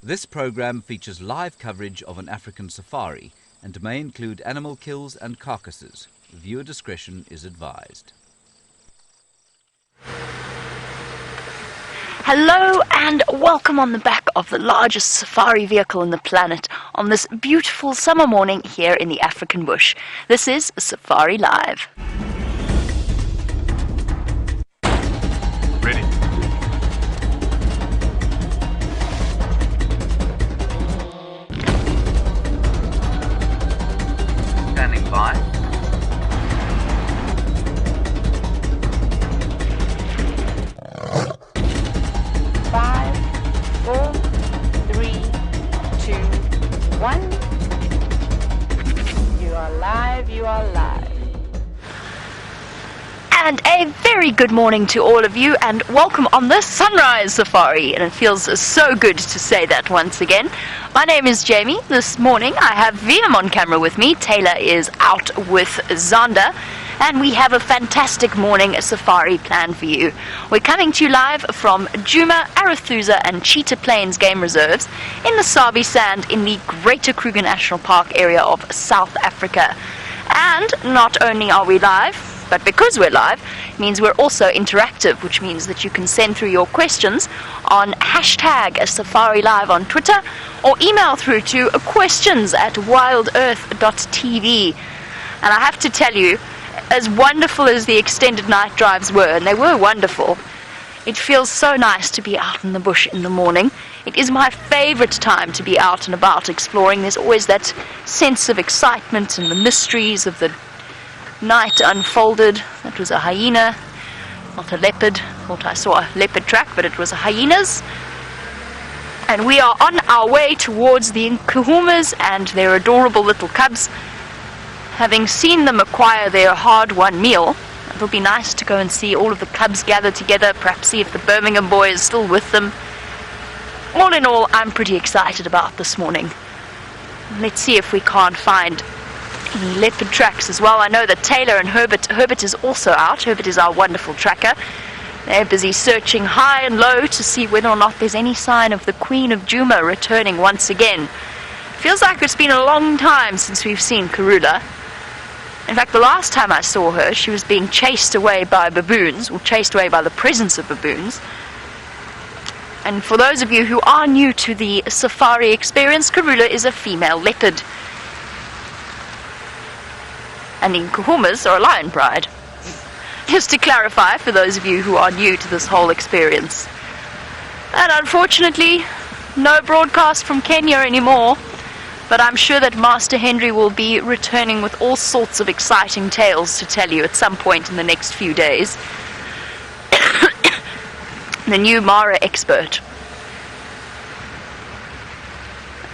This program features live coverage of an African safari and may include animal kills and carcasses. Viewer discretion is advised. Hello and welcome on the back of the largest safari vehicle on the planet on this beautiful summer morning here in the African bush. This is Safari Live. Ready. Standing by. Five, four, three, two, one. You are live, you are live. And a very good morning to all of you and welcome on the Sunrise Safari. And it feels so good to say that once again. My name is Jamie. This morning I have VM on camera with me. Tayla is out with Zander. And we have a fantastic morning safari planned for you. We're coming to you live from Djuma, Arathusa and Cheetah Plains Game Reserves in the Sabi Sand in the Greater Kruger National Park area of South Africa. And not only are we live, but because we're live, it means we're also interactive, which means that you can send through your questions on hashtag #SafariLive on Twitter or email through to questions@wildearth.tv. And I have to tell you, as wonderful as the extended night drives were, and they were wonderful, it feels so nice to be out in the bush in the morning. It is my favorite time to be out and about exploring. There's always that sense of excitement and the mysteries of the night unfolded. That was a hyena, not a leopard. Thought I saw a leopard track, but it was a hyenas. And we are on our way towards the Nkuhumas and their adorable little cubs. Having seen them acquire their hard-won meal, it'll be nice to go and see all of the cubs gather together, perhaps see if the Birmingham boy is still with them. All in all, I'm pretty excited about this morning. Let's see if we can't find any leopard tracks as well. I know that Tayla and Herbert is also out. Herbert is our wonderful tracker. They're busy searching high and low to see whether or not there's any sign of the Queen of Djuma returning once again. Feels like it's been a long time since we've seen Karula. In fact, the last time I saw her, she was being chased away by baboons, or chased away by the presence of baboons. And for those of you who are new to the safari experience, Karula is a female leopard. And the Nkuhumas are a lion pride. Just to clarify for those of you who are new to this whole experience. And unfortunately, no broadcast from Kenya anymore. But I'm sure that Master Henry will be returning with all sorts of exciting tales to tell you at some point in the next few days. The new Mara expert.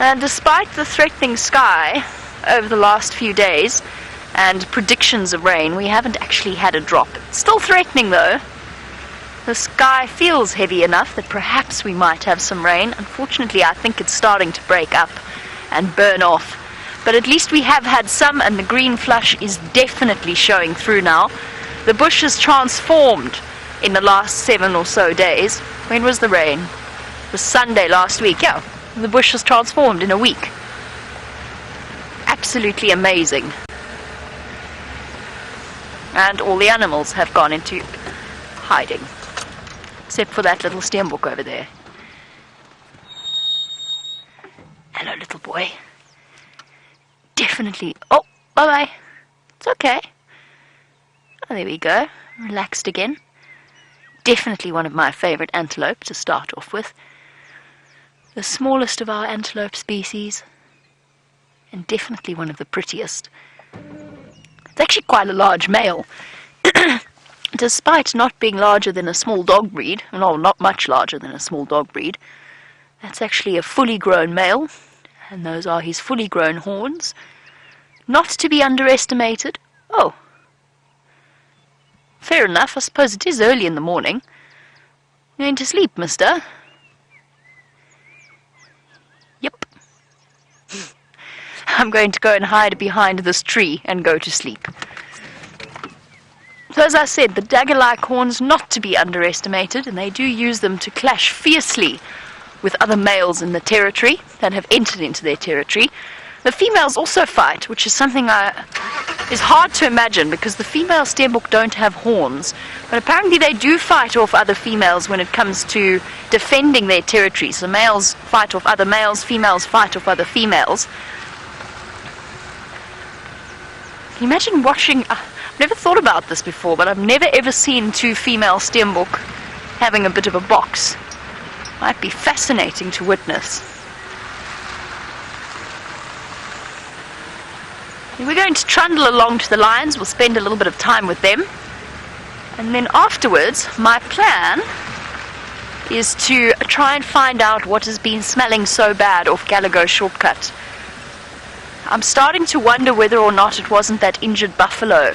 And despite the threatening sky over the last few days and predictions of rain, we haven't actually had a drop. It's still threatening though. The sky feels heavy enough that perhaps we might have some rain. Unfortunately, I think it's starting to break up and burn off. But at least we have had some, and the green flush is definitely showing through now. The bush has transformed in the last 7 or so days. When was the rain? It was Sunday last week, yeah. The bush has transformed in a week. Absolutely amazing. And all the animals have gone into hiding. Except for that little steenbok over there. Hello, little boy. Definitely. Oh, bye-bye. It's okay. Oh, there we go. Relaxed again. Definitely one of my favorite antelope to start off with. The smallest of our antelope species. And definitely one of the prettiest. It's actually quite a large male. Despite not being larger than a small dog breed, no, not much larger than a small dog breed, that's actually a fully grown male, and those are his fully grown horns. Not to be underestimated. Oh. Fair enough, I suppose it is early in the morning. Going to sleep, mister? Yep. I'm going to go and hide behind this tree and go to sleep. So as I said, the dagger-like horns not to be underestimated, and they do use them to clash fiercely with other males in the territory that have entered into their territory. The females also fight, which is something is hard to imagine because the female steenbok don't have horns, but apparently they do fight off other females when it comes to defending their territories. The males fight off other males, females fight off other females. Can you imagine watching? I've never thought about this before, but I've never ever seen two female steenbok having a bit of a box. Might be fascinating to witness. We're going to trundle along to the lions. We'll spend a little bit of time with them. And then afterwards, my plan is to try and find out what has been smelling so bad off Gallagher shortcut. I'm starting to wonder whether or not it wasn't that injured buffalo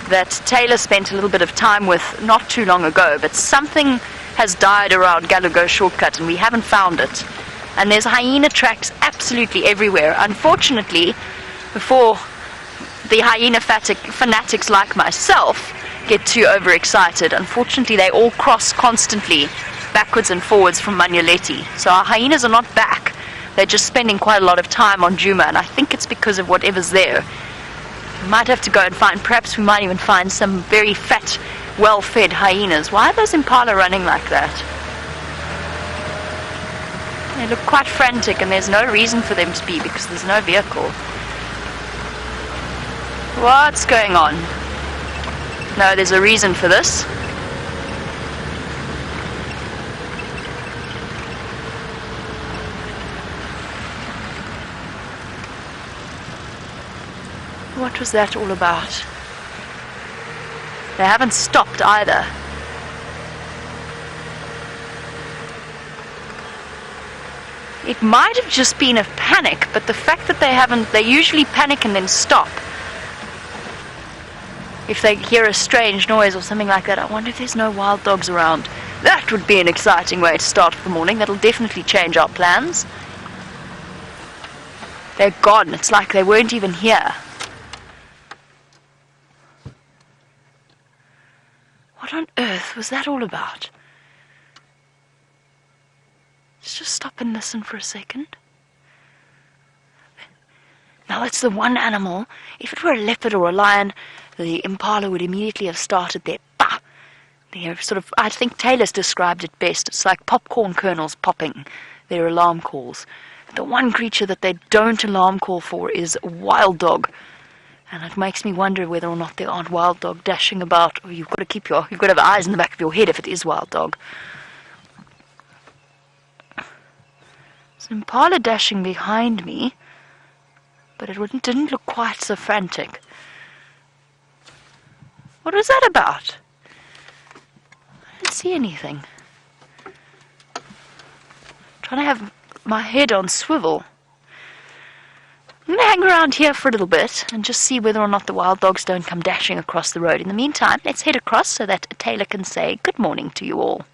that Tayla spent a little bit of time with not too long ago, but something has died around Gallagher shortcut and we haven't found it. And there's hyena tracks absolutely everywhere. Unfortunately, before the hyena fanatics like myself get too overexcited, unfortunately they all cross constantly backwards and forwards from Manyeleti. So our hyenas are not back. They're just spending quite a lot of time on Djuma, and I think it's because of whatever's there. We might have to go and find, perhaps we might even find some very fat, well-fed hyenas. Why are those impala running like that? They look quite frantic, and there's no reason for them to be because there's no vehicle. What's going on? No, there's a reason for this. What was that all about? They haven't stopped either. It might have just been a panic, but the fact that they usually panic and then stop. If they hear a strange noise or something like that, I wonder if there's no wild dogs around. That would be an exciting way to start the morning. That'll definitely change our plans. They're gone. It's like they weren't even here. What on earth was that all about? Let's just stop and listen for a second. Now that's the one animal. If it were a leopard or a lion, the impala would immediately have started their bah. They're sort of, I think Taylor's described it best. It's like popcorn kernels popping, their alarm calls. The one creature that they don't alarm call for is a wild dog. And it makes me wonder whether or not there aren't wild dog dashing about. Or you've got to have eyes in the back of your head if it is wild dog. There's an impala dashing behind me, but it didn't look quite so frantic. What was that about? I didn't see anything. I'm trying to have my head on swivel. I'm going to hang around here for a little bit and just see whether or not the wild dogs don't come dashing across the road. In the meantime, let's head across so that Tayla can say good morning to you all.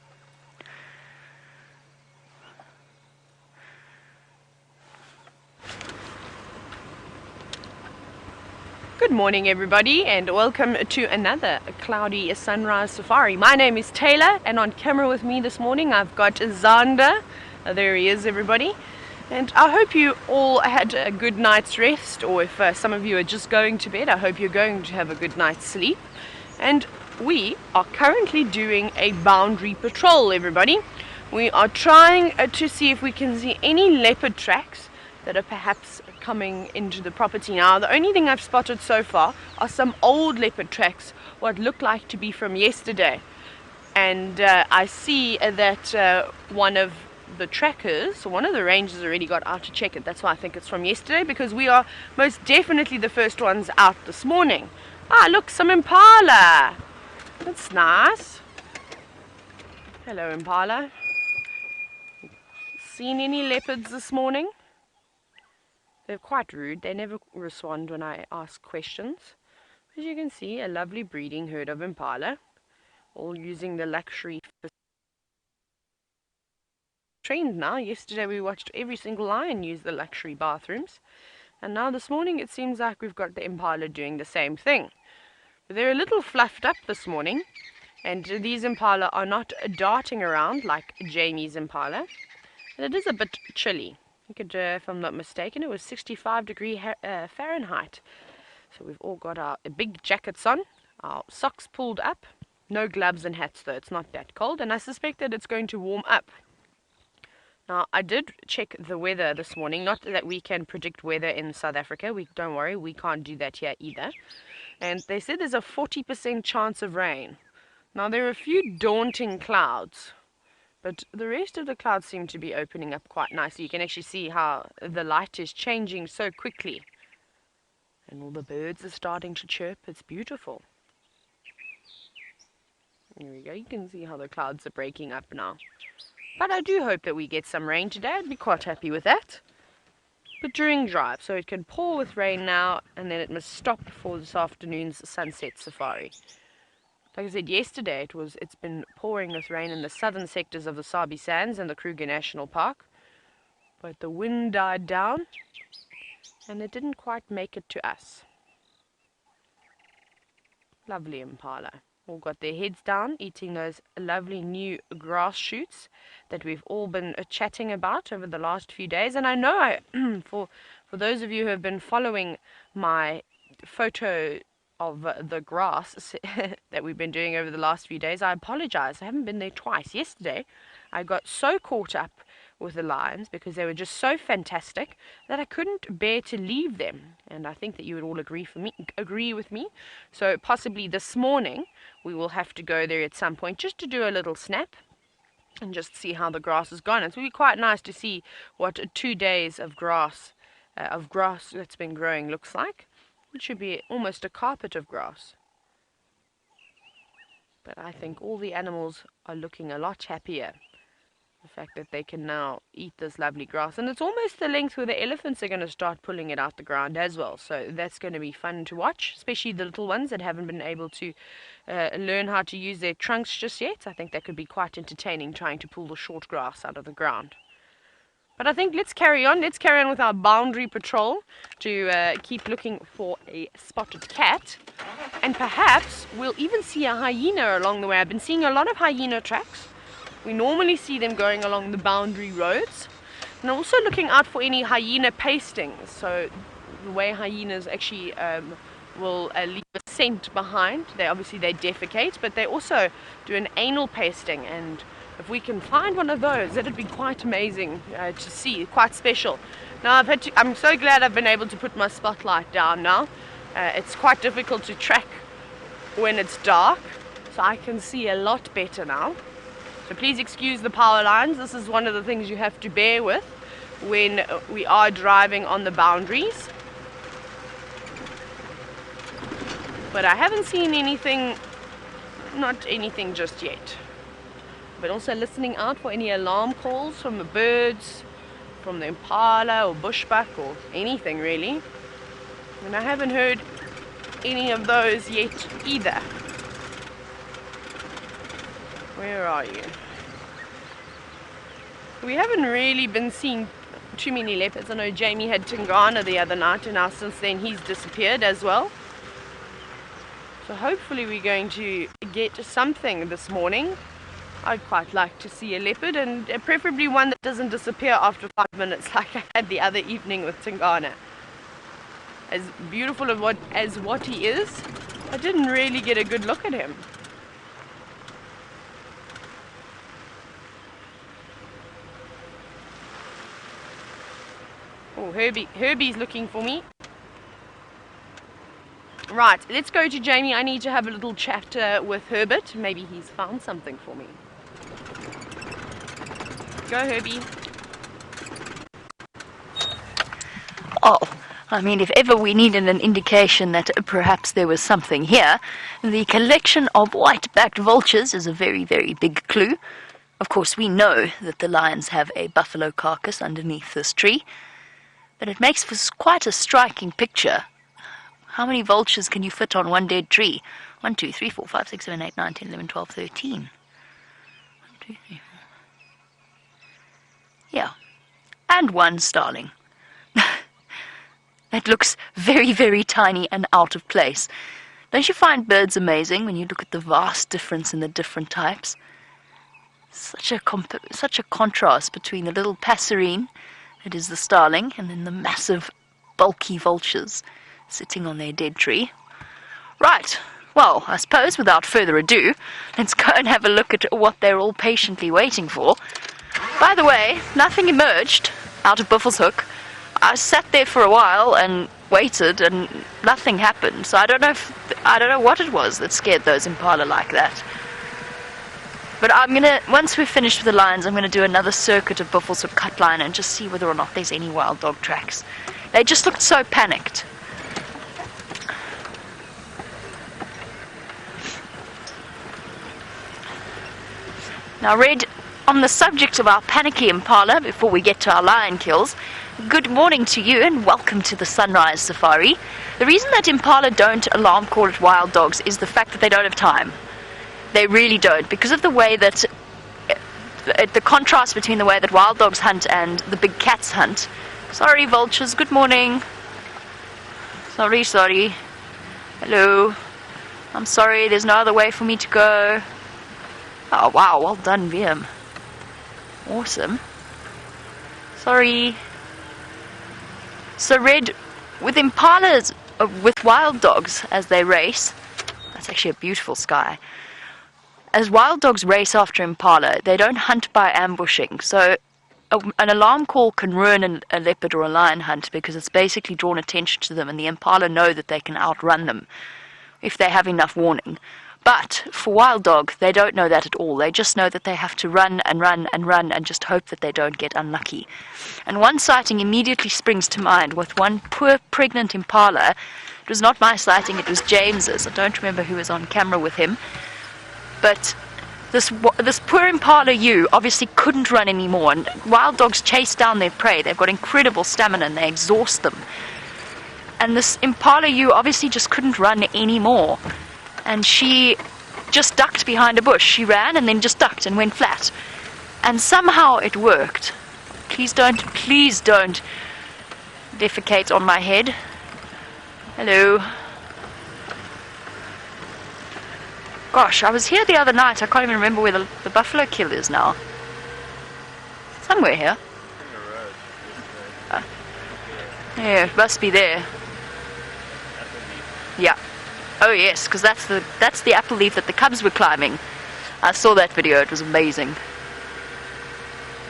Good morning everybody and welcome to another cloudy sunrise safari. My name is Tayla and on camera with me this morning I've got Zander. There he is everybody. And I hope you all had a good night's rest, or if some of you are just going to bed, I hope you're going to have a good night's sleep. And we are currently doing a boundary patrol everybody. We are trying to see if we can see any leopard tracks that are perhaps coming into the property. Now the only thing I've spotted so far are some old leopard tracks, what look like to be from yesterday, and I see that one of the trackers, one of the rangers already got out to check it. That's why I think it's from yesterday, because we are most definitely the first ones out this morning. Ah, look, some impala. That's nice. Hello impala. Seen any leopards this morning? They're quite rude. They never respond when I ask questions. As you can see, a lovely breeding herd of impala, all using the luxury trend now. Yesterday we watched every single lion use the luxury bathrooms, and now this morning it seems like we've got the impala doing the same thing. But they're a little fluffed up this morning, and these impala are not darting around like Jamie's impala. And it is a bit chilly. You could, if I'm not mistaken, it was 65 Fahrenheit. So we've all got our big jackets on, our socks pulled up. No gloves and hats though, it's not that cold, and I suspect that it's going to warm up. Now, I did check the weather this morning. Not that we can predict weather in South Africa. Don't worry, we can't do that here either. And they said there's a 40% chance of rain. Now, there are a few daunting clouds, but the rest of the clouds seem to be opening up quite nicely. You can actually see how the light is changing so quickly. And all the birds are starting to chirp. It's beautiful. There we go. You can see how the clouds are breaking up now. But I do hope that we get some rain today. I'd be quite happy with that. But during drive, so it can pour with rain now, and then it must stop for this afternoon's sunset safari. Like I said yesterday, it's been pouring with rain in the southern sectors of the Sabi Sands and the Kruger National Park. But the wind died down, and it didn't quite make it to us. Lovely impala. All got their heads down, eating those lovely new grass shoots that we've all been chatting about over the last few days. And I know for those of you who have been following my photo of the grass that we've been doing over the last few days, I apologize. I haven't been there twice. Yesterday, I got so caught up with the lions because they were just so fantastic that I couldn't bear to leave them. And I think that you would all agree with me. So possibly this morning we will have to go there at some point just to do a little snap and just see how the grass has gone. It's really quite nice to see what 2 days of grass that's been growing looks like. It should be almost a carpet of grass. But I think all the animals are looking a lot happier. The fact that they can now eat this lovely grass. And it's almost the length where the elephants are going to start pulling it out the ground as well. So that's going to be fun to watch, especially the little ones that haven't been able to learn how to use their trunks just yet. I think that could be quite entertaining, trying to pull the short grass out of the ground. But I think let's carry on. Let's carry on with our boundary patrol to keep looking for a spotted cat. And perhaps we'll even see a hyena along the way. I've been seeing a lot of hyena tracks. We normally see them going along the boundary roads. And also looking out for any hyena pastings. So the way hyenas actually will leave a scent behind. They defecate, but they also do an anal pasting. And if we can find one of those, that'd be quite amazing to see, quite special. Now I'm so glad I've been able to put my spotlight down now. It's quite difficult to track when it's dark, so I can see a lot better now. So please excuse the power lines. This is one of the things you have to bear with when we are driving on the boundaries. But I haven't seen anything, not anything just yet. But also listening out for any alarm calls from the birds, from the impala or bushbuck or anything really. And I haven't heard any of those yet either. Where are you? We haven't really been seeing too many leopards. I know Jamie had Tingana the other night, and now since then he's disappeared as well. So hopefully we're going to get something this morning. I'd quite like to see a leopard, and preferably one that doesn't disappear after 5 minutes like I had the other evening with Tingana. As beautiful as what he is, I didn't really get a good look at him. Oh, Herbie's looking for me. Right, let's go to Jamie. I need to have a little chat with Herbert. Maybe he's found something for me. Go, Herbie. Oh, I mean, if ever we needed an indication that perhaps there was something here, the collection of white-backed vultures is a very, very big clue. Of course, we know that the lions have a buffalo carcass underneath this tree, but it makes for quite a striking picture. How many vultures can you fit on one dead tree? 1, 2, 3, 4, 5, 6, 7, 8, 9, 10, 11, 12, 13. 1, 2, 3, 4. Yeah. And one starling. It looks very, very tiny and out of place. Don't you find birds amazing when you look at the vast difference in the different types? Such a contrast between the little passerine, that is the starling, and then the massive, bulky vultures sitting on their dead tree. Right, well, I suppose without further ado, let's go and have a look at what they're all patiently waiting for. By the way, nothing emerged out of Buffle's Hook. I sat there for a while and waited, and nothing happened. So I don't know what it was that scared those impala like that. But once we're finished with the lions, I'm gonna do another circuit of Buffle's Hook cut line and just see whether or not there's any wild dog tracks. They just looked so panicked. Now, Red, on the subject of our panicky impala, before we get to our lion kills, good morning to you and welcome to the Sunrise Safari. The reason that impala don't alarm call at wild dogs is the fact that they don't have time. They really don't, because of the way that the contrast between the way that wild dogs hunt and the big cats hunt. Sorry, vultures, good morning. Sorry. Hello. I'm sorry, there's no other way for me to go. Oh, wow, well done, VM. Awesome. Sorry. So, Red, with impalas, with wild dogs as they race, that's actually a beautiful sky. As wild dogs race after impala, they don't hunt by ambushing. So an alarm call can ruin a leopard or a lion hunt because it's basically drawn attention to them, and the impala know that they can outrun them if they have enough warning. But for wild dog, they don't know that at all. They just know that they have to run and run and run and just hope that they don't get unlucky. And one sighting immediately springs to mind with one poor pregnant impala. It was not my sighting, it was James's. I don't remember who was on camera with him. But this poor impala ewe obviously couldn't run anymore, and wild dogs chase down their prey. They've got incredible stamina and they exhaust them. And this impala ewe obviously just couldn't run anymore. And she just ducked behind a bush. She ran and then just ducked and went flat. And somehow it worked. Please don't defecate on my head. Hello. Gosh, I was here the other night. I can't even remember where the buffalo kill is now. Somewhere here. Yeah, it must be there. Yeah. Oh yes, because that's the apple leaf that the cubs were climbing. I saw that video. It was amazing.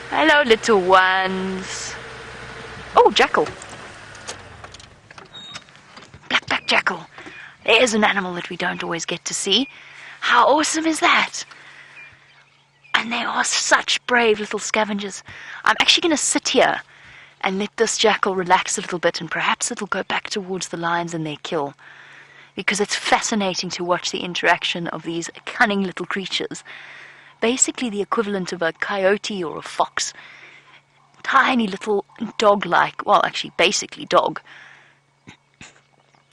Hello, little ones. Oh, jackal. Black jackal. There's an animal that we don't always get to see. How awesome is that? And they are such brave little scavengers. I'm actually going to sit here and let this jackal relax a little bit, and perhaps it'll go back towards the lions and their kill. Because it's fascinating to watch the interaction of these cunning little creatures. Basically the equivalent of a coyote or a fox. Tiny little dog-like, well, actually basically dog.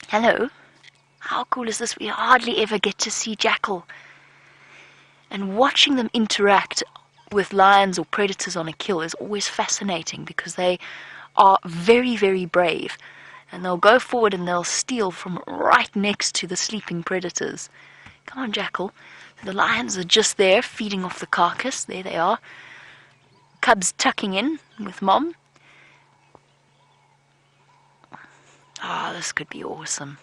Hello. How cool is this? We hardly ever get to see jackal. And watching them interact with lions or predators on a kill is always fascinating, because they are very, very brave. And they'll go forward and they'll steal from right next to the sleeping predators. Come on, jackal. The lions are just there feeding off the carcass. There they are. Cubs tucking in with mom. Ah, this could be awesome.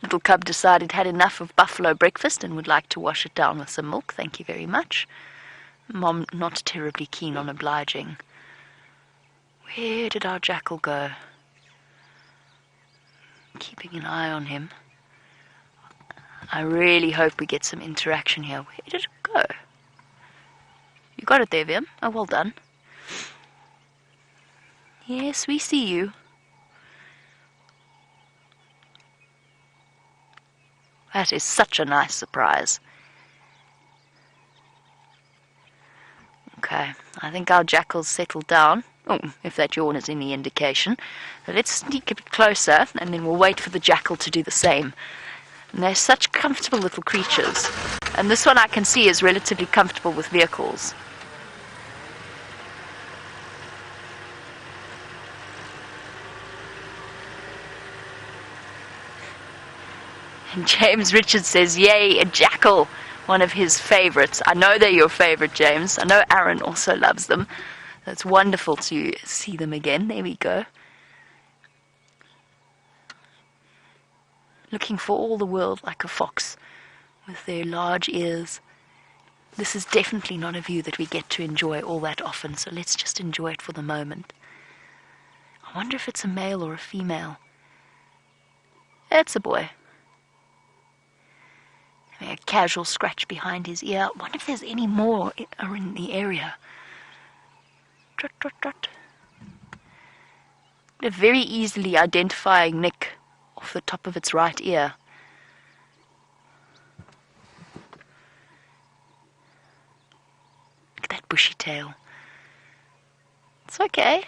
Little cub decided had enough of buffalo breakfast and would like to wash it down with some milk. Thank you very much. Mom not terribly keen on obliging. Where did our jackal go? Keeping an eye on him. I really hope we get some interaction here. Where did it go? You got it there, Vim. Oh, well done. Yes, we see you. That is such a nice surprise. Okay, I think our jackal's settled down. Oh, if that yawn is any indication. So let's sneak a bit closer, and then we'll wait for the jackal to do the same. And they're such comfortable little creatures. And this one I can see is relatively comfortable with vehicles. And James Richards says, yay, a jackal. one of his favorites. I know they're your favorite, James. I know Aaron also loves them. It's wonderful to see them again. There we go. Looking for all the world like a fox with their large ears. This is definitely not a view that we get to enjoy all that often, so let's just enjoy it for the moment. I wonder if it's a male or a female. It's a boy. A casual scratch behind his ear. I wonder if there's any more in the area. Trot, trot, trot. A very easily identifying nick off the top of its right ear. Look at that bushy tail. It's okay.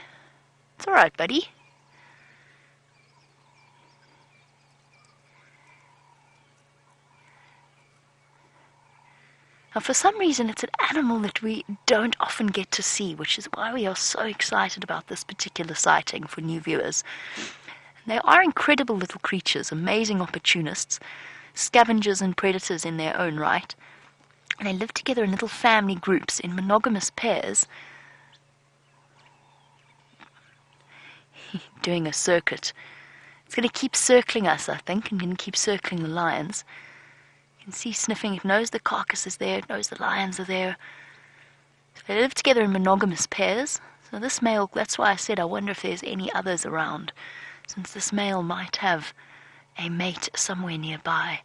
It's alright, buddy. Now, for some reason, it's an animal that we don't often get to see, which is why we are so excited about this particular sighting for new viewers. And they are incredible little creatures, amazing opportunists, scavengers and predators in their own right. And they live together in little family groups, in monogamous pairs, doing a circuit. It's going to keep circling us, I think, and going to keep circling the lions. You can see sniffing. It knows the carcass is there. It knows the lions are there. So they live together in monogamous pairs. So this male, that's why I said I wonder if there's any others around, since this male might have a mate somewhere nearby.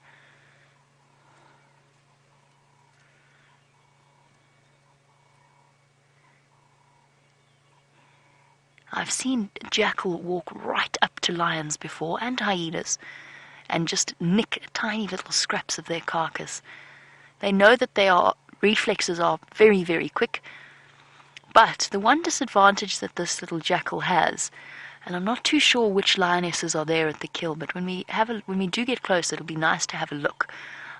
I've seen jackal walk right up to lions before, and hyenas, and just nick tiny little scraps of their carcass. They know that their reflexes are very, very quick, but the one disadvantage that this little jackal has, and I'm not too sure which lionesses are there at the kill, but when we do get close, it'll be nice to have a look.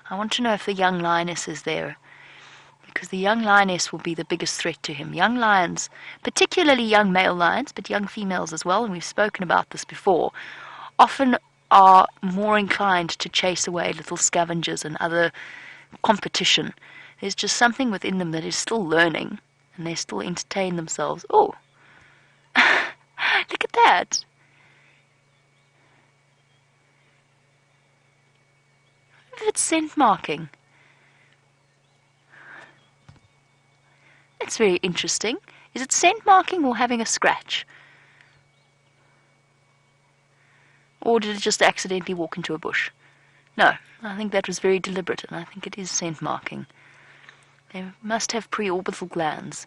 I want to know if the young lioness is there, because the young lioness will be the biggest threat to him. Young lions, particularly young male lions, but young females as well, and we've spoken about this before, often are more inclined to chase away little scavengers and other competition. There's just something within them that is still learning, and they still entertain themselves. Oh, look at that. It's scent marking. That's very interesting. Is it scent marking or having a scratch? Or did it just accidentally walk into a bush? No, I think that was very deliberate, and I think it is scent marking. They must have preorbital glands.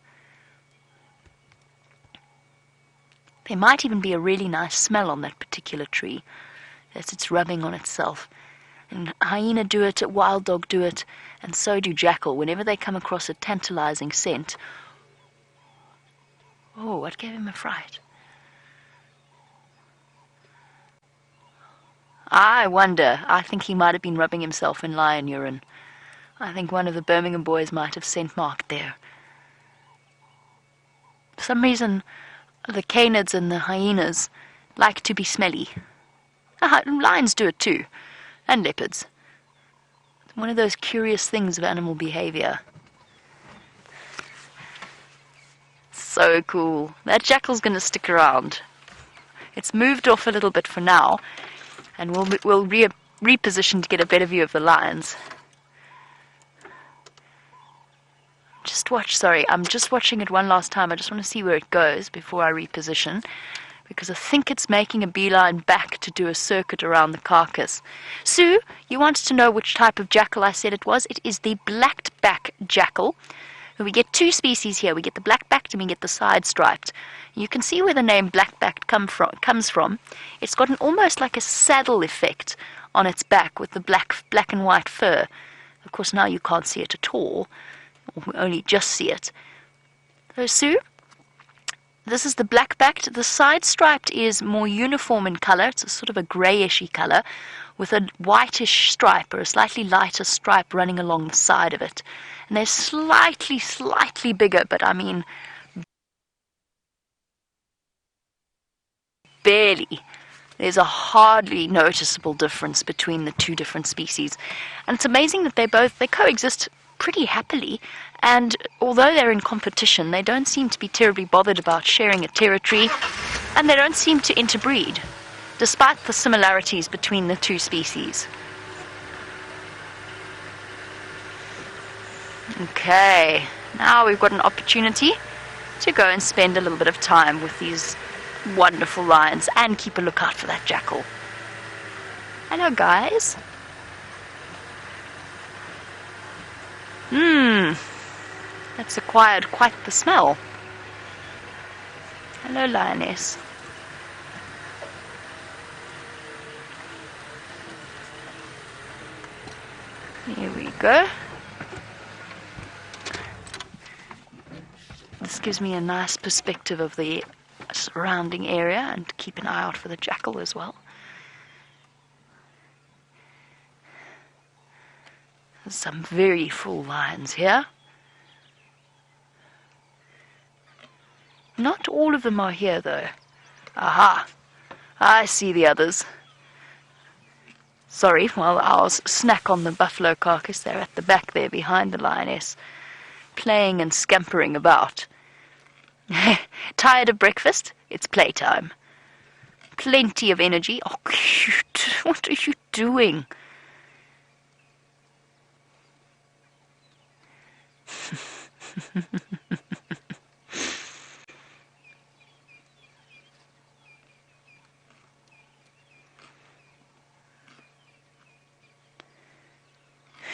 There might even be a really nice smell on that particular tree, as it's rubbing on itself. And hyena do it, wild dog do it, and so do jackal. Whenever they come across a tantalizing scent. Oh, what gave him a fright? I wonder. I think he might have been rubbing himself in lion urine. I think one of the Birmingham boys might have scent marked there. For some reason, the canids and the hyenas like to be smelly. Lions do it too, and leopards. It's one of those curious things of animal behavior. So cool. That jackal's going to stick around. It's moved off a little bit for now, and we'll reposition to get a better view of the lions. I'm just watching it one last time. I just want to see where it goes before I reposition, because I think it's making a beeline back to do a circuit around the carcass. Sue, you wanted to know which type of jackal I said it was. It is the black-backed jackal. We get two species here. We get the black-backed and we get the side-striped. You can see where the name black-backed comes from. It's got almost like a saddle effect on its back with the black and white fur. Of course, now you can't see it at all, or only just see it. So, Sue, this is the black-backed. The side-striped is more uniform in color. It's a sort of a greyishy color with a whitish stripe or a slightly lighter stripe running along the side of it. And they're slightly bigger, but I mean barely. There's a hardly noticeable difference between the two different species. And it's amazing that they coexist pretty happily, and although they're in competition, they don't seem to be terribly bothered about sharing a territory, and they don't seem to interbreed, despite the similarities between the two species. Okay, now we've got an opportunity to go and spend a little bit of time with these wonderful lions and keep a lookout for that jackal. Hello, guys. That's acquired quite the smell. Hello, lioness. Here we go. This gives me a nice perspective of the surrounding area, and keep an eye out for the jackal as well. There's some very full lions here. Not all of them are here though. Aha! I see the others. Sorry, while ours snack on the buffalo carcass, they're at the back there behind the lioness, playing and scampering about. Tired of breakfast? It's playtime. Plenty of energy. Oh, cute. What are you doing?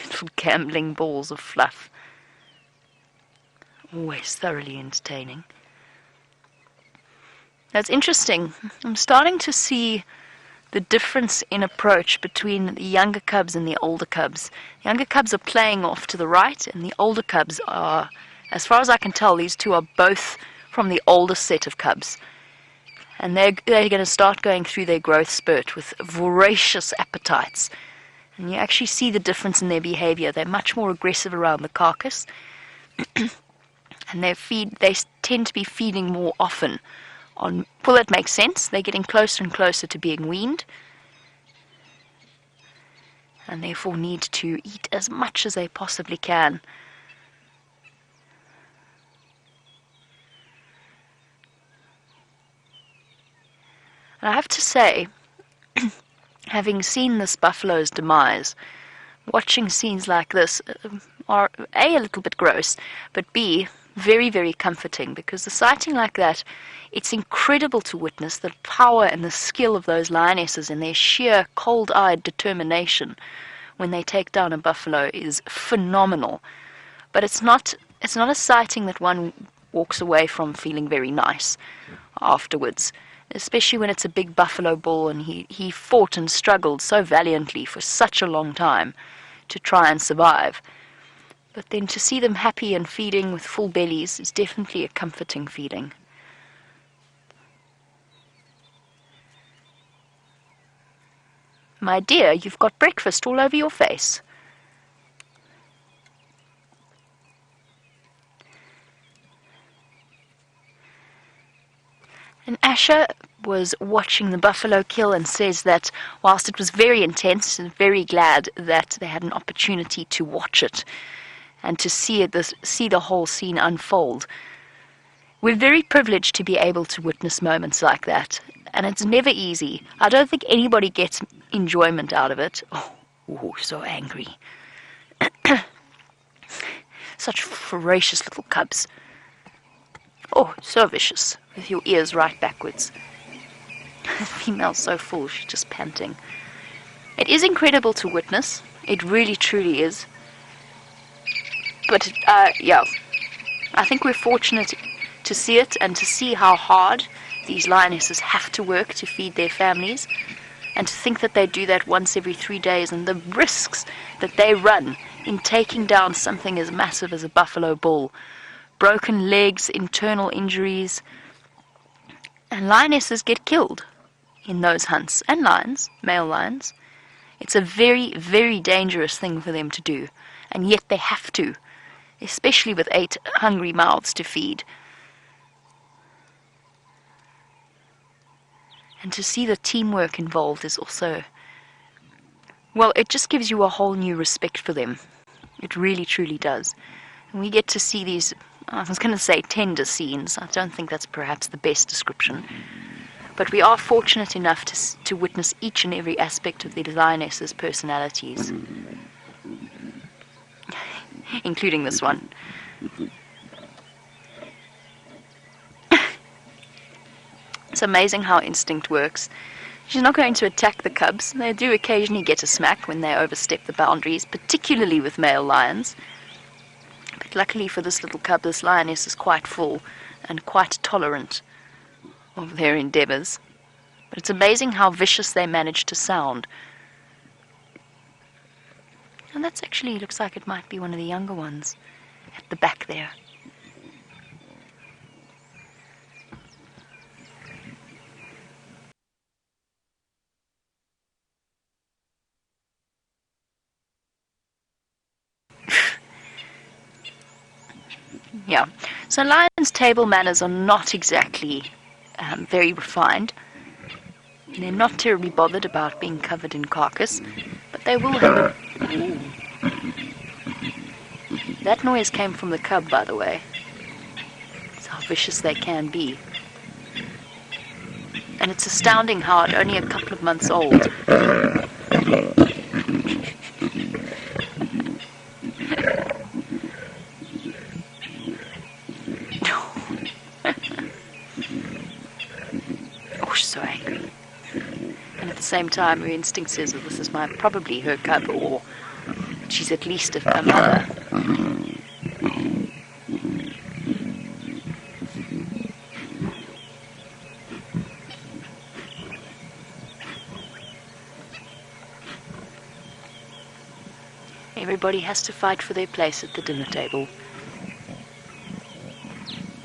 Little gambling balls of fluff. Always thoroughly entertaining. That's interesting. I'm starting to see the difference in approach between the younger cubs and the older cubs. The younger cubs are playing off to the right, and the older cubs are, as far as I can tell, these two are both from the older set of cubs. And they're going to start going through their growth spurt with voracious appetites. And you actually see the difference in their behavior. They're much more aggressive around the carcass. And they tend to be feeding more often. Well, that makes sense. They're getting closer and closer to being weaned, and therefore need to eat as much as they possibly can. And I have to say, having seen this buffalo's demise, watching scenes like this are A, a little bit gross, but B, very, very comforting, because a sighting like that, it's incredible to witness the power and the skill of those lionesses, and their sheer cold-eyed determination when they take down a buffalo is phenomenal. But it's not a sighting that one walks away from feeling very nice afterwards, especially when it's a big buffalo bull and he fought and struggled so valiantly for such a long time to try and survive. But then to see them happy and feeding with full bellies is definitely a comforting feeling. My dear, you've got breakfast all over your face. And Asher was watching the buffalo kill and says that whilst it was very intense, and very glad that they had an opportunity to watch it and to see the whole scene unfold. We're very privileged to be able to witness moments like that, and it's never easy. I don't think anybody gets enjoyment out of it. Oh, so angry. Such voracious little cubs. Oh, so vicious, with your ears right backwards. The female's so full, she's just panting. It is incredible to witness. It really, truly is. But, yeah, I think we're fortunate to see it and to see how hard these lionesses have to work to feed their families, and to think that they do that once every 3 days, and the risks that they run in taking down something as massive as a buffalo bull. Broken legs, internal injuries, and lionesses get killed in those hunts, and lions, male lions. It's a very, very dangerous thing for them to do, and yet they have to, especially with 8 hungry mouths to feed. And to see the teamwork involved is also, well, it just gives you a whole new respect for them. It really, truly does. And we get to see these, I was going to say tender scenes. I don't think that's perhaps the best description. But we are fortunate enough to witness each and every aspect of the lionesses' personalities, including this one. It's amazing how instinct works. She's not going to attack the cubs. They do occasionally get a smack when they overstep the boundaries, particularly with male lions. But luckily for this little cub, this lioness is quite full and quite tolerant of their endeavors. But it's amazing how vicious they manage to sound. And that's actually, looks like it might be one of the younger ones at the back there. Yeah, so lions' table manners are not exactly very refined. They're not terribly bothered about being covered in carcass, but they will have a... Ooh. That noise came from the cub, by the way. That's how vicious they can be. And it's astounding how at only a couple of months old... Oh, she's so angry. And at the same time, her instinct says that this is probably her cub, or she's at least a mother. Everybody has to fight for their place at the dinner table.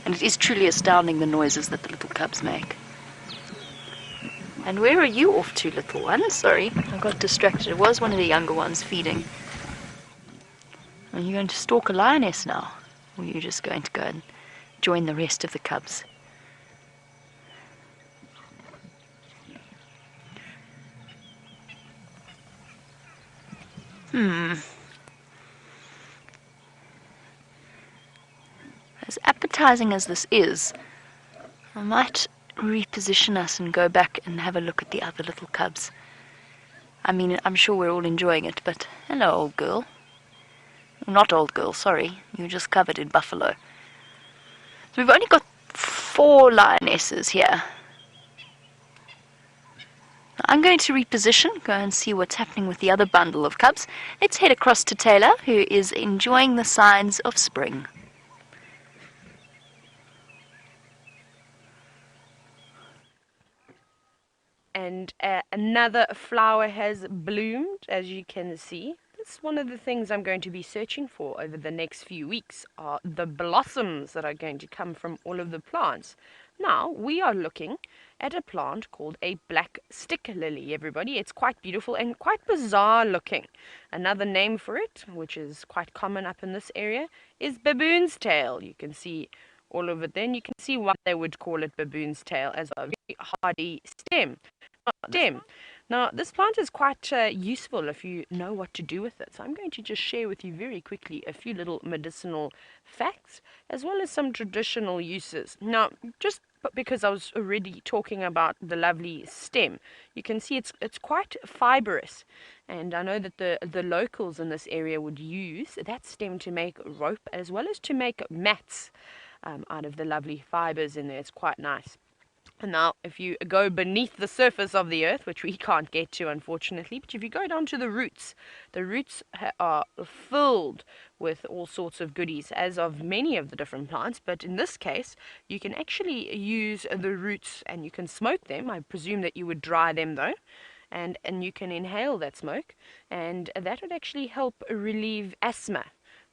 And it is truly astounding the noises that the little cubs make. And where are you off to, little one? Sorry, I got distracted. It was one of the younger ones feeding. Are you going to stalk a lioness now? Or are you just going to go and join the rest of the cubs? As appetizing as this is, I might reposition us and go back and have a look at the other little cubs. I mean, I'm sure we're all enjoying it, but hello, old girl. Not old girl, sorry. You're just covered in buffalo. So we've only got 4 lionesses here. I'm going to reposition, go and see what's happening with the other bundle of cubs. Let's head across to Tayla, who is enjoying the signs of spring. And another flower has bloomed, as you can see. That's one of the things I'm going to be searching for over the next few weeks, are the blossoms that are going to come from all of the plants. Now, we are looking at a plant called a black stick lily, everybody. It's quite beautiful and quite bizarre looking. Another name for it, which is quite common up in this area, is baboon's tail. You can see all of it then. You can see why they would call it baboon's tail, as a very hardy stem. Now, this plant is quite useful if you know what to do with it. So I'm going to just share with you very quickly a few little medicinal facts, as well as some traditional uses. Now, just because I was already talking about the lovely stem, you can see it's quite fibrous. And I know that the locals in this area would use that stem to make rope, as well as to make mats out of the lovely fibers in there. It's quite nice. And now, if you go beneath the surface of the earth, which we can't get to, unfortunately, but if you go down to the roots are filled with all sorts of goodies, as of many of the different plants. But in this case, you can actually use the roots and you can smoke them. I presume that you would dry them, though. And you can inhale that smoke, and that would actually help relieve asthma.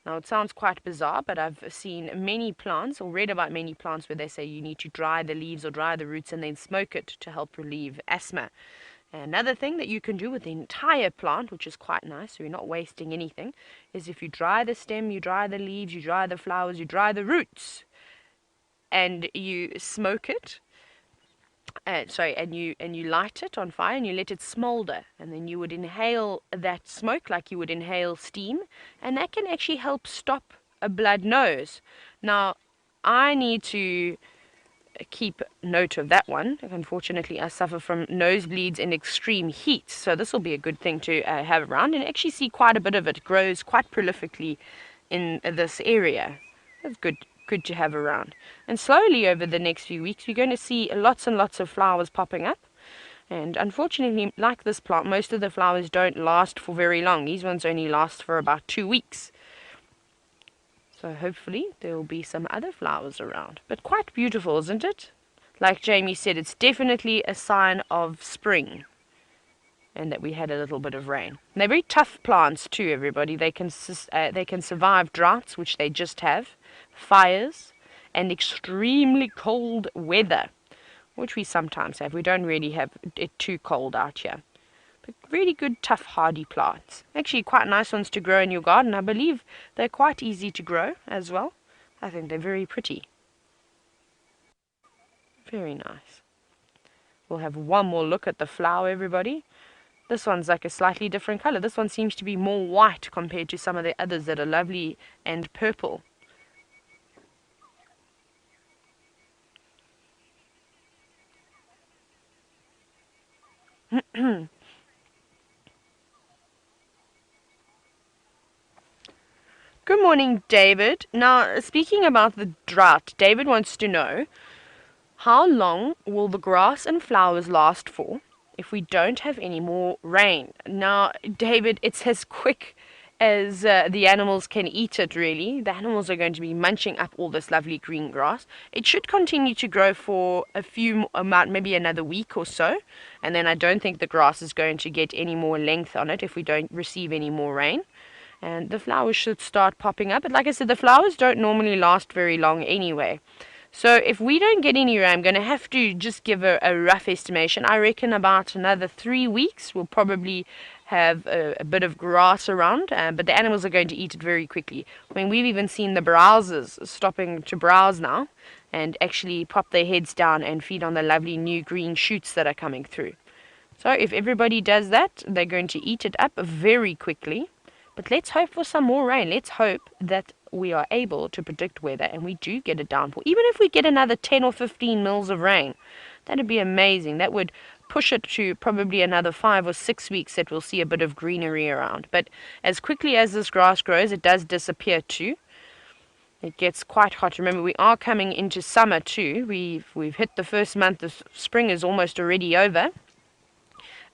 Now, it sounds quite bizarre, but I've seen many plants, or read about many plants, where they say you need to dry the leaves or dry the roots and then smoke it to help relieve asthma. Another thing that you can do with the entire plant, which is quite nice, so you're not wasting anything, is if you dry the stem, you dry the leaves, you dry the flowers, you dry the roots, and you smoke it, and you light it on fire and you let it smolder, and then you would inhale that smoke like you would inhale steam, and that can actually help stop a blood nose. Now, I need to keep note of that one. Unfortunately, I suffer from nosebleeds in extreme heat, so this will be a good thing to have around, and actually see quite a bit of it. It grows quite prolifically in this area. That's good to have around. And slowly over the next few weeks, you're going to see lots and lots of flowers popping up. And unfortunately, like this plant, most of the flowers don't last for very long. These ones only last for about 2 weeks. So hopefully there will be some other flowers around. But quite beautiful, isn't it? Like Jamie said, it's definitely a sign of spring, and that we had a little bit of rain. And they're very tough plants too, everybody. They can survive droughts, which they just have, fires, and extremely cold weather, which we sometimes have. We don't really have it too cold out here. But really good, tough, hardy plants. Actually quite nice ones to grow in your garden. I believe they're quite easy to grow as well. I think they're very pretty. Very nice. We'll have one more look at the flower, everybody. This one's like a slightly different color. This one seems to be more white compared to some of the others that are lovely and purple. Good morning, David. Now, speaking about the drought, David wants to know, how long will the grass and flowers last for if we don't have any more rain? Now, David, it's as quick as the animals can eat it, really. The animals are going to be munching up all this lovely green grass. It should continue to grow for maybe another week or so, and then I don't think the grass is going to get any more length on it if we don't receive any more rain. And the flowers should start popping up. But like I said, the flowers don't normally last very long anyway. So if we don't get any rain, I'm going to have to just give a rough estimation. I reckon about another 3 weeks we'll probably have a bit of grass around, but the animals are going to eat it very quickly. I mean, we've even seen the browsers stopping to browse now and actually pop their heads down and feed on the lovely new green shoots that are coming through. So if everybody does that, they're going to eat it up very quickly. But let's hope for some more rain. Let's hope that we are able to predict weather and we do get a downpour. Even if we get another 10 or 15 mils of rain, that'd be amazing. That would push it to probably another 5 or 6 weeks that we'll see a bit of greenery around. But as quickly as this grass grows, it does disappear too. It gets quite hot. Remember, we are coming into summer too. We've hit the first month of spring is almost already over.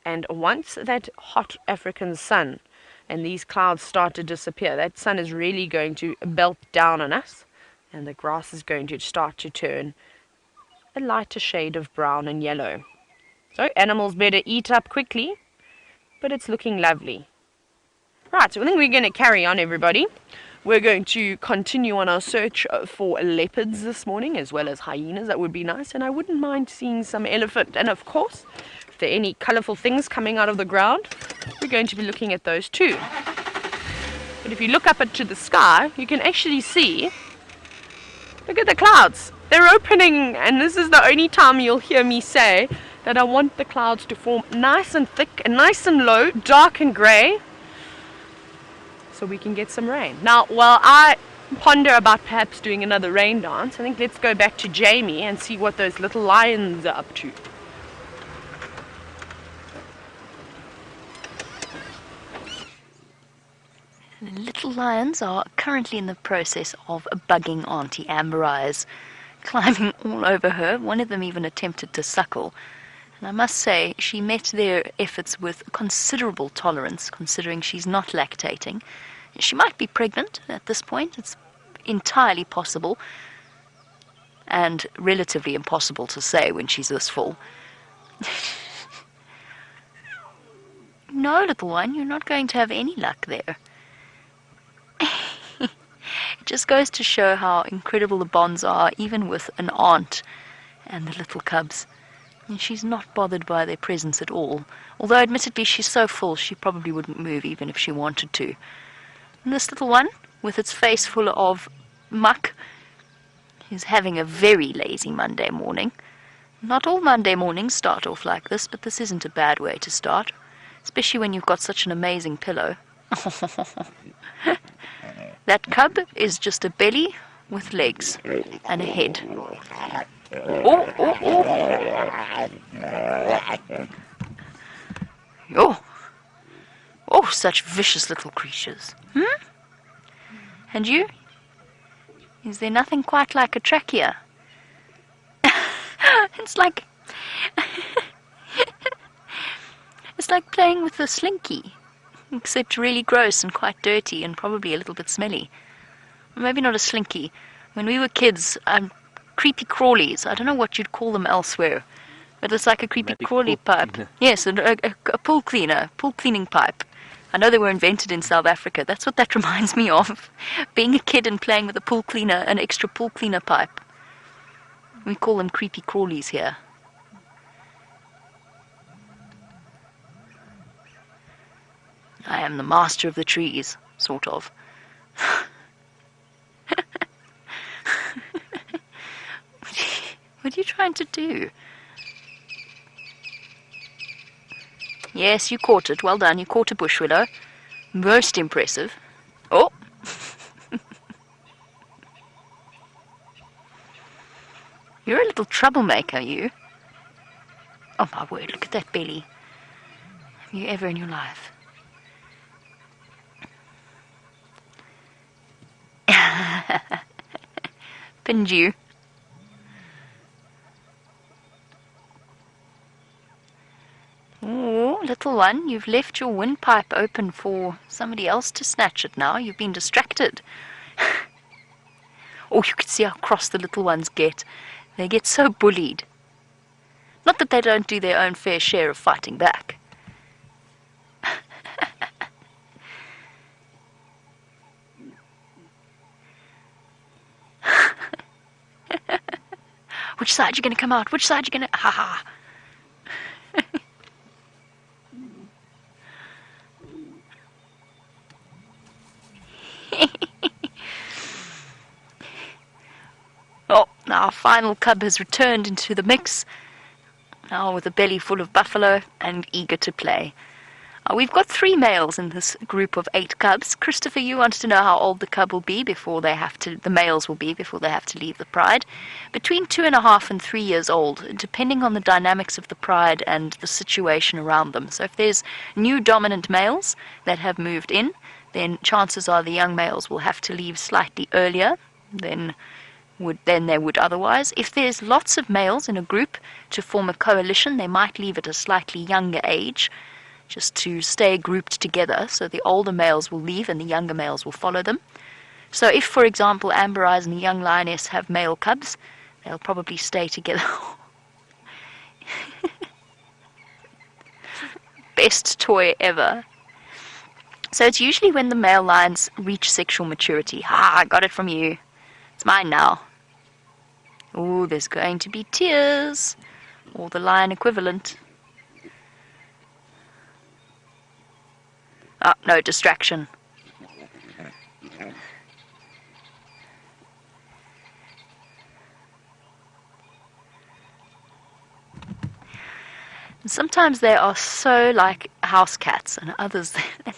And once that hot African sun and these clouds start to disappear, that sun is really going to belt down on us, and the grass is going to start to turn a lighter shade of brown and yellow. So animals better eat up quickly, but it's looking lovely. Right, so I think we're going to carry on, everybody. We're going to continue on our search for leopards this morning, as well as hyenas. That would be nice, and I wouldn't mind seeing some elephant. And of course, if there are any colourful things coming out of the ground, we're going to be looking at those too. But if you look up into the sky, you can actually see, look at the clouds. They're opening, and this is the only time you'll hear me say that I want the clouds to form nice and thick and nice and low, dark and grey, so we can get some rain. Now, while I ponder about perhaps doing another rain dance, I think let's go back to Jamie and see what those little lions are up to. The little lions are currently in the process of bugging Auntie Amber Eyes, climbing all over her. One of them even attempted to suckle. And I must say, she met their efforts with considerable tolerance, considering she's not lactating. She might be pregnant at this point. It's entirely possible, and relatively impossible to say when she's this full. No, little one, you're not going to have any luck there. It just goes to show how incredible the bonds are, even with an aunt and the little cubs. And she's not bothered by their presence at all. Although, admittedly, she's so full she probably wouldn't move even if she wanted to. And this little one, with its face full of muck, is having a very lazy Monday morning. Not all Monday mornings start off like this, but this isn't a bad way to start, especially when you've got such an amazing pillow. That cub is just a belly with legs and a head. Oh, oh, oh. Oh, oh, such vicious little creatures. And you? Is there nothing quite like a trachea? It's like it's like playing with a slinky, except really gross and quite dirty and probably a little bit smelly. Or maybe not a slinky. When we were kids, creepy crawlies. I don't know what you'd call them elsewhere, but it's like a creepy crawly pipe. Yes, a pool cleaner, pool cleaning pipe. I know they were invented in South Africa. That's what that reminds me of. Being a kid and playing with a pool cleaner, an extra pool cleaner pipe. We call them creepy crawlies here. I am the master of the trees, sort of. What are you trying to do? Yes, you caught it. Well done. You caught a bush willow. Most impressive. Oh! You're a little troublemaker, you. Oh my word, look at that belly. Have you ever in your life? Pinned you. Oh, little one, you've left your windpipe open for somebody else to snatch it now. You've been distracted. Oh, you can see how cross the little ones get. They get so bullied. Not that they don't do their own fair share of fighting back. Which side you going to come out? Which side you going to... Ha ha. Oh, now our final cub has returned into the mix, now with a belly full of buffalo and eager to play. We've got 3 males in this group of 8 cubs. Christopher, you wanted to know how old the cub will be before they have to, the males will be before they have to leave the pride. Between 2.5 and 3 years old, depending on the dynamics of the pride and the situation around them. So if there's new dominant males that have moved in, then chances are the young males will have to leave slightly earlier than they would otherwise. If there's lots of males in a group to form a coalition, they might leave at a slightly younger age, just to stay grouped together, so the older males will leave and the younger males will follow them. So if, for example, Amber Eyes and the young lioness have male cubs, they'll probably stay together. Best toy ever. So it's usually when the male lions reach sexual maturity. I got it from you. It's mine now. Oh, there's going to be tears, or the lion equivalent. Oh, no, distraction. And sometimes they are so like house cats, and others,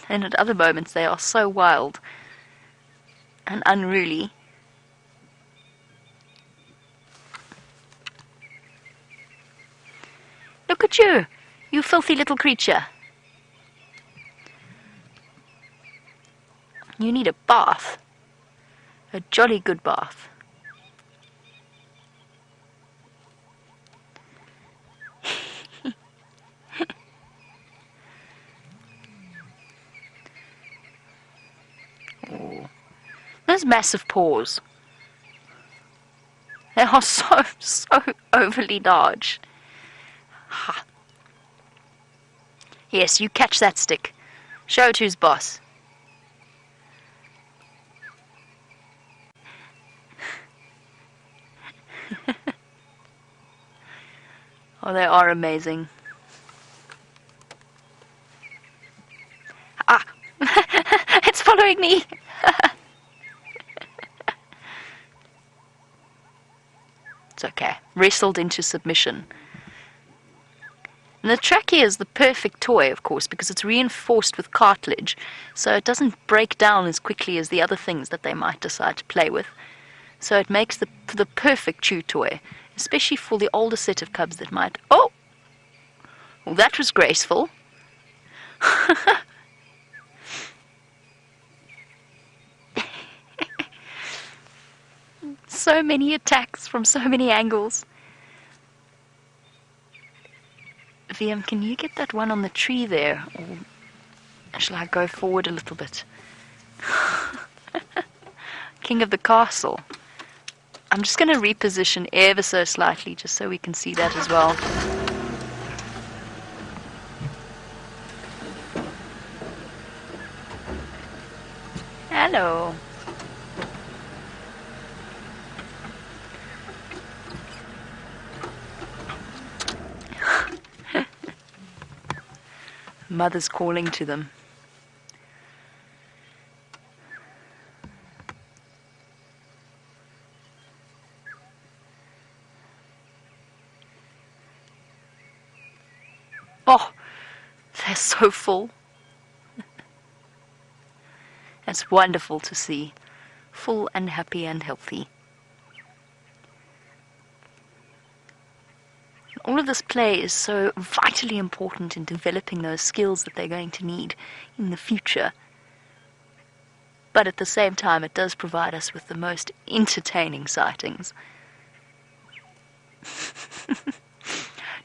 and at other moments they are so wild and unruly. Look at you, you filthy little creature. You need a bath. A jolly good bath. Oh. Those massive paws. They are so overly large. Ha. Yes, you catch that stick. Show it who's boss. Oh, they are amazing. Ah! It's following me! It's okay. wrestled into submission. And the trachea is the perfect toy, of course, because it's reinforced with cartilage, so it doesn't break down as quickly as the other things that they might decide to play with. So it makes the perfect chew toy, especially for the older set of cubs that might... Oh! Well, that was graceful. So many attacks from so many angles. VM, can you get that one on the tree there? Or shall I go forward a little bit? King of the castle. I'm just going to reposition ever so slightly just so we can see that as well. Hello. Mother's calling to them. Oh, they're so full. It's wonderful to see. Full and happy and healthy. All of this play is so vitally important in developing those skills that they're going to need in the future. But at the same time, it does provide us with the most entertaining sightings.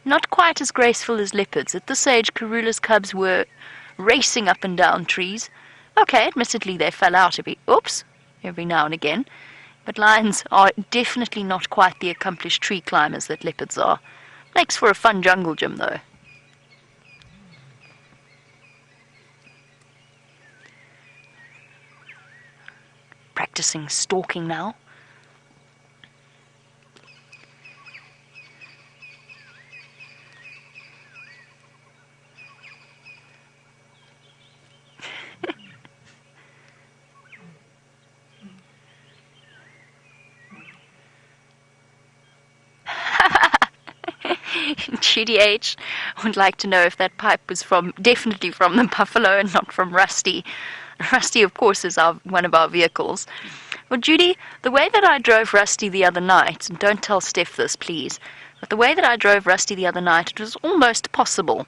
Not quite as graceful as leopards. At this age, Karula's cubs were racing up and down trees. Okay, admittedly they fell out every now and again. But lions are definitely not quite the accomplished tree climbers that leopards are. Makes for a fun jungle gym, though. Practicing stalking now. GDH would like to know if that pipe was definitely from the buffalo and not from Rusty. Rusty, of course, is one of our vehicles. Well, Judy, the way that I drove Rusty the other night, and don't tell Steph this, please, but the way that I drove Rusty the other night, it was almost possible.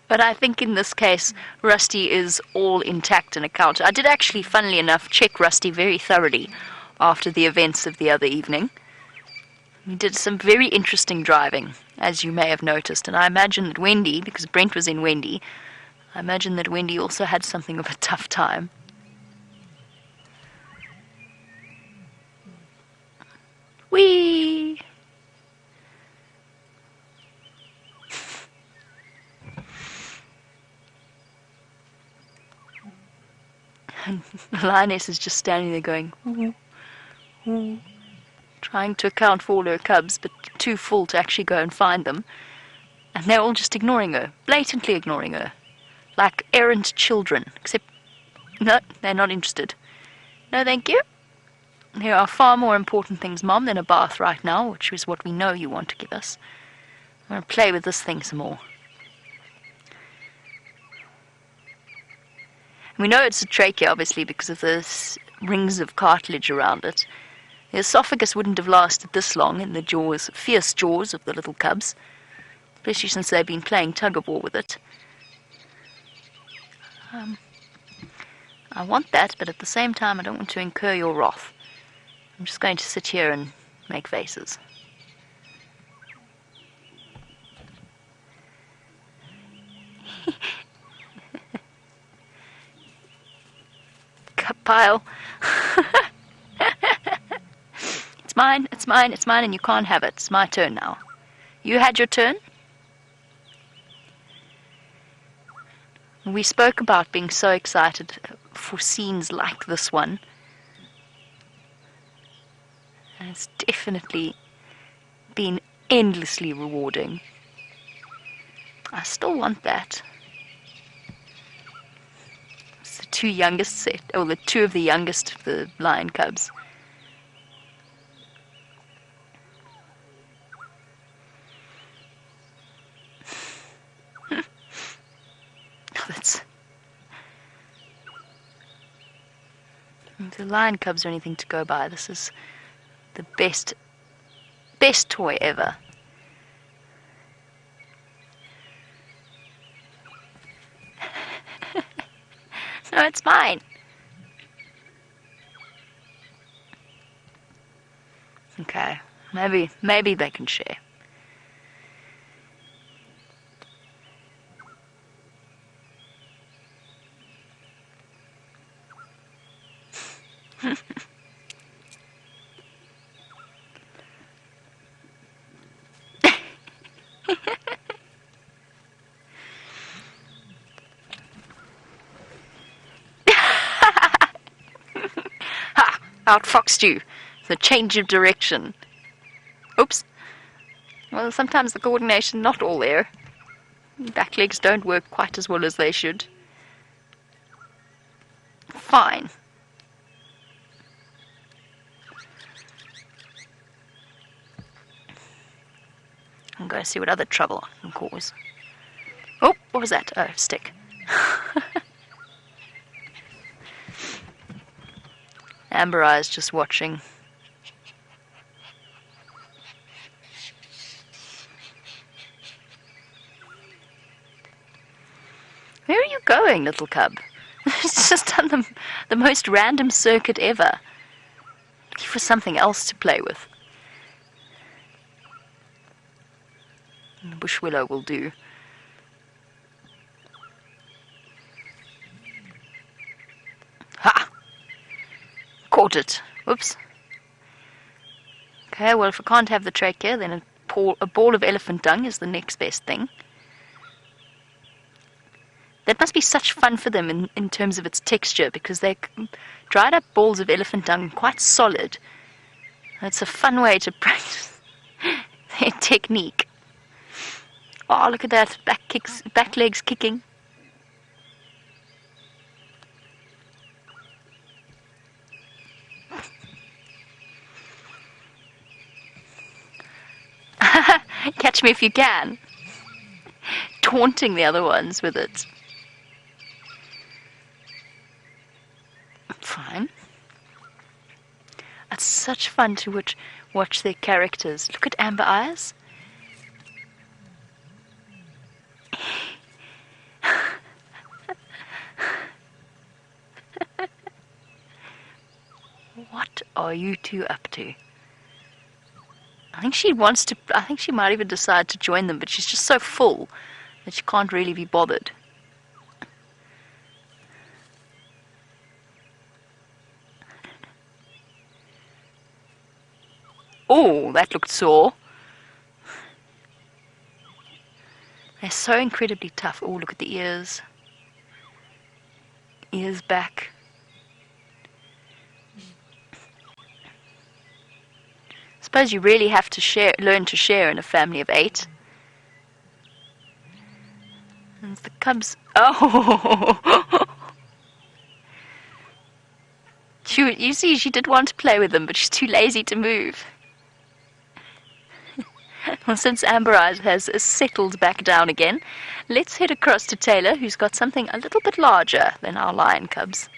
But I think in this case, Rusty is all intact and accounted. I did actually, funnily enough, check Rusty very thoroughly after the events of the other evening. We did some very interesting driving, as you may have noticed, and I imagine that Wendy, because Brent was in Wendy, I imagine that Wendy also had something of a tough time. Whee! And the lioness is just standing there going, ooh, ooh, trying to account for all her cubs, but too full to actually go and find them. And they're all just ignoring her, blatantly ignoring her, like errant children, except, no, they're not interested. No, thank you. There are far more important things, Mom, than a bath right now, which is what we know you want to give us. I'm going to play with this thing some more. We know it's a trachea, obviously, because of the rings of cartilage around it. The esophagus wouldn't have lasted this long in the jaws, fierce jaws of the little cubs, especially since they've been playing tug-of-war with it. I want that, but at the same time I don't want to incur your wrath. I'm just going to sit here and make faces. Cup pile. It's mine, it's mine, it's mine, and you can't have it. It's my turn now. You had your turn? We spoke about being so excited for scenes like this one. And it's definitely been endlessly rewarding. I still want that. It's the two youngest set, or the two of the youngest of the lion cubs. If the lion cubs are anything to go by, this is the best toy ever. No, it's mine. Okay, maybe they can share. Ha! Outfoxed you. The change of direction. Oops. Well, sometimes the coordination not all there. Back legs don't work quite as well as they should. Fine. I'm going to see what other trouble I can cause. Oh, what was that? Oh, stick. Amber Eye's just watching. Where are you going, little cub? It's just done the most random circuit ever. Looking for something else to play with. The bush willow will do. Ha! Caught it. Whoops. Okay, well, if I can't have the trachea, then a ball of elephant dung is the next best thing. That must be such fun for them in terms of its texture, because they're dried up balls of elephant dung, quite solid. It's a fun way to practice their technique. Oh, look at that, back legs kicking. Catch me if you can. Taunting the other ones with it. Fine. It's such fun to watch their characters. Look at Amber Eyes. What are you two up to? I think she might even decide to join them, but she's just so full that she can't really be bothered. Oh, that looked sore. They're so incredibly tough. Oh, look at the ears. Ears back. Suppose you really have to learn to share in a family of 8. And the cubs. Oh! You see, she did want to play with them, but she's too lazy to move. Well, since Amber Eyes has settled back down again, let's head across to Tayla, who's got something a little bit larger than our lion cubs.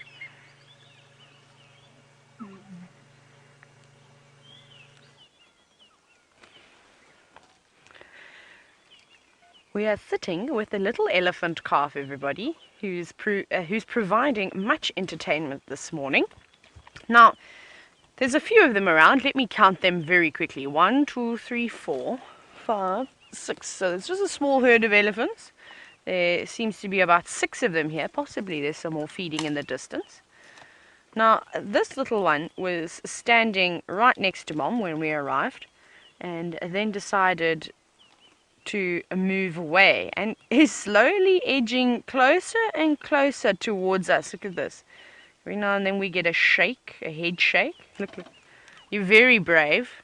We are sitting with a little elephant calf, everybody, who's providing much entertainment this morning. Now, there's a few of them around. Let me count them very quickly. 1, 2, 3, 4, 5, 6. So it's just a small herd of elephants. There seems to be about 6 of them here. Possibly there's some more feeding in the distance. Now, this little one was standing right next to Mom when we arrived, and then decided to move away and is slowly edging closer and closer towards us. Look at this. Every now and then we get a shake, a head shake. Look. You're very brave,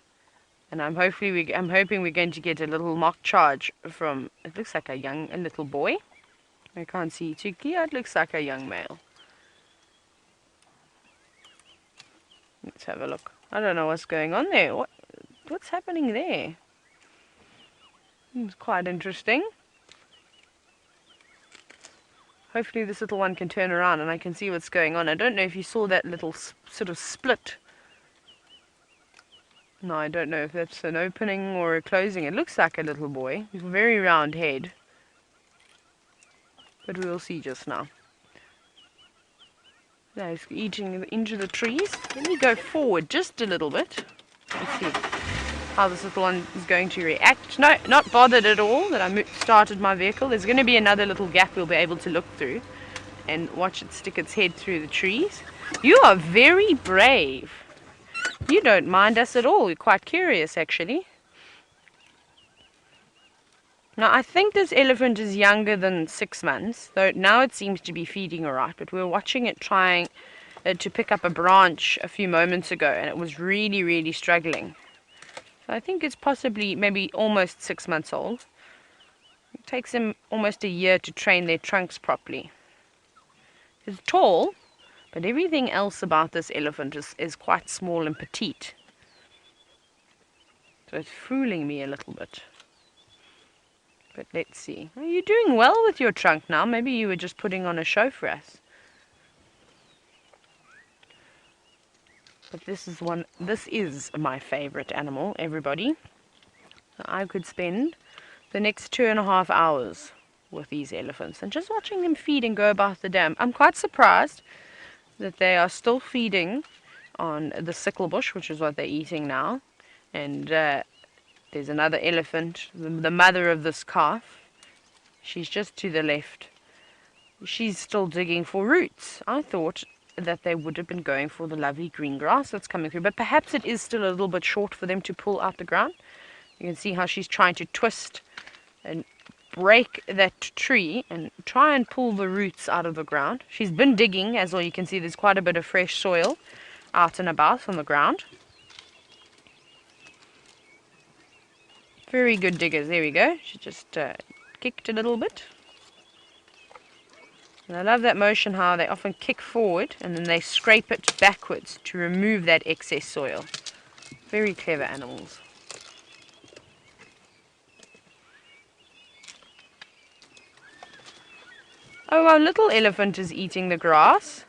and I'm hoping we're going to get a little mock charge from. It looks like a little boy. I can't see too clear. It looks like a young male. Let's have a look. I don't know what's going on there. What's happening there? It's quite interesting. Hopefully this little one can turn around and I can see what's going on. I don't know if you saw that little sort of split. No, I don't know if that's an opening or a closing. It looks like a little boy. He's a very round head. But we will see just now. Now he's eating into the trees. Let me go forward just a little bit. Let's see how this little one is going to react. No, not bothered at all that I started my vehicle. There's going to be another little gap we'll be able to look through and watch it stick its head through the trees. You are very brave. You don't mind us at all. You're quite curious, actually. Now, I think this elephant is younger than 6 months, though now it seems to be feeding all right. But we were watching it trying to pick up a branch a few moments ago, and it was really, really struggling. So I think it's possibly maybe almost 6 months old. It takes them almost a year to train their trunks properly. It's tall, but everything else about this elephant is quite small and petite. So it's fooling me a little bit. But let's see. Are you doing well with your trunk now? Maybe you were just putting on a show for us. But this is my favorite animal, everybody. I could spend the next 2.5 hours with these elephants and just watching them feed and go about the dam. I'm quite surprised that they are still feeding on the sickle bush, which is what they're eating now. And there's another elephant, the mother of this calf. She's just to the left. She's still digging for roots. I thought that they would have been going for the lovely green grass that's coming through, but perhaps it is still a little bit short for them to pull out the ground. You can see how she's trying to twist and break that tree and try and pull the roots out of the ground. She's been digging, as well. You can see there's quite a bit of fresh soil out and about on the ground. Very good diggers. There we go. She just kicked a little bit. And I love that motion, how they often kick forward and then they scrape it backwards to remove that excess soil. Very clever animals. Oh, our little elephant is eating the grass.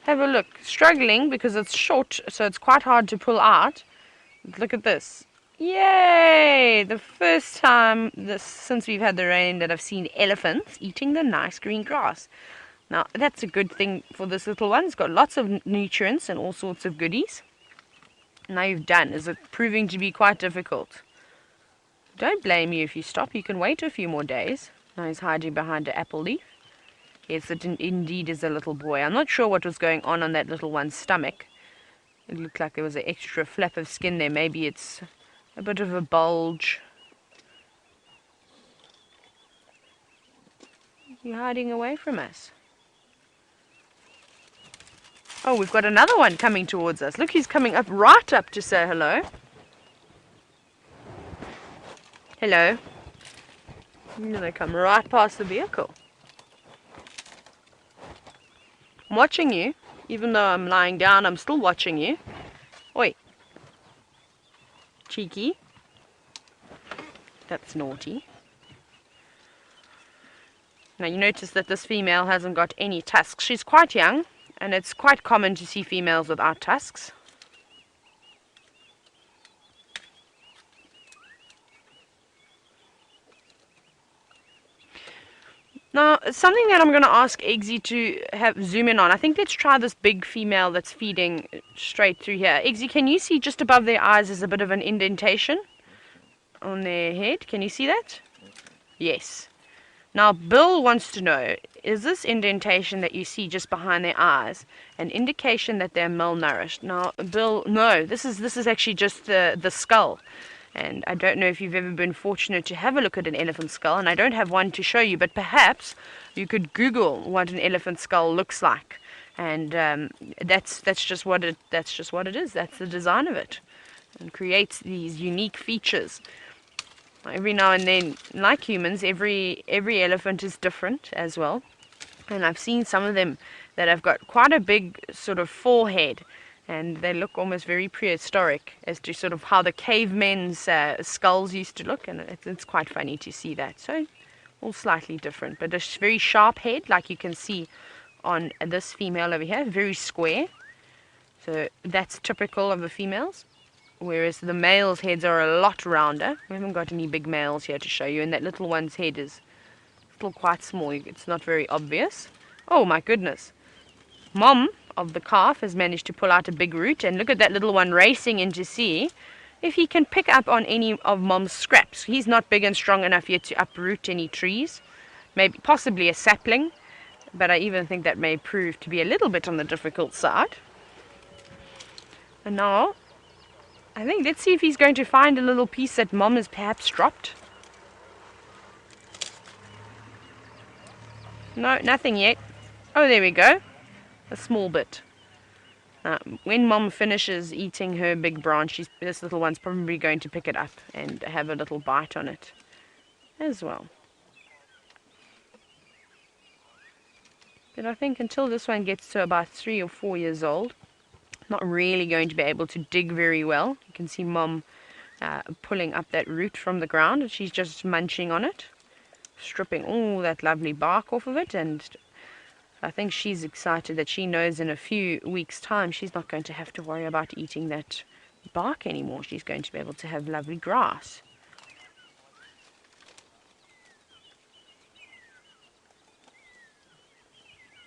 Have a look. Struggling because it's short, so it's quite hard to pull out. Look at this. Yay! The first time since we've had the rain that I've seen elephants eating the nice green grass. Now, that's a good thing for this little one. It's got lots of nutrients and all sorts of goodies. Now you've done. Is it proving to be quite difficult? Don't blame you if you stop. You can wait a few more days. Now he's hiding behind an apple leaf. Yes, it indeed is a little boy. I'm not sure what was going on that little one's stomach. It looked like there was an extra flap of skin there. Maybe it's a bit of a bulge. You're hiding away from us. Oh, we've got another one coming towards us. Look, he's coming up right up to say hello. Hello. I'm going to come right past the vehicle. I'm watching you. Even though I'm lying down, I'm still watching you. Oi. Cheeky. That's naughty. Now you notice that this female hasn't got any tusks. She's quite young, and it's quite common to see females without tusks. Now, something that I'm going to ask Eggsy to have zoom in on. I think let's try this big female that's feeding straight through here. Eggsy, can you see just above their eyes is a bit of an indentation on their head? Can you see that? Yes. Now, Bill wants to know, is this indentation that you see just behind their eyes an indication that they're malnourished? Now, Bill, no. This is actually just the skull. And I don't know if you've ever been fortunate to have a look at an elephant skull, and I don't have one to show you, but perhaps you could Google what an elephant skull looks like, and that's just what it is. That's the design of it, and creates these unique features. Every now and then, like humans, every elephant is different as well, and I've seen some of them that have got quite a big sort of forehead. And they look almost very prehistoric as to sort of how the cavemen's skulls used to look. And it's quite funny to see that. So all slightly different, but a very sharp head, like you can see on this female over here, very square. So that's typical of the females, whereas the males' heads are a lot rounder. We haven't got any big males here to show you, and that little one's head is still quite small. It's not very obvious. Oh my goodness. Mom of the calf has managed to pull out a big root, and look at that little one racing in to see if he can pick up on any of Mom's scraps. He's not big and strong enough yet to uproot any trees. Maybe, possibly a sapling, but I even think that may prove to be a little bit on the difficult side. And now, I think, let's see if he's going to find a little piece that Mom has perhaps dropped. No, nothing yet. Oh, there we go. A small bit. When Mom finishes eating her big branch, this little one's probably going to pick it up and have a little bite on it as well. But I think until this one gets to about 3 or 4 years old, not really going to be able to dig very well. You can see Mom pulling up that root from the ground, and she's just munching on it, stripping all that lovely bark off of it. And I think she's excited that she knows in a few weeks' time she's not going to have to worry about eating that bark anymore. She's going to be able to have lovely grass.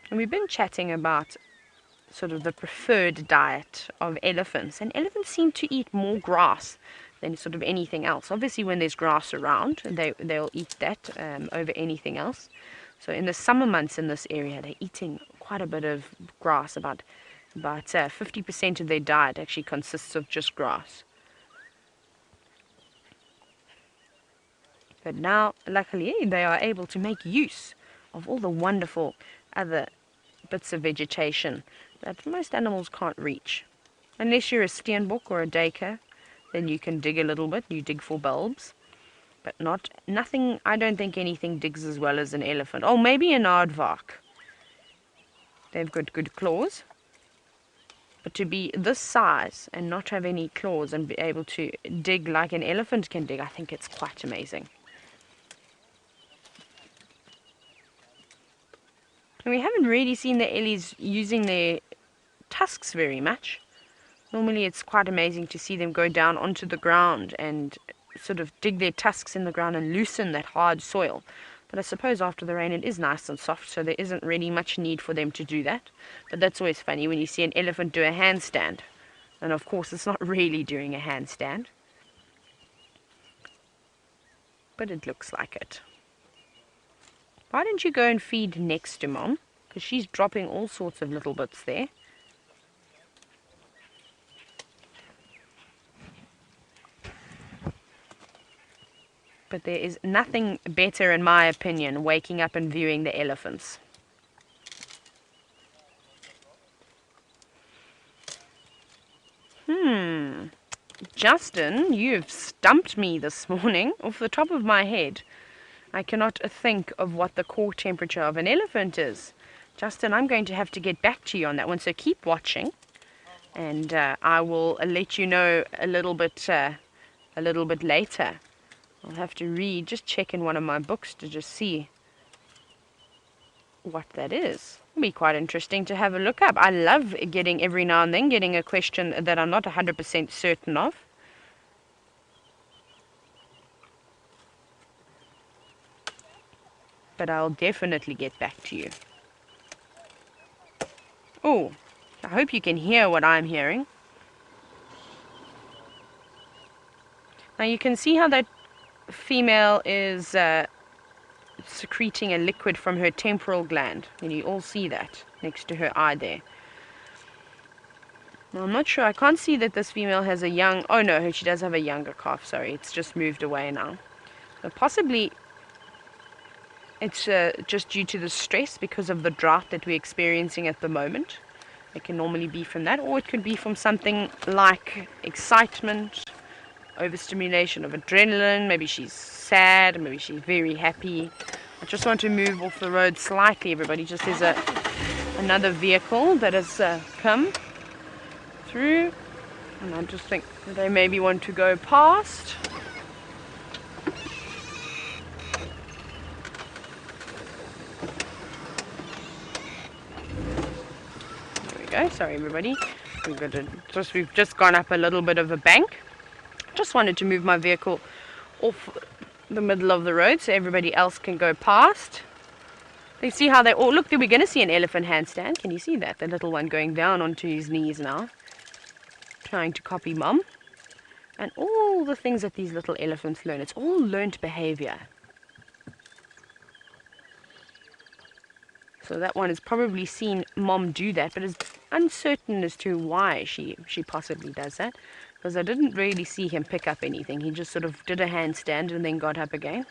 And we've been chatting about sort of the preferred diet of elephants, and elephants seem to eat more grass than sort of anything else. Obviously when there's grass around, they'll eat that over anything else. So in the summer months in this area, they're eating quite a bit of grass. About 50% of their diet actually consists of just grass. But now, luckily, they are able to make use of all the wonderful other bits of vegetation that most animals can't reach. Unless you're a steenbok or a duiker, then you can dig a little bit. You dig for bulbs. But nothing, I don't think anything digs as well as an elephant. Oh, maybe an aardvark. They've got good claws. But to be this size and not have any claws and be able to dig like an elephant can dig, I think it's quite amazing. And we haven't really seen the ellies using their tusks very much. Normally it's quite amazing to see them go down onto the ground and sort of dig their tusks in the ground and loosen that hard soil. But I suppose after the rain it is nice and soft, so there isn't really much need for them to do that. But that's always funny when you see an elephant do a handstand. And of course it's not really doing a handstand, but it looks like it. Why don't you go and feed next to Mom? Because she's dropping all sorts of little bits there. But there is nothing better, in my opinion, waking up and viewing the elephants. Justin, you've stumped me this morning off the top of my head. I cannot think of what the core temperature of an elephant is. Justin, I'm going to have to get back to you on that one, so keep watching. And I will let you know a little bit later. I'll have to just check in one of my books to just see what that is. It'll be quite interesting to have a look up. I love every now and then getting a question that I'm not 100% certain of. But I'll definitely get back to you. Oh, I hope you can hear what I'm hearing. Now you can see how that female is secreting a liquid from her temporal gland, and you all see that next to her eye there. Now I'm not sure, I can't see that this female has a young, oh no, she does have a younger calf, sorry, it's just moved away now. But possibly it's just due to the stress because of the drought that we're experiencing at the moment. It can normally be from that, or it could be from something like excitement, overstimulation of adrenaline. Maybe she's sad, maybe she's very happy. I just want to move off the road slightly, everybody. Just there's another vehicle that has come through, and I just think that they maybe want to go past. go. Sorry, everybody. We've just gone up a little bit of a bank. Just wanted to move my vehicle off the middle of the road so everybody else can go past. You see how they all look? We're going to see an elephant handstand. Can you see that? The little one going down onto his knees now, trying to copy mom. And all the things that these little elephants learn. It's all learnt behavior. So that one has probably seen mom do that, but is uncertain as to why she possibly does that. Because I didn't really see him pick up anything. He just sort of did a handstand and then got up again.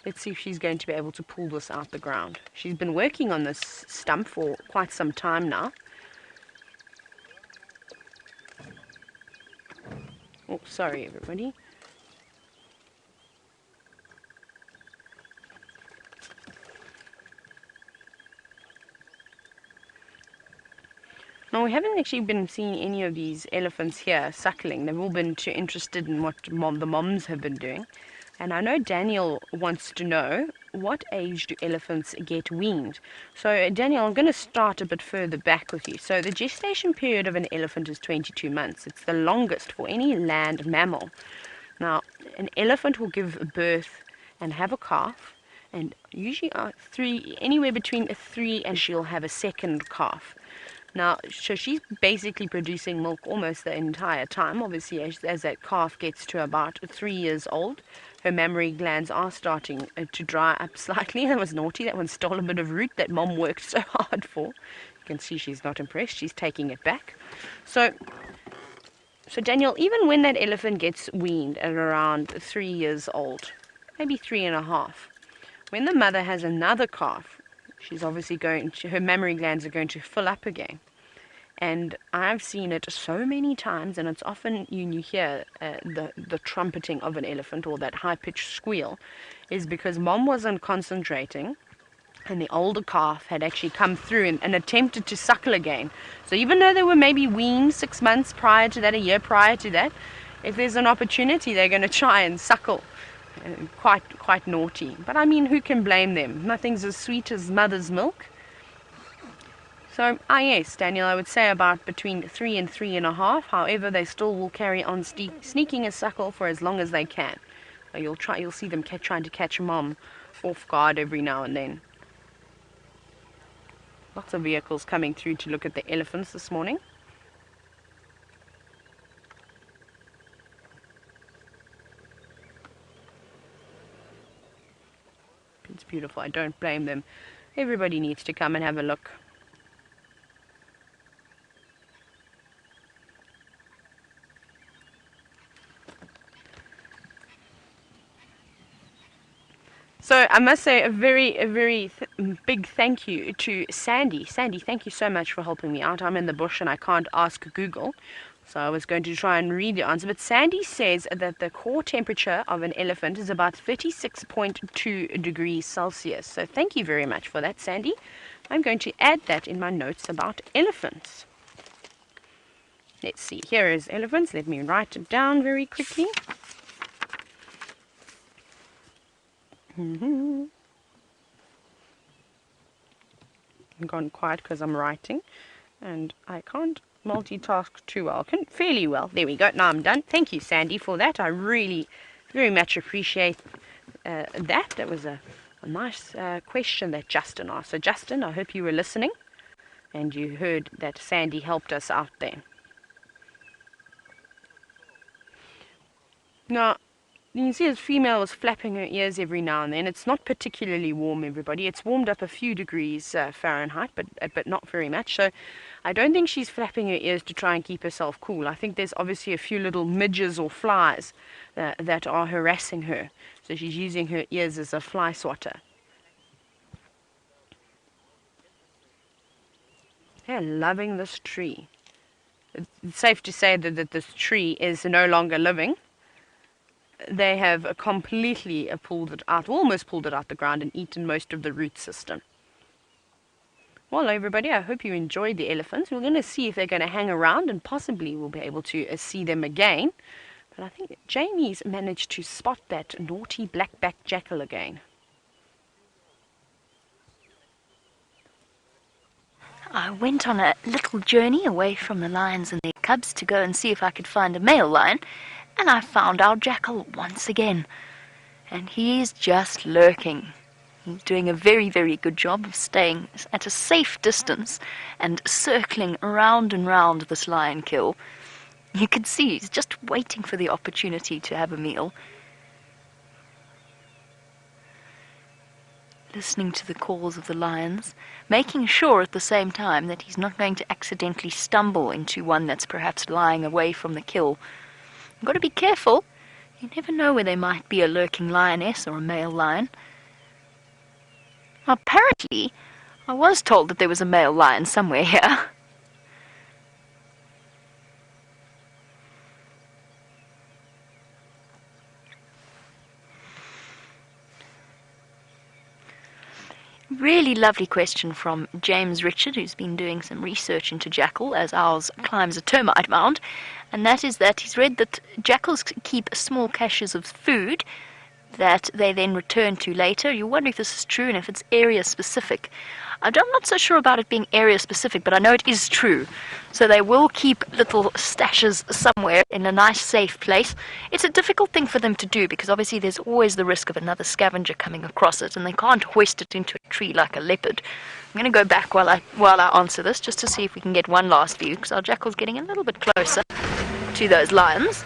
Let's see if she's going to be able to pull this out the ground. She's been working on this stump for quite some time now. Oh, sorry everybody. Now, we haven't actually been seeing any of these elephants here suckling. They've all been too interested in what the moms have been doing. And I know Daniel wants to know, what age do elephants get weaned? So, Daniel, I'm going to start a bit further back with you. So, the gestation period of an elephant is 22 months. It's the longest for any land mammal. Now, an elephant will give birth and have a calf, and usually anywhere between 3 and she'll have a second calf. Now, so she's basically producing milk almost the entire time. Obviously, as that calf gets to about 3 years old, her mammary glands are starting to dry up slightly. That was naughty. That one stole a bit of root that mom worked so hard for. You can see she's not impressed. She's taking it back. So Daniel, even when that elephant gets weaned at around 3 years old, maybe 3.5, when the mother has another calf, she's obviously her mammary glands are going to fill up again. And I've seen it so many times, and it's often you hear the trumpeting of an elephant or that high-pitched squeal, is because mom wasn't concentrating, and the older calf had actually come through and attempted to suckle again. So even though they were maybe weaned 6 months prior to that, a year prior to that, if there's an opportunity, they're going to try and suckle. Quite naughty. But I mean, who can blame them? Nothing's as sweet as mother's milk. So, yes, Daniel, I would say about between 3 and 3.5. However, they still will carry on sneaking a suckle for as long as they can. So you'll see them trying to catch mom off guard every now and then. Lots of vehicles coming through to look at the elephants this morning. It's beautiful. I don't blame them. Everybody needs to come and have a look. So I must say a very big thank you to Sandy. Sandy, thank you so much for helping me out. I'm in the bush and I can't ask Google. So I was going to try and read the answer. But Sandy says that the core temperature of an elephant is about 36.2 degrees Celsius. So thank you very much for that, Sandy. I'm going to add that in my notes about elephants. Let's see. Here is elephants. Let me write it down very quickly. I'm gone quiet because I'm writing. And I can't multitask too well. Fairly well. There we go. Now I'm done. Thank you, Sandy, for that. I really very much appreciate that. That was a nice question that Justin asked. So, Justin, I hope you were listening and you heard that Sandy helped us out there. Now, you can see this female was flapping her ears every now and then. It's not particularly warm, everybody. It's warmed up a few degrees Fahrenheit, but not very much. So I don't think she's flapping her ears to try and keep herself cool. I think there's obviously a few little midges or flies that are harassing her. So she's using her ears as a fly swatter. They're loving this tree. It's safe to say that this tree is no longer living. They have completely pulled it out, almost pulled it out the ground and eaten most of the root system. Well, everybody, I hope you enjoyed the elephants. We're going to see if they're going to hang around and possibly we'll be able to see them again. But I think Jamie's managed to spot that naughty black-backed jackal again. I went on a little journey away from the lions and their cubs to go and see if I could find a male lion, and I found our jackal once again. And he's just lurking. He's doing a very, very good job of staying at a safe distance and circling around and round this lion kill. You can see he's just waiting for the opportunity to have a meal. Listening to the calls of the lions, making sure at the same time that he's not going to accidentally stumble into one that's perhaps lying away from the kill. You've got to be careful. You never know where there might be a lurking lioness or a male lion. Apparently, I was told that there was a male lion somewhere here. Really lovely question from James Richard, who's been doing some research into jackal as ours climbs a termite mound, and that is that he's read that jackals keep small caches of food that they then return to later. You wonder if this is true and if it's area specific. I'm not so sure about it being area specific, but I know it is true. So they will keep little stashes somewhere in a nice safe place. It's a difficult thing for them to do because obviously there's always the risk of another scavenger coming across it, and they can't hoist it into a tree like a leopard. I'm going to go back while I answer this just to see if we can get one last view, because our jackal's getting a little bit closer to those lions.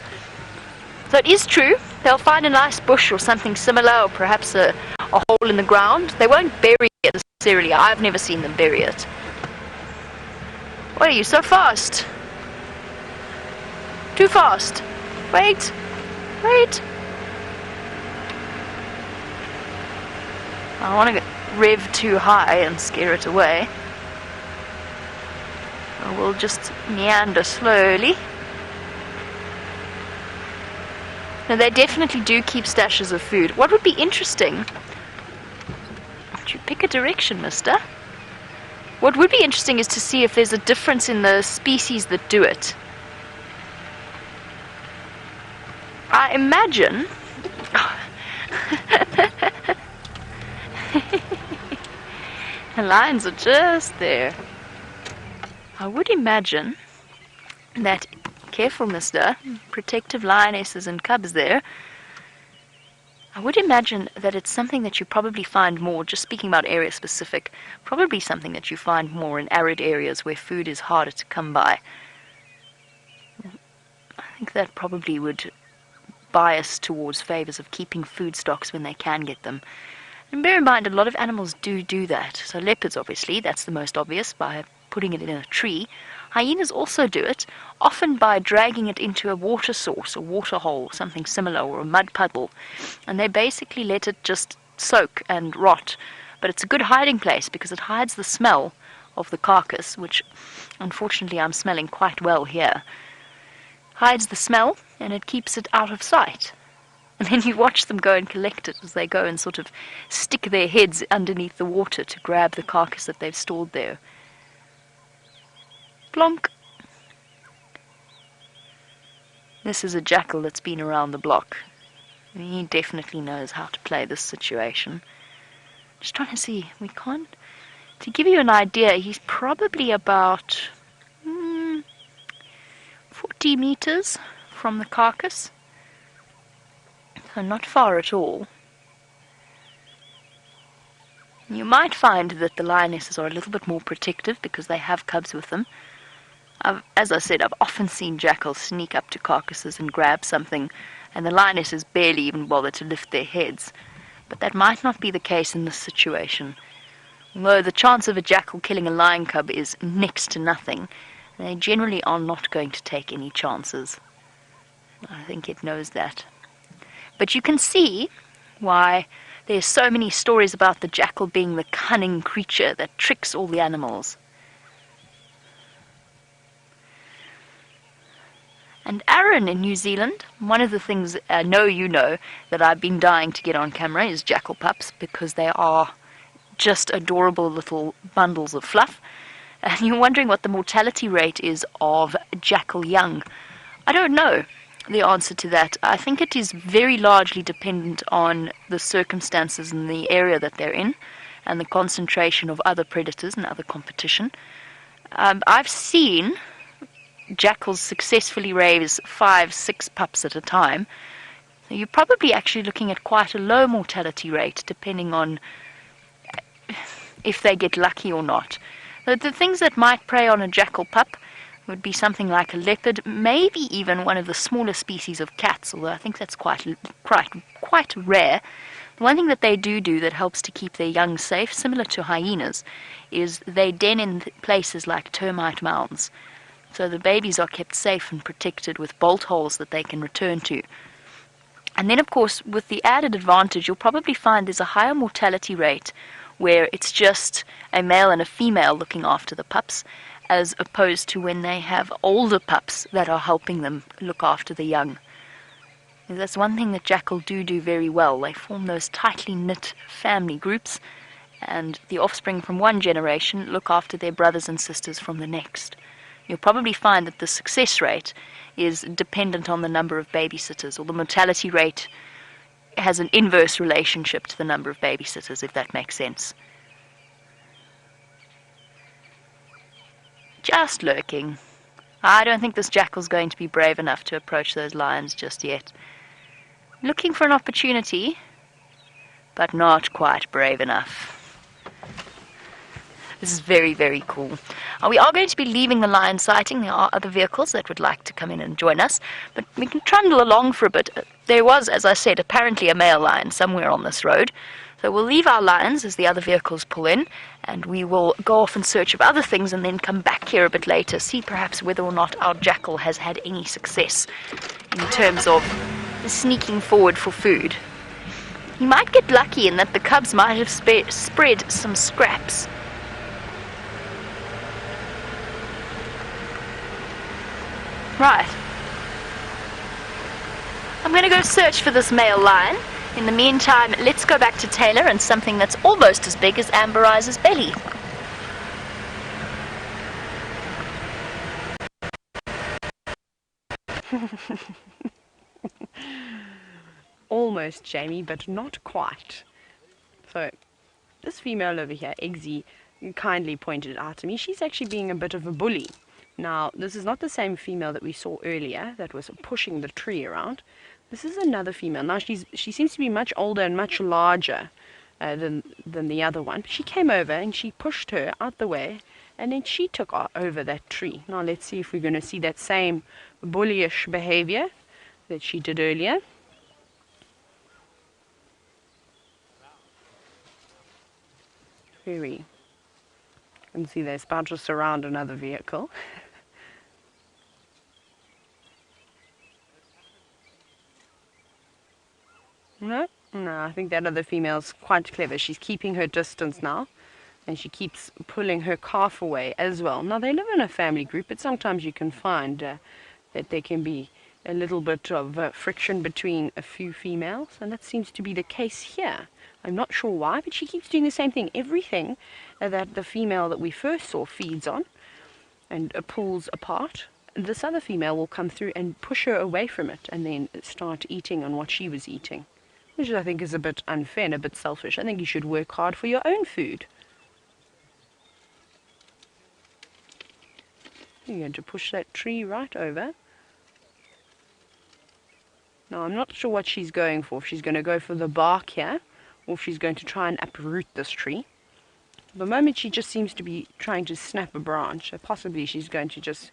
So it is true. They'll find a nice bush or something similar, or perhaps a hole in the ground. They won't bury it necessarily. I've never seen them bury it. Why are you so fast? Too fast. Wait. Wait. I don't want to rev too high and scare it away. So we'll just meander slowly. Now, they definitely do keep stashes of food. What would be interesting... Would you pick a direction, mister? What would be interesting is to see if there's a difference in the species that do it. I imagine... The lions are just there. I would imagine that... Careful, mister. Protective lionesses and cubs there. I would imagine that it's something that you probably find more, just speaking about area specific, probably something that you find more in arid areas where food is harder to come by. I think that probably would bias towards favors of keeping food stocks when they can get them. And bear in mind, a lot of animals do that. So leopards, obviously, that's the most obvious, by putting it in a tree. Hyenas also do it, often by dragging it into a water source, a water hole, something similar, or a mud puddle. And they basically let it just soak and rot. But it's a good hiding place because it hides the smell of the carcass, which unfortunately I'm smelling quite well here. Hides the smell and it keeps it out of sight. And then you watch them go and collect it as they go and sort of stick their heads underneath the water to grab the carcass that they've stored there. Plonk. This is a jackal that's been around the block. He definitely knows how to play this situation. Just trying to see. We can't... To give you an idea, he's probably about 40 meters from the carcass. So not far at all. You might find that the lionesses are a little bit more protective because they have cubs with them. As I said, I've often seen jackals sneak up to carcasses and grab something, and the lionesses barely even bother to lift their heads. But that might not be the case in this situation. Although the chance of a jackal killing a lion cub is next to nothing, they generally are not going to take any chances. I think it knows that. But you can see why there's so many stories about the jackal being the cunning creature that tricks all the animals. And Aaron in New Zealand, one of the things I know you know that I've been dying to get on camera is jackal pups, because they are just adorable little bundles of fluff. And you're wondering what the mortality rate is of jackal young. I don't know the answer to that. I think it is very largely dependent on the circumstances in the area that they're in and the concentration of other predators and other competition. I've seen jackals successfully raise 5, 6 pups at a time. So you're probably actually looking at quite a low mortality rate, depending on if they get lucky or not. The things that might prey on a jackal pup would be something like a leopard, maybe even one of the smaller species of cats, although I think that's quite rare. The one thing that they do that helps to keep their young safe, similar to hyenas, is they den in places like termite mounds. So the babies are kept safe and protected with bolt holes that they can return to. And then, of course, with the added advantage, you'll probably find there's a higher mortality rate where it's just a male and a female looking after the pups, as opposed to when they have older pups that are helping them look after the young. That's one thing that jackal do very well. They form those tightly knit family groups, and the offspring from one generation look after their brothers and sisters from the next. You'll probably find that the success rate is dependent on the number of babysitters, or the mortality rate has an inverse relationship to the number of babysitters, if that makes sense. Just lurking. I don't think this jackal's going to be brave enough to approach those lions just yet. Looking for an opportunity, but not quite brave enough. This is very, very cool. We are going to be leaving the lion sighting. There are other vehicles that would like to come in and join us, but we can trundle along for a bit. There was, as I said, apparently a male lion somewhere on this road. So we'll leave our lions as the other vehicles pull in, and we will go off in search of other things and then come back here a bit later, see perhaps whether or not our jackal has had any success in terms of sneaking forward for food. He might get lucky in that the cubs might have spread some scraps. Right. I'm going to go search for this male lion. In the meantime, let's go back to Tayla and something that's almost as big as Amber Eyes' belly. Almost, Jamie, but not quite. So, this female over here, Eggsy, kindly pointed it out to me. She's actually being a bit of a bully. Now, this is not the same female that we saw earlier that was pushing the tree around. This is another female. Now, she seems to be much older and much larger than the other one. But she came over and she pushed her out the way, and then she took over that tree. Now, let's see if we're going to see that same bullyish behavior that she did earlier. Very. You can see they're about to surround another vehicle. No, I think that other female's quite clever. She's keeping her distance now, and she keeps pulling her calf away as well. Now, they live in a family group, but sometimes you can find that there can be a little bit of friction between a few females, and that seems to be the case here. I'm not sure why, but she keeps doing the same thing. Everything that the female that we first saw feeds on and pulls apart, this other female will come through and push her away from it and then start eating on what she was eating, which I think is a bit unfair and a bit selfish. I think you should work hard for your own food. You're going to push that tree right over. Now, I'm not sure what she's going for. If she's going to go for the bark here, or if she's going to try and uproot this tree. At the moment, she just seems to be trying to snap a branch. So possibly she's going to just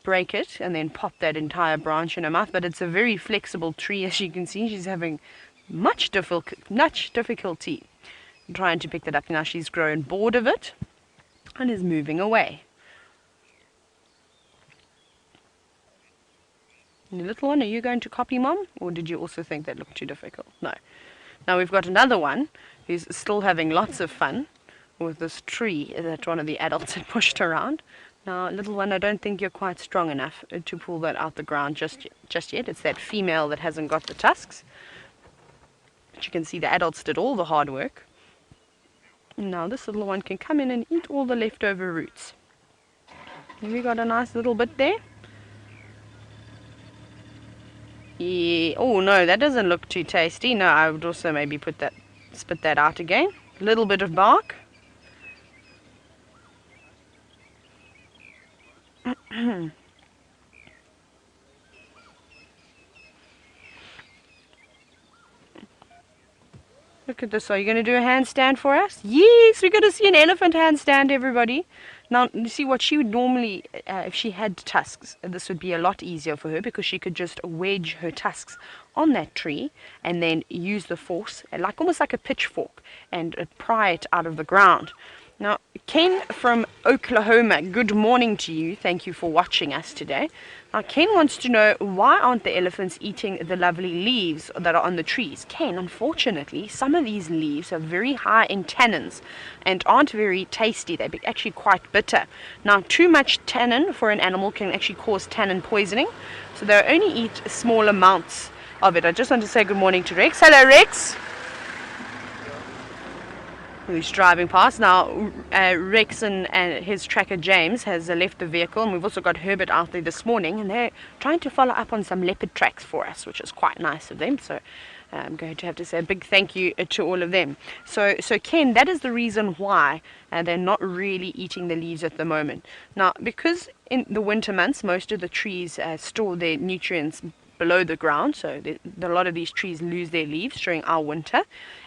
break it and then pop that entire branch in her mouth. But it's a very flexible tree, as you can see. She's having much difficulty trying to pick that up. Now she's grown bored of it and is moving away. And little one, are you going to copy Mom? Or did you also think that looked too difficult? No. Now we've got another one who's still having lots of fun with this tree that one of the adults had pushed around. Now, little one, I don't think you're quite strong enough to pull that out the ground just yet. It's that female that hasn't got the tusks. But you can see the adults did all the hard work. Now this little one can come in and eat all the leftover roots. Have we got a nice little bit there? Yeah. Oh no, that doesn't look too tasty. No, I would also maybe spit that out again. A little bit of bark. Look at this. Are you going to do a handstand for us? Yes, we're going to see an elephant handstand, everybody. Now, you see what she would normally, if she had tusks, this would be a lot easier for her because she could just wedge her tusks on that tree and then use the force, almost like a pitchfork, and pry it out of the ground. Now, Ken from Oklahoma, good morning to you. Thank you for watching us today. Now, Ken wants to know, why aren't the elephants eating the lovely leaves that are on the trees? Ken, unfortunately, some of these leaves are very high in tannins and aren't very tasty. They're actually quite bitter. Now, too much tannin for an animal can actually cause tannin poisoning, so they'll only eat small amounts of it. I just want to say good morning to Rex. Hello, Rex. Who's driving past now. Rex and his tracker James has left the vehicle, and we've also got Herbert out there this morning, and they're trying to follow up on some leopard tracks for us, which is quite nice of them. So I'm going to have to say a big thank you to all of them. So Ken, that is the reason why they're not really eating the leaves at the moment. Now, because in the winter months most of the trees store their nutrients below the ground, so a lot of these trees lose their leaves during our winter,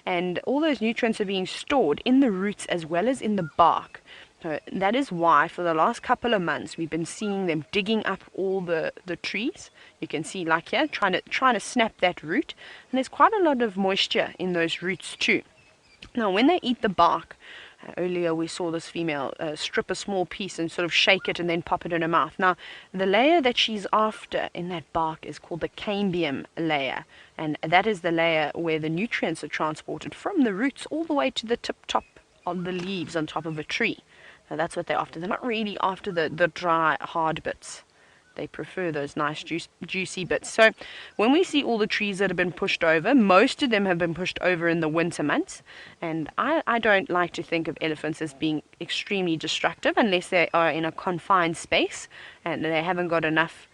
and all those nutrients are being stored in the roots as well as in the bark. So that is why for the last couple of months we've been seeing them digging up all the trees. You can see, like here, trying to snap that root, and there's quite a lot of moisture in those roots too. Now, when they eat the bark, earlier we saw this female strip a small piece and sort of shake it and then pop it in her mouth. Now, the layer that she's after in that bark is called the cambium layer, and that is the layer where the nutrients are transported from the roots all the way to the tip top of the leaves on top of a tree. Now, that's what they're after. They're not really after the dry, hard bits. They prefer those nice juicy bits. So when we see all the trees that have been pushed over, most of them have been pushed over in the winter months, and I don't like to think of elephants as being extremely destructive unless they are in a confined space and they haven't got enough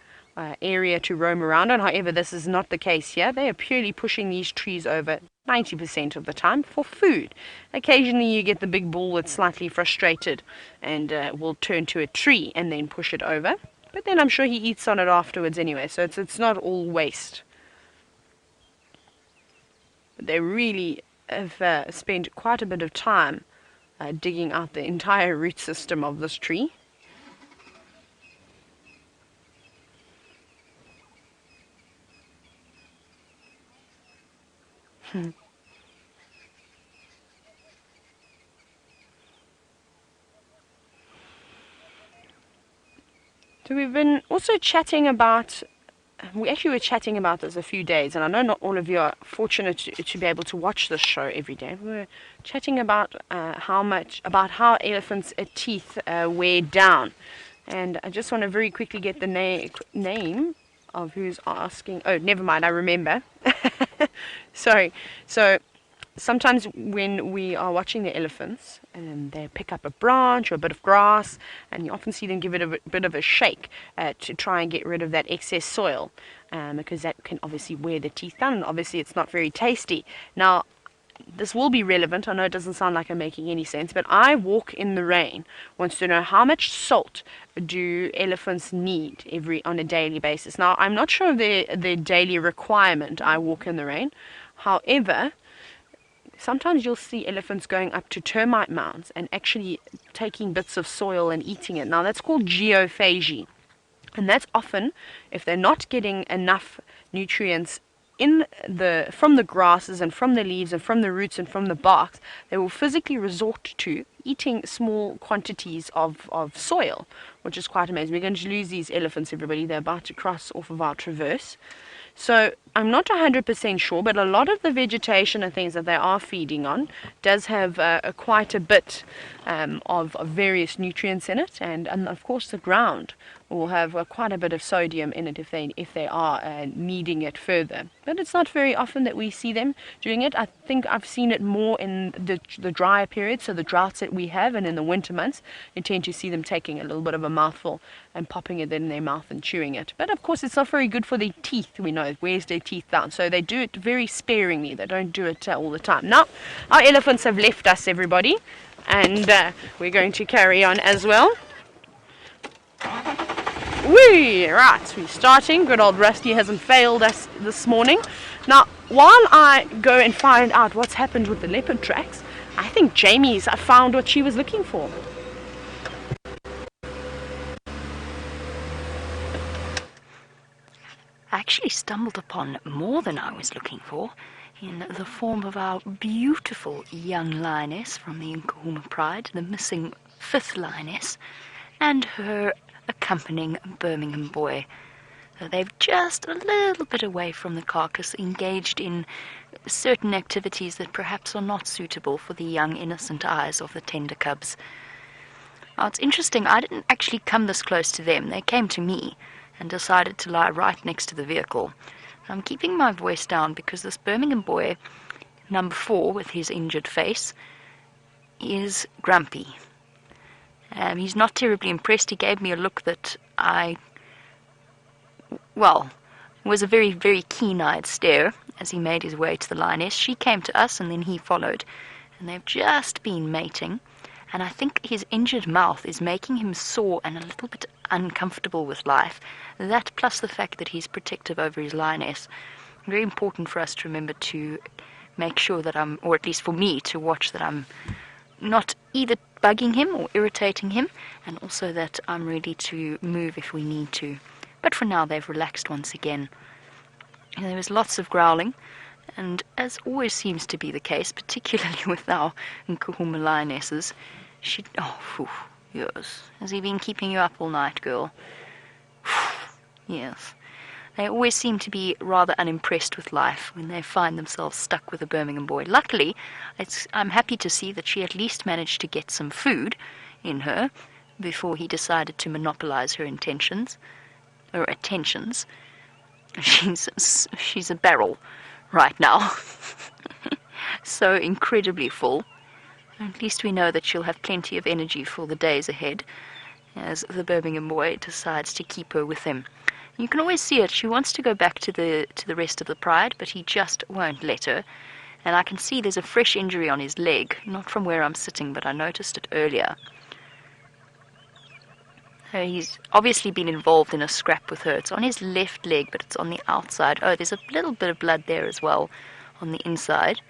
area to roam around on. However, this is not the case here. They are purely pushing these trees over 90% of the time for food. Occasionally you get the big bull that's slightly frustrated and will turn to a tree and then push it over. But then I'm sure he eats on it afterwards anyway, so it's not all waste. But they really have spent quite a bit of time digging out the entire root system of this tree. So we've been also chatting about, we actually were chatting about this a few days, and I know not all of you are fortunate to be able to watch this show every day. We were chatting about how elephants' teeth wear down, and I just want to very quickly get the name of who's asking. Oh, never mind, I remember. Sorry. So sometimes when we are watching the elephants and they pick up a branch or a bit of grass, and you often see them give it a bit of a shake to try and get rid of that excess soil, because that can obviously wear the teeth down, and obviously it's not very tasty. Now, this will be relevant. I know it doesn't sound like I'm making any sense, but I Walk in the Rain wants to know, how much salt do elephants need on a daily basis? Now, I'm not sure of their daily requirement, I Walk in the Rain. However, sometimes you'll see elephants going up to termite mounds and actually taking bits of soil and eating it. Now, that's called geophagy. And that's often, if they're not getting enough nutrients from the grasses and from the leaves and from the roots and from the barks, they will physically resort to eating small quantities of soil, which is quite amazing. We're going to lose these elephants, everybody. They're about to cross off of our traverse. So I'm not 100% sure, but a lot of the vegetation and things that they are feeding on does have quite a bit of various nutrients in it, and of course the ground will have quite a bit of sodium in it if they are needing it further. But it's not very often that we see them doing it. I think I've seen it more in the drier periods, so the droughts that we have, and in the winter months you tend to see them taking a little bit of a mouthful and popping it in their mouth and chewing it. But of course it's not very good for their teeth. We know it wears their teeth down, so they do it very sparingly. They don't do it all the time. Now, our elephants have left us, everybody, and we're going to carry on as well. Right, we're starting. Good old Rusty hasn't failed us this morning. Now, while I go and find out what's happened with the leopard tracks, I think Jamie's found what she was looking for. I actually stumbled upon more than I was looking for, in the form of our beautiful young lioness from the Nkuhuma Pride, the missing 5th lioness, and her accompanying Birmingham boy. They've just a little bit away from the carcass, engaged in certain activities that perhaps are not suitable for the young innocent eyes of the tender cubs. Now, it's interesting, I didn't actually come this close to them. They came to me and decided to lie right next to the vehicle. I'm keeping my voice down because this Birmingham boy, number 4 with his injured face, is grumpy. He's not terribly impressed. He gave me a look that was a very, very keen-eyed stare as he made his way to the lioness. She came to us and then he followed, and they've just been mating, and I think his injured mouth is making him sore and a little bit uncomfortable with life. That plus the fact that he's protective over his lioness. Very important for us to remember to make sure that or at least for me, to watch that I'm not either bugging him or irritating him, and also that I'm ready to move if we need to. But for now, they've relaxed once again. And there was lots of growling, and as always seems to be the case, particularly with our Nkuhuma lionesses, yes. Has he been keeping you up all night, girl? Yes. They always seem to be rather unimpressed with life when they find themselves stuck with a Birmingham boy. Luckily, I'm happy to see that she at least managed to get some food in her before he decided to monopolize her attentions. She's a barrel right now. So incredibly full. At least we know that she'll have plenty of energy for the days ahead as the Birmingham boy decides to keep her with him. You can always see it. She wants to go back to the rest of the pride, but he just won't let her. And I can see there's a fresh injury on his leg, not from where I'm sitting, but I noticed it earlier. He's obviously been involved in a scrap with her. It's on his left leg, but it's on the outside. Oh, there's a little bit of blood there as well on the inside.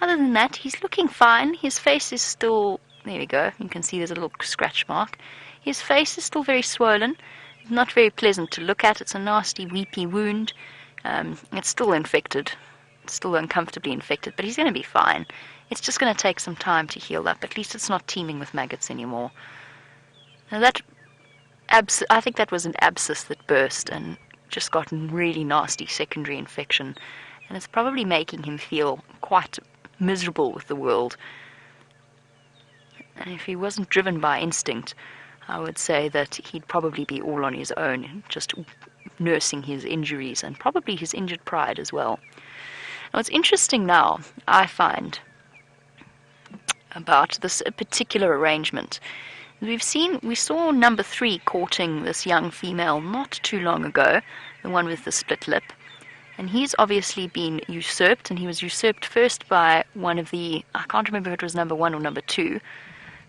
Other than that, he's looking fine. His face is still... There we go. You can see there's a little scratch mark. His face is still very swollen. Not very pleasant to look at. It's a nasty, weepy wound. It's still infected. It's still uncomfortably infected, but he's going to be fine. It's just going to take some time to heal up. At least it's not teeming with maggots anymore. Now I think that was an abscess that burst and just got a really nasty secondary infection. And it's probably making him feel quite miserable with the world. And if he wasn't driven by instinct, I would say that he'd probably be all on his own, just nursing his injuries and probably his injured pride as well. Now, what's interesting now, I find, about this particular arrangement, we saw number 3 courting this young female not too long ago, the one with the split lip, and he's obviously been usurped, and he was usurped first by one of the, I can't remember if it was number 1 or number 2,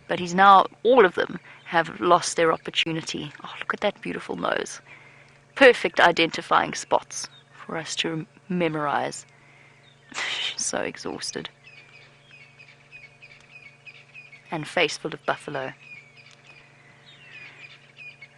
but he's now, all of them have lost their opportunity. Oh, look at that beautiful nose. Perfect identifying spots for us to memorize. So exhausted. And face full of buffalo.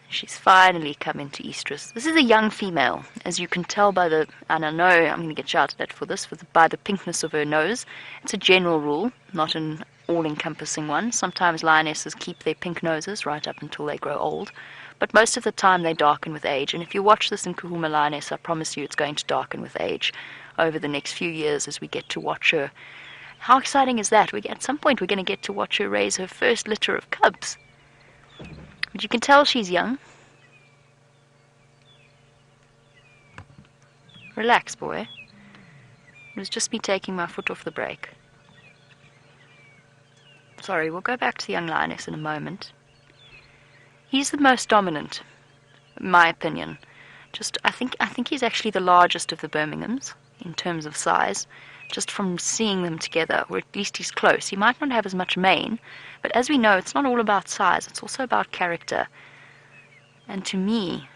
She's finally come into estrus. This is a young female, as you can tell by the, and I know I'm going to get shouted at for this, by the pinkness of her nose. It's a general rule, not an all-encompassing one. Sometimes lionesses keep their pink noses right up until they grow old, but most of the time they darken with age. And if you watch this Nkuhuma lioness, I promise you it's going to darken with age over the next few years as we get to watch her. How exciting is that? At some point we're going to get to watch her raise her first litter of cubs. But you can tell she's young. Relax, boy. It was just me taking my foot off the brake. Sorry, we'll go back to the young lioness in a moment. He's the most dominant, in my opinion. I think he's actually the largest of the Birminghams in terms of size. Just from seeing them together, or at least he's close. He might not have as much mane, but as we know, it's not all about size, it's also about character. And to me,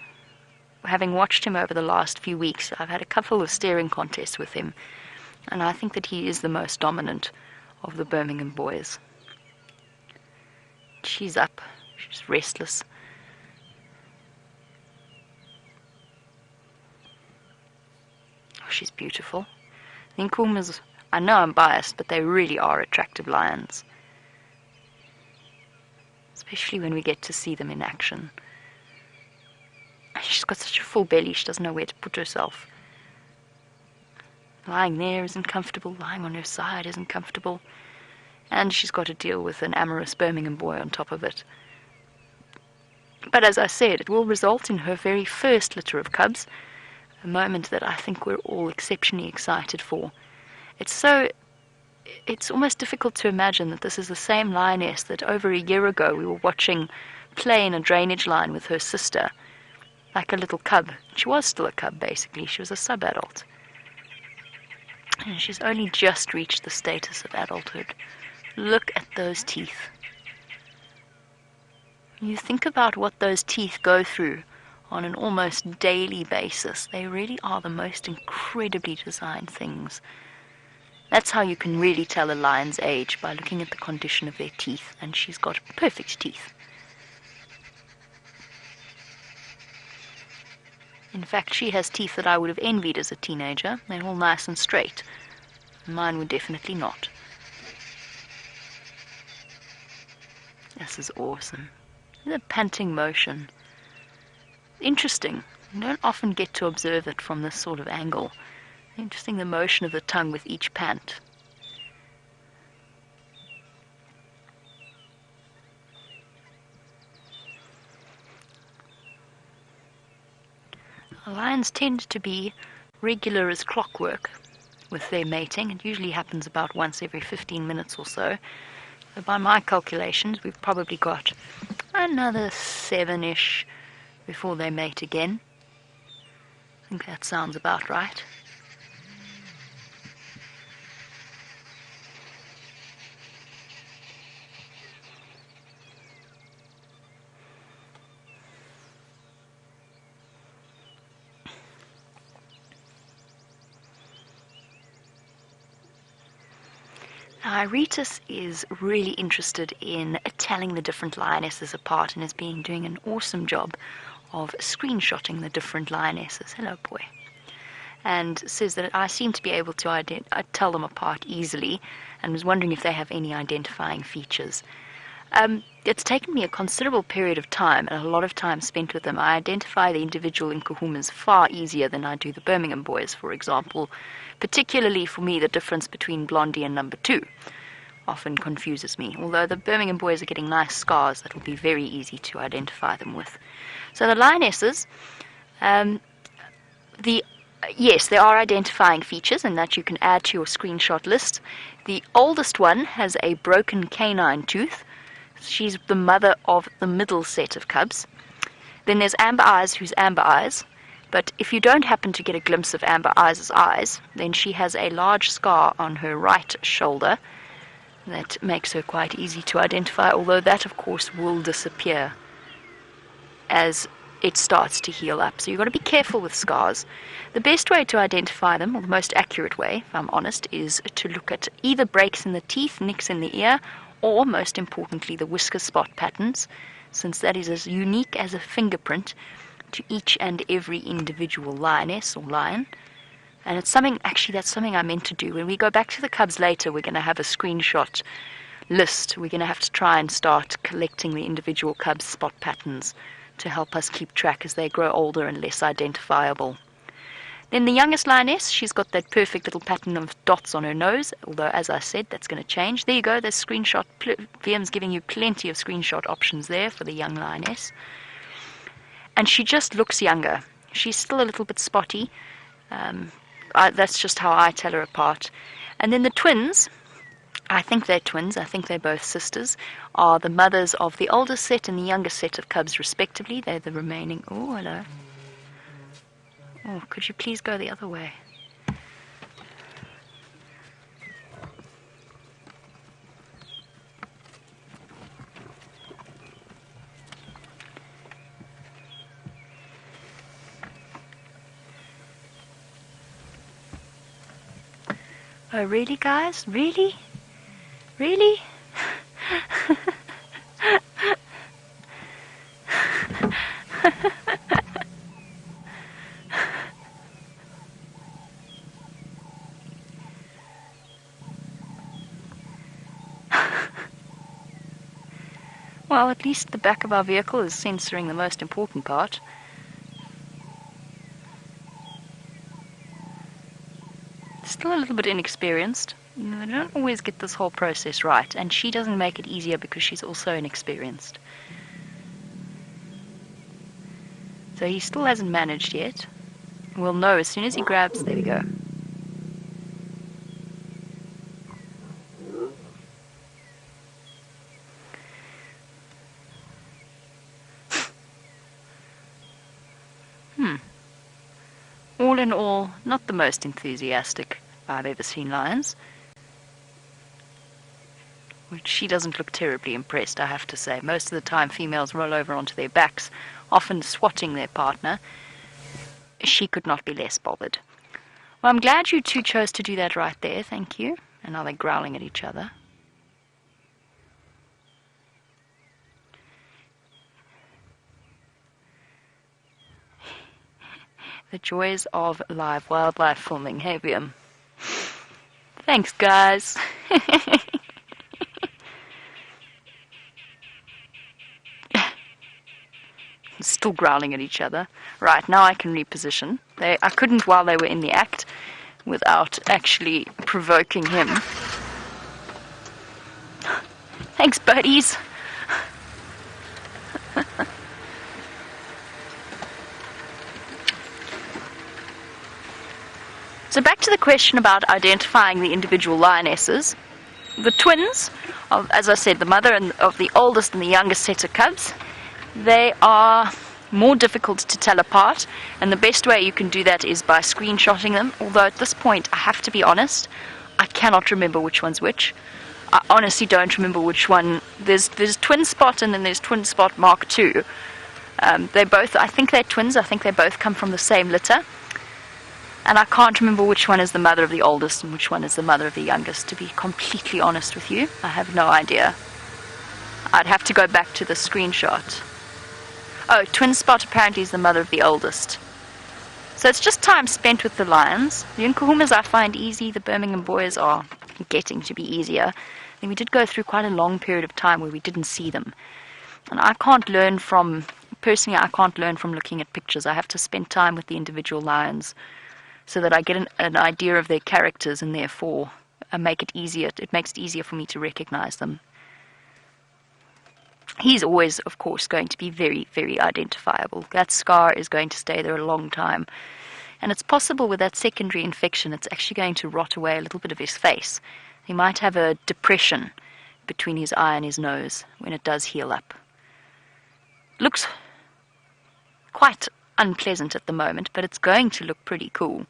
having watched him over the last few weeks, I've had a couple of staring contests with him, and I think that he is the most dominant of the Birmingham boys. She's up. She's restless. Oh, she's beautiful. The Nkuhumas, I know I'm biased, but they really are attractive lions. Especially when we get to see them in action. She's got such a full belly, she doesn't know where to put herself. Lying there isn't comfortable, lying on her side isn't comfortable. And she's got to deal with an amorous Birmingham boy on top of it. But as I said, it will result in her very first litter of cubs, a moment that I think we're all exceptionally excited for. It's almost difficult to imagine that this is the same lioness that over a year ago we were watching play in a drainage line with her sister, like a little cub. She was still a cub, basically. She was a sub-adult. And she's only just reached the status of adulthood. Look at those teeth. You think about what those teeth go through on an almost daily basis. They really are the most incredibly designed things. That's how you can really tell a lion's age, by looking at the condition of their teeth, and she's got perfect teeth. In fact, she has teeth that I would have envied as a teenager. They're all nice and straight. Mine were definitely not. This is awesome. The panting motion. Interesting. You don't often get to observe it from this sort of angle. Interesting, the motion of the tongue with each pant. Lions tend to be regular as clockwork with their mating. It usually happens about once every 15 minutes or so. So by my calculations, we've probably got another 7-ish before they mate again. I think that sounds about right. Iretus is really interested in telling the different lionesses apart and is doing an awesome job of screenshotting the different lionesses. Hello, boy. And says that I seem to be able to tell them apart easily, and was wondering if they have any identifying features. It's taken me a considerable period of time and a lot of time spent with them. I identify the individual Nkuhumas far easier than I do the Birmingham boys, for example. Particularly for me, the difference between Blondie and number 2 often confuses me. Although the Birmingham boys are getting nice scars, that will be very easy to identify them with. So the lionesses, yes, there are identifying features, and that you can add to your screenshot list. The oldest one has a broken canine tooth. She's the mother of the middle set of cubs. Then there's Amber Eyes, who's Amber Eyes. But if you don't happen to get a glimpse of Amber Eyes' eyes, then she has a large scar on her right shoulder that makes her quite easy to identify, although that, of course, will disappear as it starts to heal up. So you've got to be careful with scars. The best way to identify them, or the most accurate way, if I'm honest, is to look at either breaks in the teeth, nicks in the ear, or, most importantly, the whisker spot patterns, since that is as unique as a fingerprint to each and every individual lioness or lion. And it's something, actually, that's something I meant to do. When we go back to the cubs later, we're going to have a screenshot list. We're going to have to try and start collecting the individual cubs' spot patterns to help us keep track as they grow older and less identifiable. Then the youngest lioness, she's got that perfect little pattern of dots on her nose, although, as I said, that's going to change. There you go, there's screenshot. VM's giving you plenty of screenshot options there for the young lioness. And she just looks younger. She's still a little bit spotty. That's just how I tell her apart. And then the twins, I think they're twins, I think they're both sisters, are the mothers of the older set and the younger set of cubs, respectively. They're the remaining... Oh, hello. Oh, could you please go the other way? Oh, really, guys? Really? Really? Well, at least the back of our vehicle is censoring the most important part. Still a little bit inexperienced. They don't always get this whole process right, and she doesn't make it easier because she's also inexperienced. So he still hasn't managed yet. We'll know as soon as he grabs. There we go. All in all, not the most enthusiastic I've ever seen lions. Which she doesn't look terribly impressed, I have to say. Most of the time females roll over onto their backs, often swatting their partner. She could not be less bothered. Well, I'm glad you two chose to do that right there, thank you. And now they're growling at each other. The joys of live wildlife filming. Hey, Viam. Thanks, guys. Still growling at each other. Right, now I can reposition. I couldn't while they were in the act without actually provoking him. Thanks, buddies. So back to the question about identifying the individual lionesses. The twins, as I said, the mother of the oldest and the youngest set of cubs, they are more difficult to tell apart, and the best way you can do that is by screenshotting them, although at this point, I have to be honest, I cannot remember which one's which. I honestly don't remember which one. There's Twin Spot and then there's Twin Spot Mark II. They both, I think they're twins, I think they both come from the same litter. And I can't remember which one is the mother of the oldest and which one is the mother of the youngest, to be completely honest with you. I have no idea. I'd have to go back to the screenshot. Oh, Twin Spot apparently is the mother of the oldest. So it's just time spent with the lions. The Nkuhumas I find easy, the Birmingham boys are getting to be easier. And we did go through quite a long period of time where we didn't see them. And I can't learn from looking at pictures. I have to spend time with the individual lions, so that I get an idea of their characters and therefore make it easier. It makes it easier for me to recognize them. He's always, of course, going to be very, very identifiable. That scar is going to stay there a long time. And it's possible with that secondary infection, it's actually going to rot away a little bit of his face. He might have a depression between his eye and his nose when it does heal up. Looks quite unpleasant at the moment, but it's going to look pretty cool.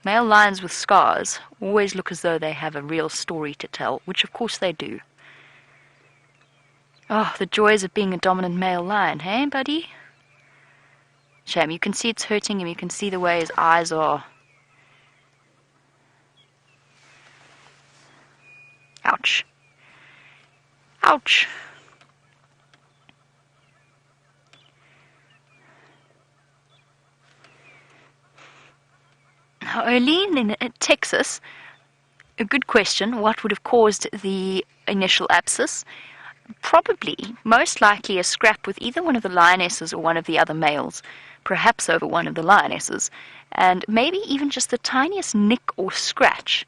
Male lions with scars always look as though they have a real story to tell, which of course they do. Oh, the joys of being a dominant male lion, hey, buddy? Shame, you can see it's hurting him, you can see the way his eyes are. Ouch. Ouch. Now, Eileen in Texas, a good question. What would have caused the initial abscess? Probably, most likely, a scrap with either one of the lionesses or one of the other males, perhaps over one of the lionesses, and maybe even just the tiniest nick or scratch.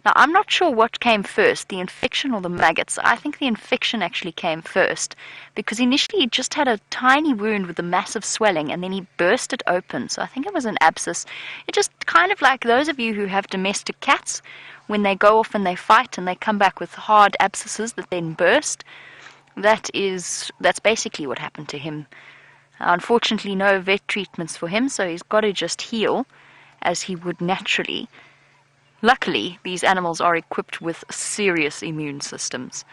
Now, I'm not sure what came first, the infection or the maggots. I think the infection actually came first, because initially he just had a tiny wound with a massive swelling, and then he burst it open. So I think it was an abscess. It's just kind of like those of you who have domestic cats, when they go off and they fight and they come back with hard abscesses that then burst. That's basically what happened to him. Unfortunately, no vet treatments for him, so he's got to just heal as he would naturally. Luckily, these animals are equipped with serious immune systems.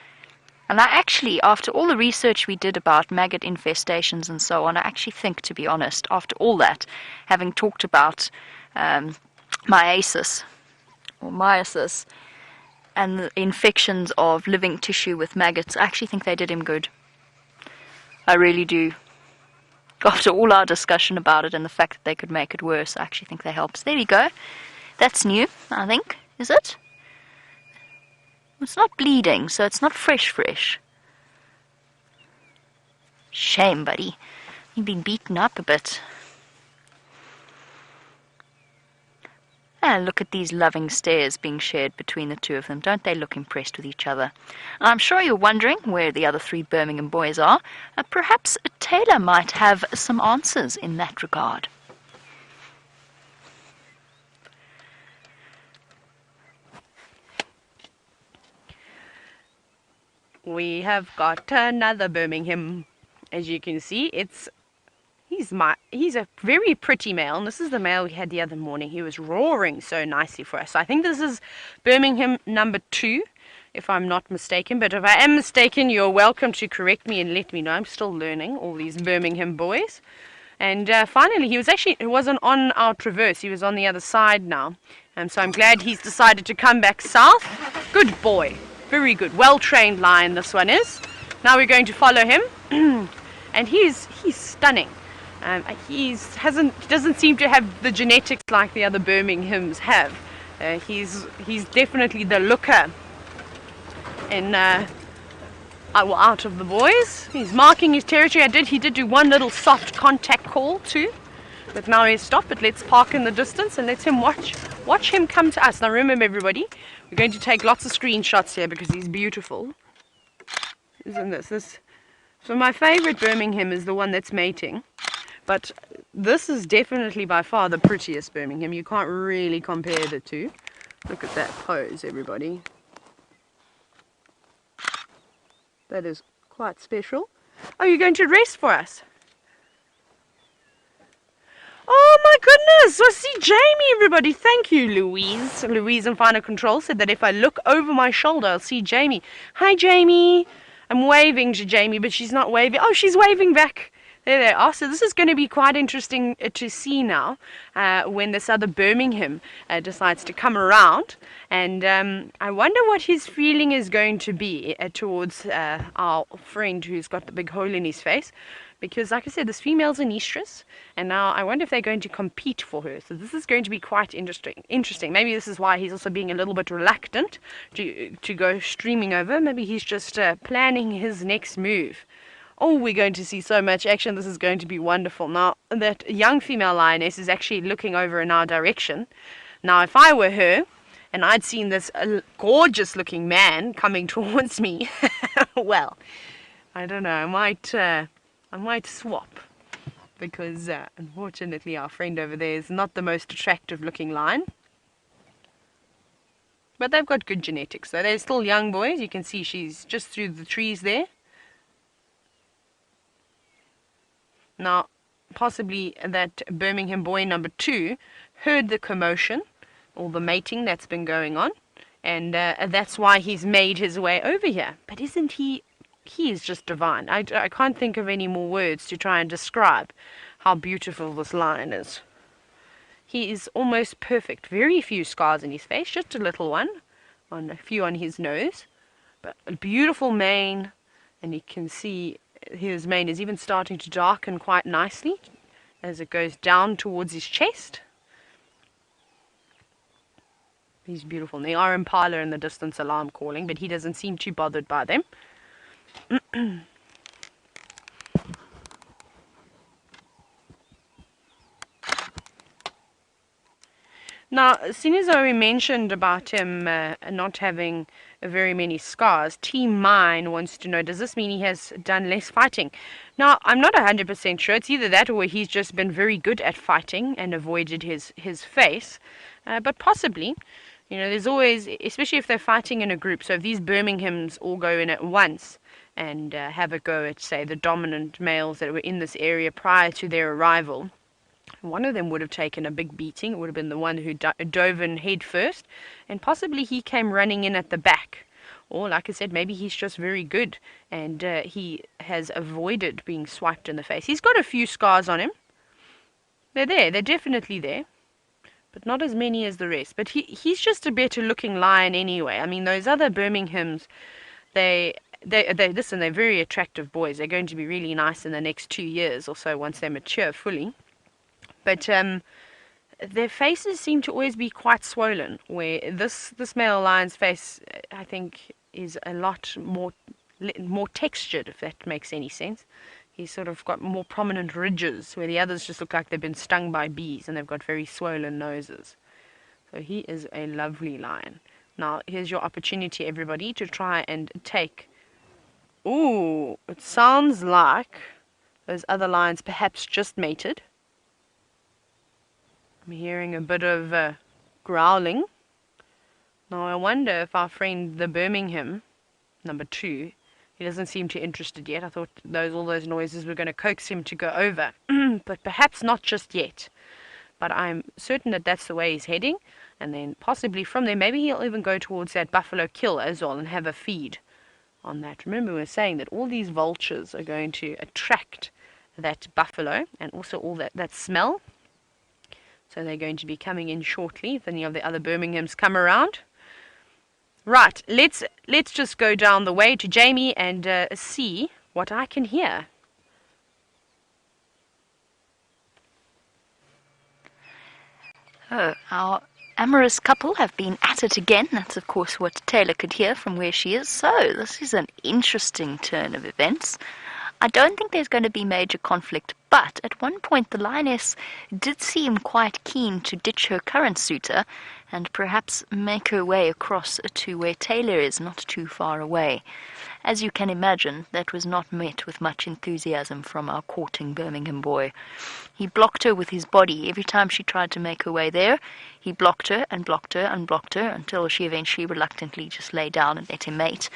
And I actually, after all the research we did about maggot infestations and so on, I actually think, to be honest, after all that, having talked about mysis, and the infections of living tissue with maggots, I actually think they did him good. I really do. After all our discussion about it and the fact that they could make it worse, I actually think they helped. There we go. That's new, I think. Is it? It's not bleeding, so it's not fresh. Shame, buddy. You've been beaten up a bit. And look at these loving stares being shared between the two of them. Don't they look impressed with each other? I'm sure you're wondering where the other 3 Birmingham boys are. Perhaps Tayla might have some answers in that regard. We have got another Birmingham. As you can see, he's a very pretty male, and this is the male we had the other morning. He was roaring so nicely for us. So I think this is Birmingham number 2, if I'm not mistaken. But if I am mistaken, you're welcome to correct me and let me know. I'm still learning all these Birmingham boys. And finally, it wasn't on our traverse. He was on the other side now. So I'm glad he's decided to come back south. Good boy. Very good. Well-trained lion this one is. Now we're going to follow him. And he's stunning. He doesn't seem to have the genetics like the other Birminghams have. He's definitely the looker out of the boys. He's marking his territory. He did do one little soft contact call too, but now he's stopped. But let's park in the distance and let him watch him come to us. Now remember, everybody, we're going to take lots of screenshots here because he's beautiful. Isn't this? So my favorite Birmingham is the one that's mating. But this is definitely by far the prettiest Birmingham. You can't really compare the two. Look at that pose, everybody. That is quite special. Oh, you're going to rest for us? Oh my goodness! I see Jamie, everybody. Thank you, Louise. Louise in Final Control said that if I look over my shoulder, I'll see Jamie. Hi, Jamie. I'm waving to Jamie, but she's not waving. Oh, she's waving back. There they are. So this is going to be quite interesting to see now when this other Birmingham decides to come around. And I wonder what his feeling is going to be towards our friend who's got the big hole in his face. Because, like I said, this female's an estrus. And now I wonder if they're going to compete for her. So this is going to be quite interesting. Maybe this is why he's also being a little bit reluctant to go streaming over. Maybe he's just planning his next move. Oh, we're going to see so much action. This is going to be wonderful. Now, that young female lioness is actually looking over in our direction. Now, if I were her, and I'd seen this gorgeous-looking man coming towards me, well, I don't know. I might swap. Because, unfortunately, our friend over there is not the most attractive-looking lion. But they've got good genetics. So they're still young boys. You can see she's just through the trees there. Now, possibly that Birmingham boy number 2 heard the commotion or the mating that's been going on, and that's why he's made his way over here. But isn't he is just divine. I can't think of any more words to try and describe how beautiful this lion is. He is almost perfect. Very few scars in his face, just a little one, a few on his nose, but a beautiful mane, and you can see his mane is even starting to darken quite nicely as it goes down towards his chest. He's beautiful. And they are impala in the distance alarm calling, but he doesn't seem too bothered by them. Now, as soon as I mentioned about him not having very many scars, Team Mine wants to know, does this mean he has done less fighting? Now, I'm not 100% sure. It's either that or he's just been very good at fighting and avoided his face. But possibly, you know, there's always, especially if they're fighting in a group, so if these Birminghams all go in at once and have a go at, say, the dominant males that were in this area prior to their arrival, one of them would have taken a big beating. It would have been the one who dove in head first, and possibly he came running in at the back. Or, like I said, maybe he's just very good and he has avoided being swiped in the face. He's got a few scars on him. They're there. They're definitely there. but not as many as the rest. But he's just a better looking lion anyway. I mean, those other Birminghams, listen, they're very attractive boys. They're going to be really nice in the next 2 years or so once they mature fully. But their faces seem to always be quite swollen, where this male lion's face, I think, is a lot more textured, if that makes any sense. He's sort of got more prominent ridges, where the others just look like they've been stung by bees and they've got very swollen noses. So he is a lovely lion. Now, here's your opportunity, everybody, to try and take... Ooh, it sounds like those other lions perhaps just mated. I'm hearing a bit of growling. Now, I wonder if our friend the Birmingham, number 2, he doesn't seem too interested yet. I thought all those noises were going to coax him to go over. But perhaps not just yet. But I'm certain that that's the way he's heading. And then possibly from there, maybe he'll even go towards that buffalo kill as well and have a feed on that. Remember, we were saying that all these vultures are going to attract that buffalo and also all that smell. So they're going to be coming in shortly if any of the other Birminghams come around. Right, let's just go down the way to Jamie and see what I can hear. Oh, our amorous couple have been at it again. That's, of course, what Tayla could hear from where she is. So this is an interesting turn of events. I don't think there's going to be major conflict, but at one point the lioness did seem quite keen to ditch her current suitor and perhaps make her way across to where Tayla is, not too far away. As you can imagine, that was not met with much enthusiasm from our courting Birmingham boy. He blocked her with his body. Every time she tried to make her way there, he blocked her and blocked her and blocked her until she eventually reluctantly just lay down and let him mate.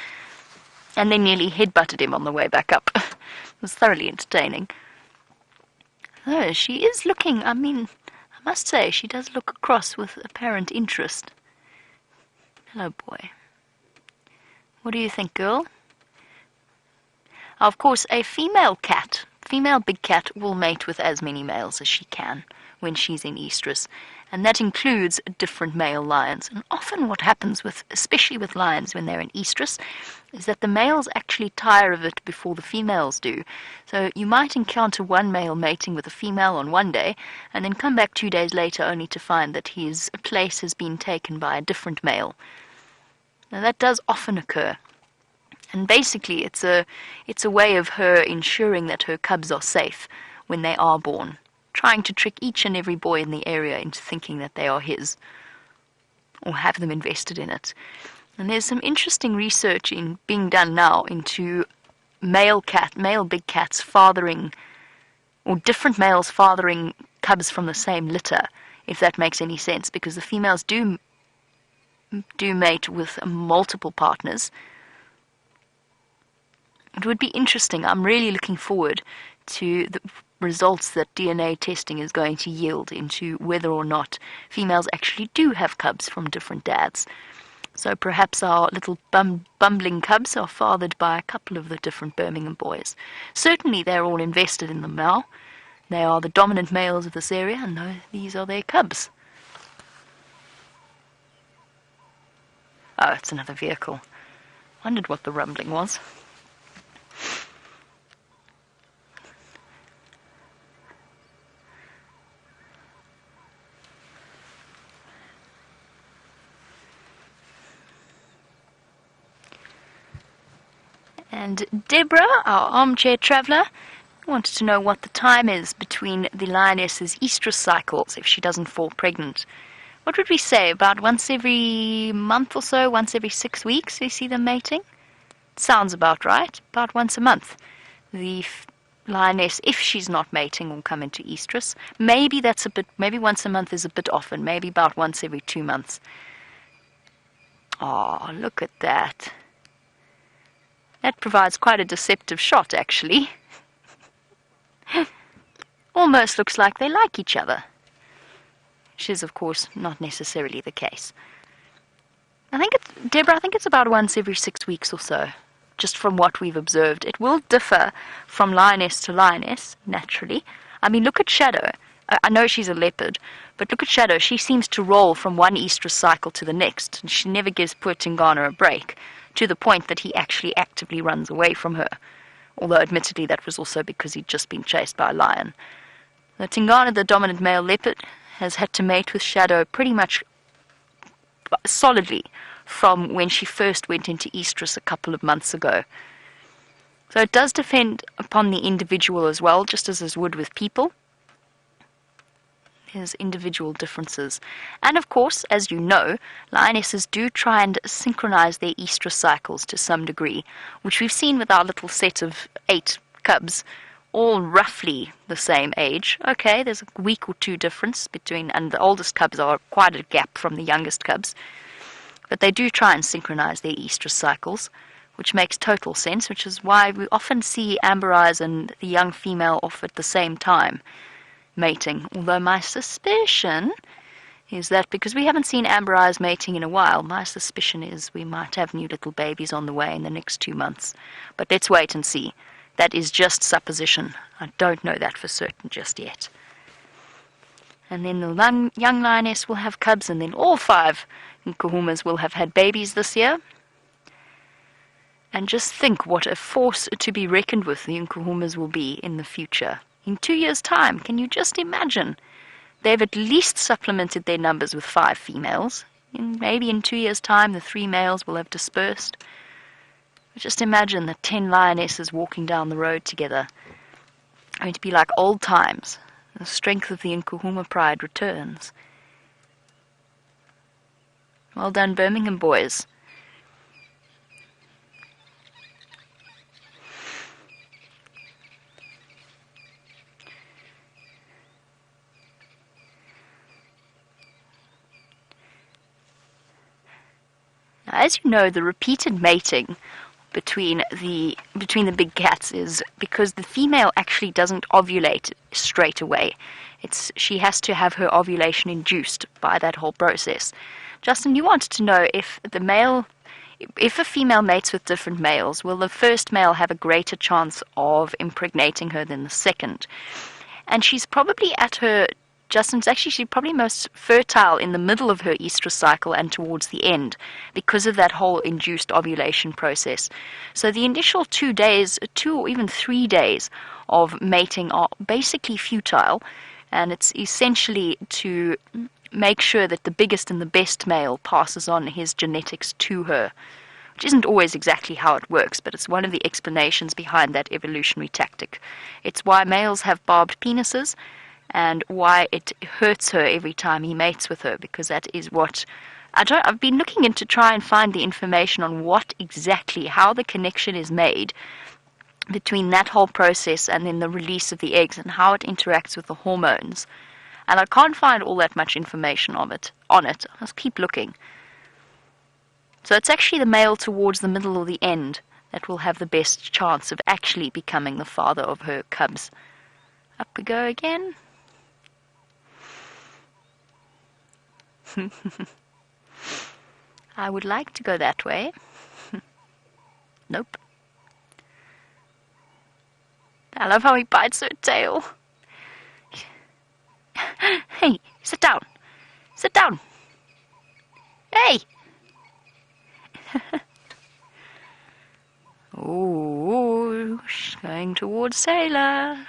And then nearly headbutted him on the way back up. It was thoroughly entertaining. Oh, she is looking, I must say, she does look across with apparent interest. Hello, boy. What do you think, girl? Of course, a female big cat, will mate with as many males as she can when she's in estrus, and that includes different male lions. And often what happens especially with lions when they're in estrus, is that the males actually tire of it before the females do. So you might encounter one male mating with a female on one day, and then come back 2 days later only to find that his place has been taken by a different male. Now that does often occur. And basically it's a way of her ensuring that her cubs are safe when they are born, trying to trick each and every boy in the area into thinking that they are his, or have them invested in it. And there's some interesting research being done now into male big cats fathering, or different males fathering cubs from the same litter, if that makes any sense, because the females do mate with multiple partners. It would be interesting. I'm really looking forward to the results that DNA testing is going to yield into whether or not females actually do have cubs from different dads. So perhaps our little bumbling cubs are fathered by a couple of the different Birmingham boys. Certainly they're all invested in them now. They are the dominant males of this area, and these are their cubs. Oh, it's another vehicle. Wondered what the rumbling was. And Deborah, our armchair traveller, wanted to know what the time is between the lioness's estrus cycles if she doesn't fall pregnant. What would we say, about once every month or so, once every 6 weeks we see them mating? It sounds about right, about once a month. The lioness, if she's not mating, will come into estrus. Maybe once a month is a bit often, maybe about once every 2 months. Oh, look at that. That provides quite a deceptive shot, actually. Almost looks like they like each other. Which is, of course, not necessarily the case. Deborah, I think it's about once every 6 weeks or so, just from what we've observed. It will differ from lioness to lioness, naturally. I mean, look at Shadow. I know she's a leopard, but look at Shadow. She seems to roll from one estrus cycle to the next, and she never gives poor Tingana a break, to the point that he actually actively runs away from her. Although, admittedly, that was also because he'd just been chased by a lion. The Tingana, the dominant male leopard, has had to mate with Shadow pretty much solidly from when she first went into estrus a couple of months ago. So it does depend upon the individual as well, just as would with people. There's individual differences. And of course, as you know, lionesses do try and synchronize their estrus cycles to some degree, which we've seen with our little set of 8 cubs, all roughly the same age. Okay, there's a week or two difference between, and the oldest cubs are quite a gap from the youngest cubs. But they do try and synchronize their estrus cycles, which makes total sense, which is why we often see Amber Eyes and the young female off at the same time, mating. Although my suspicion is that because we haven't seen Amber Eyes mating in a while, my suspicion is we might have new little babies on the way in the next 2 months. But let's wait and see. That is just supposition. I don't know that for certain just yet. And then the young lioness will have cubs, and then all 5 Nkuhumas will have had babies this year. And just think what a force to be reckoned with the Nkuhumas will be in the future. In 2 years' time, can you just imagine? They've at least supplemented their numbers with 5 females. Maybe in 2 years' time, the 3 males will have dispersed. Just imagine the 10 lionesses walking down the road together. Going to be like old times. The strength of the Nkuhuma pride returns. Well done, Birmingham boys. Now, as you know, the repeated mating between the big cats is because the female actually doesn't ovulate straight away. She has to have her ovulation induced by that whole process. Justin, you wanted to know if a female mates with different males, will the first male have a greater chance of impregnating her than the second? And she's probably at her Justin's actually, she's probably most fertile in the middle of her estrus cycle and towards the end because of that whole induced ovulation process. So the initial 2 days, 2 or even 3 days of mating are basically futile, and it's essentially to make sure that the biggest and the best male passes on his genetics to her, which isn't always exactly how it works, but it's one of the explanations behind that evolutionary tactic. It's why males have barbed penises, and why it hurts her every time he mates with her, because that is what I've been looking into try and find the information on what exactly, how the connection is made between that whole process and then the release of the eggs and how it interacts with the hormones. And I can't find all that much information on it. I'll keep looking. So it's actually the male towards the middle or the end that will have the best chance of actually becoming the father of her cubs. Up we go again. I would like to go that way. Nope. I love how he bites her tail. Hey, sit down. Sit down. Hey! Oh, she's going towards Tayla.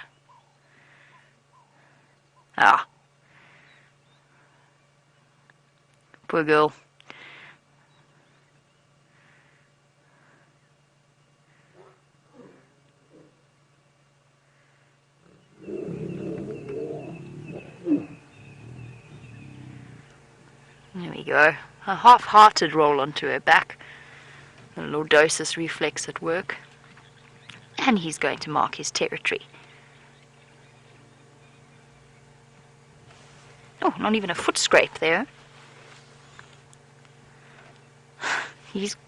Ah. Poor girl. There we go. A half-hearted roll onto her back. The lordosis reflex at work. And he's going to mark his territory. Oh, not even a foot scrape there.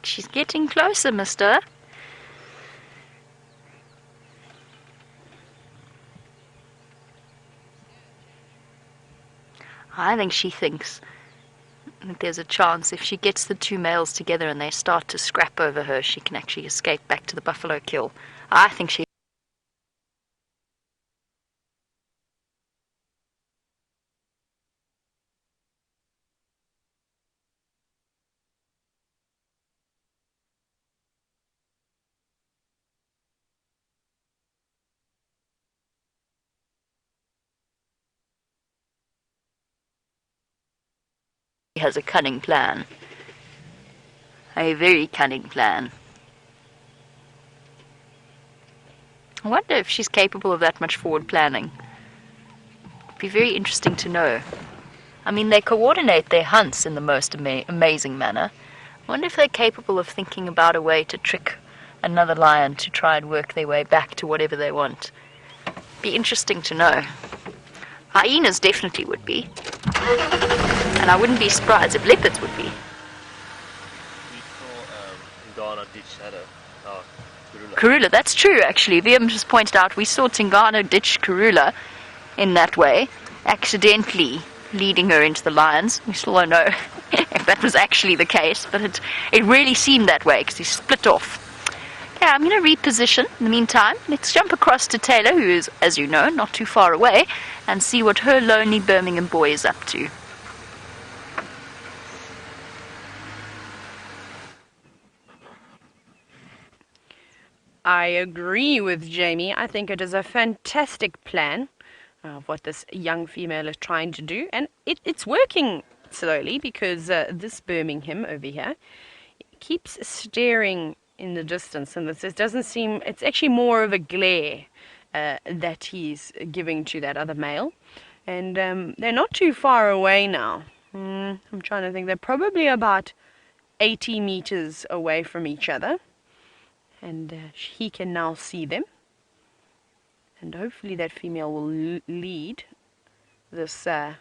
She's getting closer, mister. I think she thinks that there's a chance if she gets the 2 males together and they start to scrap over her, she can actually escape back to the buffalo kill. I think she has a cunning plan. A very cunning plan. I wonder if she's capable of that much forward planning. It'd be very interesting to know. I mean, they coordinate their hunts in the most amazing manner. I wonder if they're capable of thinking about a way to trick another lion to try and work their way back to whatever they want. Be interesting to know. Hyenas definitely would be. And I wouldn't be surprised if leopards would be. We saw Ghana ditch had a Kurula. Karula, that's true actually. Liam just pointed out we saw Tingana ditch Karula in that way, accidentally leading her into the lions. We still don't know if that was actually the case, but it really seemed that way because he split off. Okay, I'm going to reposition in the meantime. Let's jump across to Tayla, who is, as you know, not too far away, and see what her lonely Birmingham boy is up to. I agree with Jamie. I think it is a fantastic plan of what this young female is trying to do. And it's working slowly because this Birmingham over here keeps staring in the distance. And this doesn't seem, it's actually more of a glare that he's giving to that other male. And they're not too far away now. I'm trying to think. They're probably about 80 meters away from each other. And he can now see them. And hopefully that female will lead this other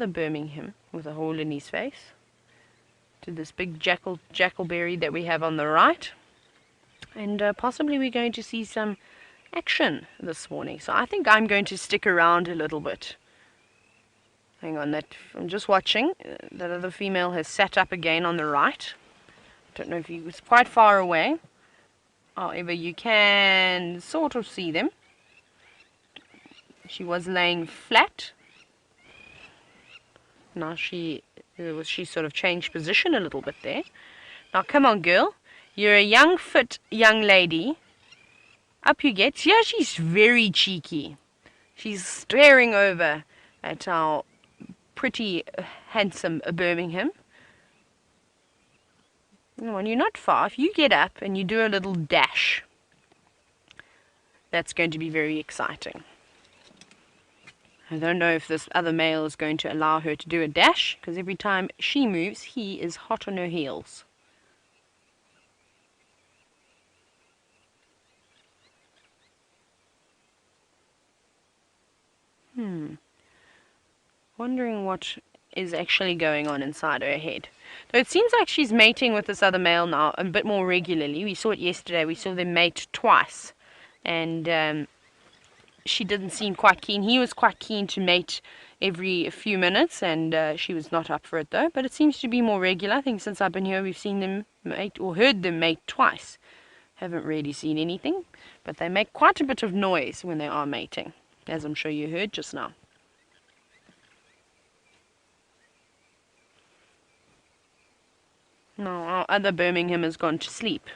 Birmingham with a hole in his face to this big jackalberry that we have on the right. And possibly we're going to see some action this morning. So I think I'm going to stick around a little bit. Hang on, I'm just watching. That other female has sat up again on the right. Don't know if he was quite far away. However, you can sort of see them. She was laying flat. Now she sort of changed position a little bit there. Now come on, girl. You're a young, fit young lady. Up you get. Yeah, she's very cheeky. She's staring over at our pretty handsome Birmingham. When you're not far, if you get up and you do a little dash, that's going to be very exciting. I don't know if this other male is going to allow her to do a dash, because every time she moves, he is hot on her heels. Wondering what is actually going on inside her head. Though it seems like she's mating with this other male now a bit more regularly. We saw it yesterday. We saw them mate twice. And she didn't seem quite keen. He was quite keen to mate every few minutes, and she was not up for it though. But it seems to be more regular. I think since I've been here we've seen them mate, or heard them mate twice. Haven't really seen anything, but they make quite a bit of noise when they are mating, as I'm sure you heard just now. No, our other Birmingham has gone to sleep.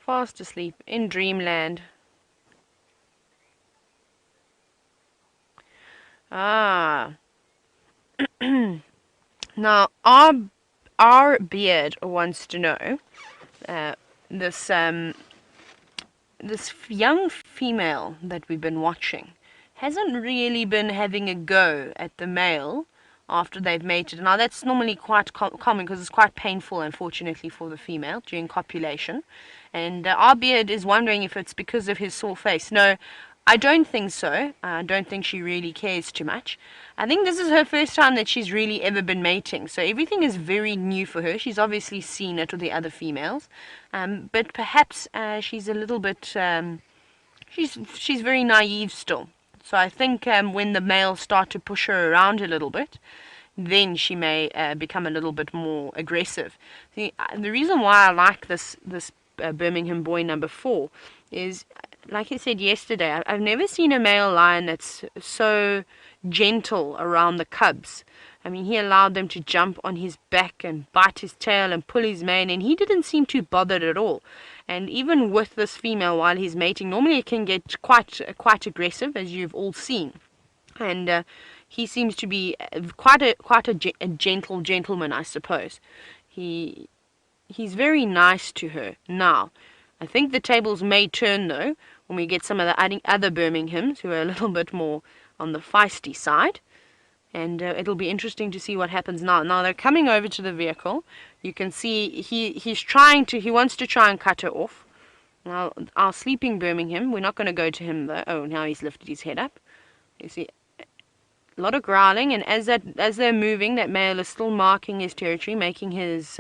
Fast asleep in dreamland. Ah. Now, our beard wants to know, this young female that we've been watching hasn't really been having a go at the male after they've mated. Now, that's normally quite common because it's quite painful, unfortunately, for the female during copulation. And our beard is wondering if it's because of his sore face. No, I don't think so. I don't think she really cares too much. I think this is her first time that she's really ever been mating. So everything is very new for her. She's obviously seen it with the other females. But perhaps she's a little bit... she's very naive still. So I think when the males start to push her around a little bit, then she may become a little bit more aggressive. The reason why I like this Birmingham boy number 4 is... Like I said yesterday, I've never seen a male lion that's so gentle around the cubs. I mean, he allowed them to jump on his back and bite his tail and pull his mane, and he didn't seem too bothered at all. And even with this female while he's mating, normally it can get quite aggressive, as you've all seen. And he seems to be quite a gentle gentleman, I suppose. He's very nice to her. Now, I think the tables may turn, though, when we get some of the other Birminghams who are a little bit more on the feisty side. And it'll be interesting to see what happens now. Now they're coming over to the vehicle. You can see he wants to try and cut her off. Now our sleeping Birmingham, we're not going to go to him though. Oh, now he's lifted his head up. You see a lot of growling, and as they're moving, that male is still marking his territory, making his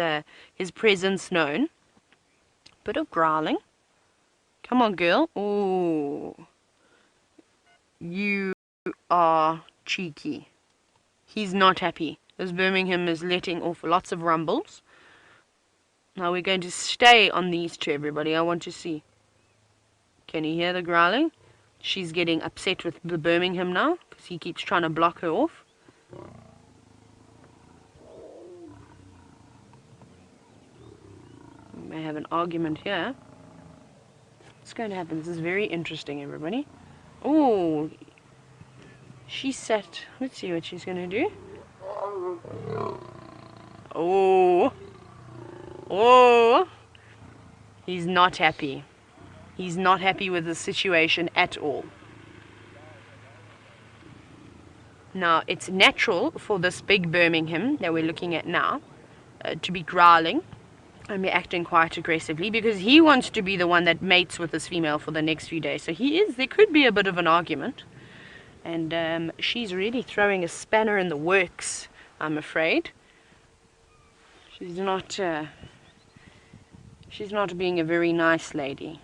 presence known. Bit of growling. Come on, girl. Ooh. You are cheeky. He's not happy. This Birmingham is letting off lots of rumbles. Now we're going to stay on these two, everybody. I want to see. Can you hear the growling? She's getting upset with the Birmingham now because he keeps trying to block her off. We may have an argument here. What's going to happen? This is very interesting, everybody. Oh, she sat. Let's see what she's going to do. Oh, he's not happy. He's not happy with the situation at all. Now, it's natural for this big Birmingham that we're looking at now to be growling and be acting quite aggressively because he wants to be the one that mates with this female for the next few days. So there could be a bit of an argument. And she's really throwing a spanner in the works, I'm afraid. She's not being a very nice lady.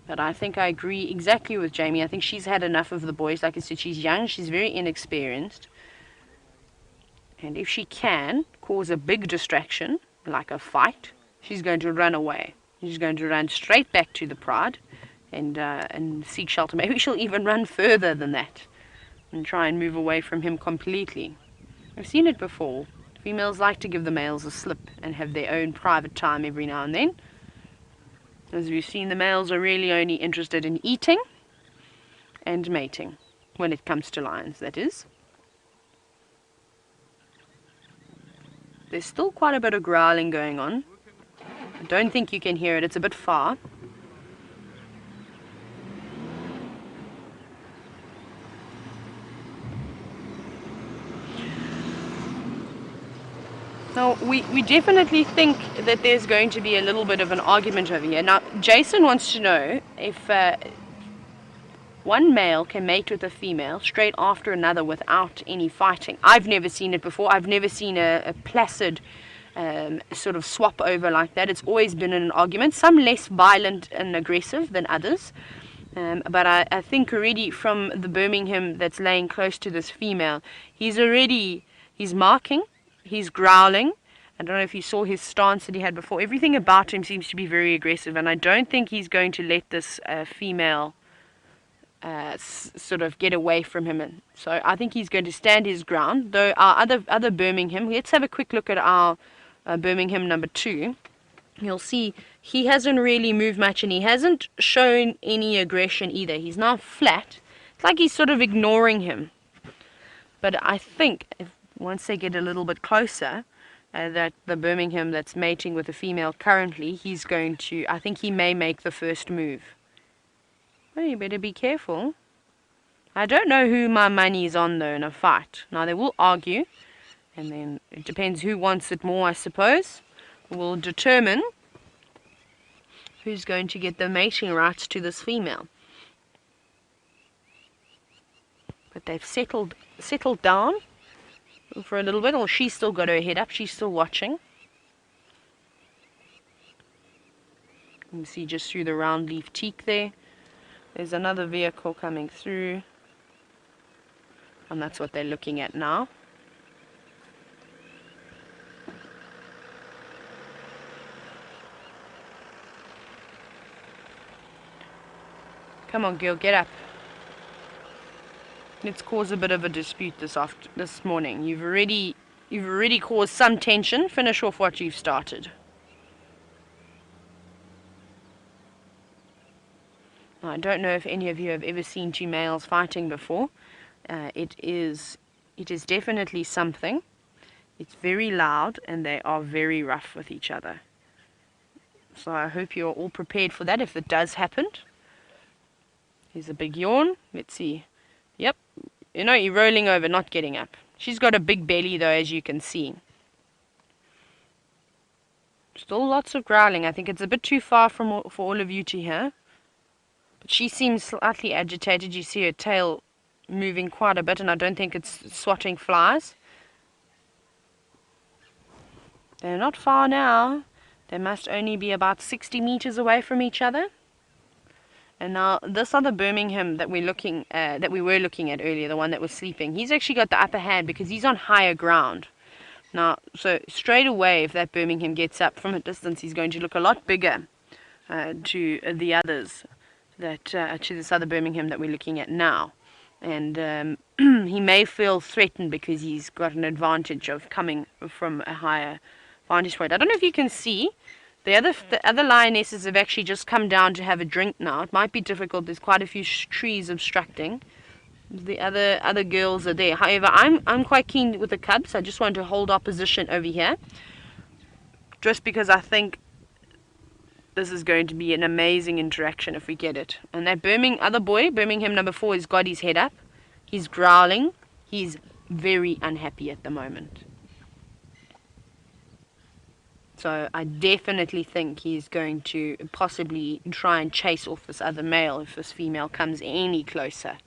But I think I agree exactly with Jamie. I think she's had enough of the boys. Like I said, she's young, she's very inexperienced. And if she can cause a big distraction, like a fight, she's going to run away. She's going to run straight back to the pride and seek shelter. Maybe she'll even run further than that and try and move away from him completely. I've seen it before. Females like to give the males a slip and have their own private time every now and then. As we've seen, the males are really only interested in eating and mating, when it comes to lions, that is. There's still quite a bit of growling going on. I don't think you can hear it, it's a bit far. Now, we definitely think that there's going to be a little bit of an argument over here. Now, Jason wants to know if one male can mate with a female straight after another without any fighting. I've never seen it before. I've never seen a placid sort of swap over like that. It's always been an argument, some less violent and aggressive than others. But I think already from the Birmingham that's laying close to this female, he's marking. He's growling. I don't know if you saw his stance that he had before. Everything about him seems to be very aggressive, and I don't think he's going to let this female sort of get away from him. And so I think he's going to stand his ground. Though our other Birmingham, let's have a quick look at our Birmingham number 2. You'll see he hasn't really moved much, and he hasn't shown any aggression either. He's now flat. It's like he's sort of ignoring him. But I think once they get a little bit closer, that the Birmingham that's mating with the female currently, I think he may make the first move. Well, you better be careful. I don't know who my money is on though in a fight. Now they will argue, and then it depends who wants it more, I suppose. Will determine who's going to get the mating rights to this female. But they've settled down for a little bit, or she's still got her head up, she's still watching. You can see just through the round leaf teak there's another vehicle coming through, and that's what they're looking at now. Come on girl, get up. Let's cause a bit of a dispute this morning. You've already caused some tension. Finish off what you've started. Now, I don't know if any of you have ever seen two males fighting before. It is definitely something. It's very loud and they are very rough with each other. So I hope you're all prepared for that if it does happen. Here's a big yawn. Let's see. Yep. You know, you're rolling over, not getting up. She's got a big belly though, as you can see. Still lots of growling. I think it's a bit too far for all of you to hear. But she seems slightly agitated. You see her tail moving quite a bit, and I don't think it's swatting flies. They're not far now. They must only be about 60 meters away from each other. And now this other Birmingham that we were looking at earlier, the one that was sleeping, he's actually got the upper hand because he's on higher ground. Now, so straight away, if that Birmingham gets up from a distance, he's going to look a lot bigger to the others, to this other Birmingham that we're looking at now. And he may feel threatened because he's got an advantage of coming from a higher vantage point. I don't know if you can see. The other lionesses have actually just come down to have a drink now. It might be difficult. There's quite a few trees obstructing. The other girls are there. However, I'm quite keen with the cubs. I just want to hold our position over here, just because I think this is going to be an amazing interaction if we get it. And that other boy, Birmingham number 4, has got his head up. He's growling. He's very unhappy at the moment. So I definitely think he's going to possibly try and chase off this other male if this female comes any closer.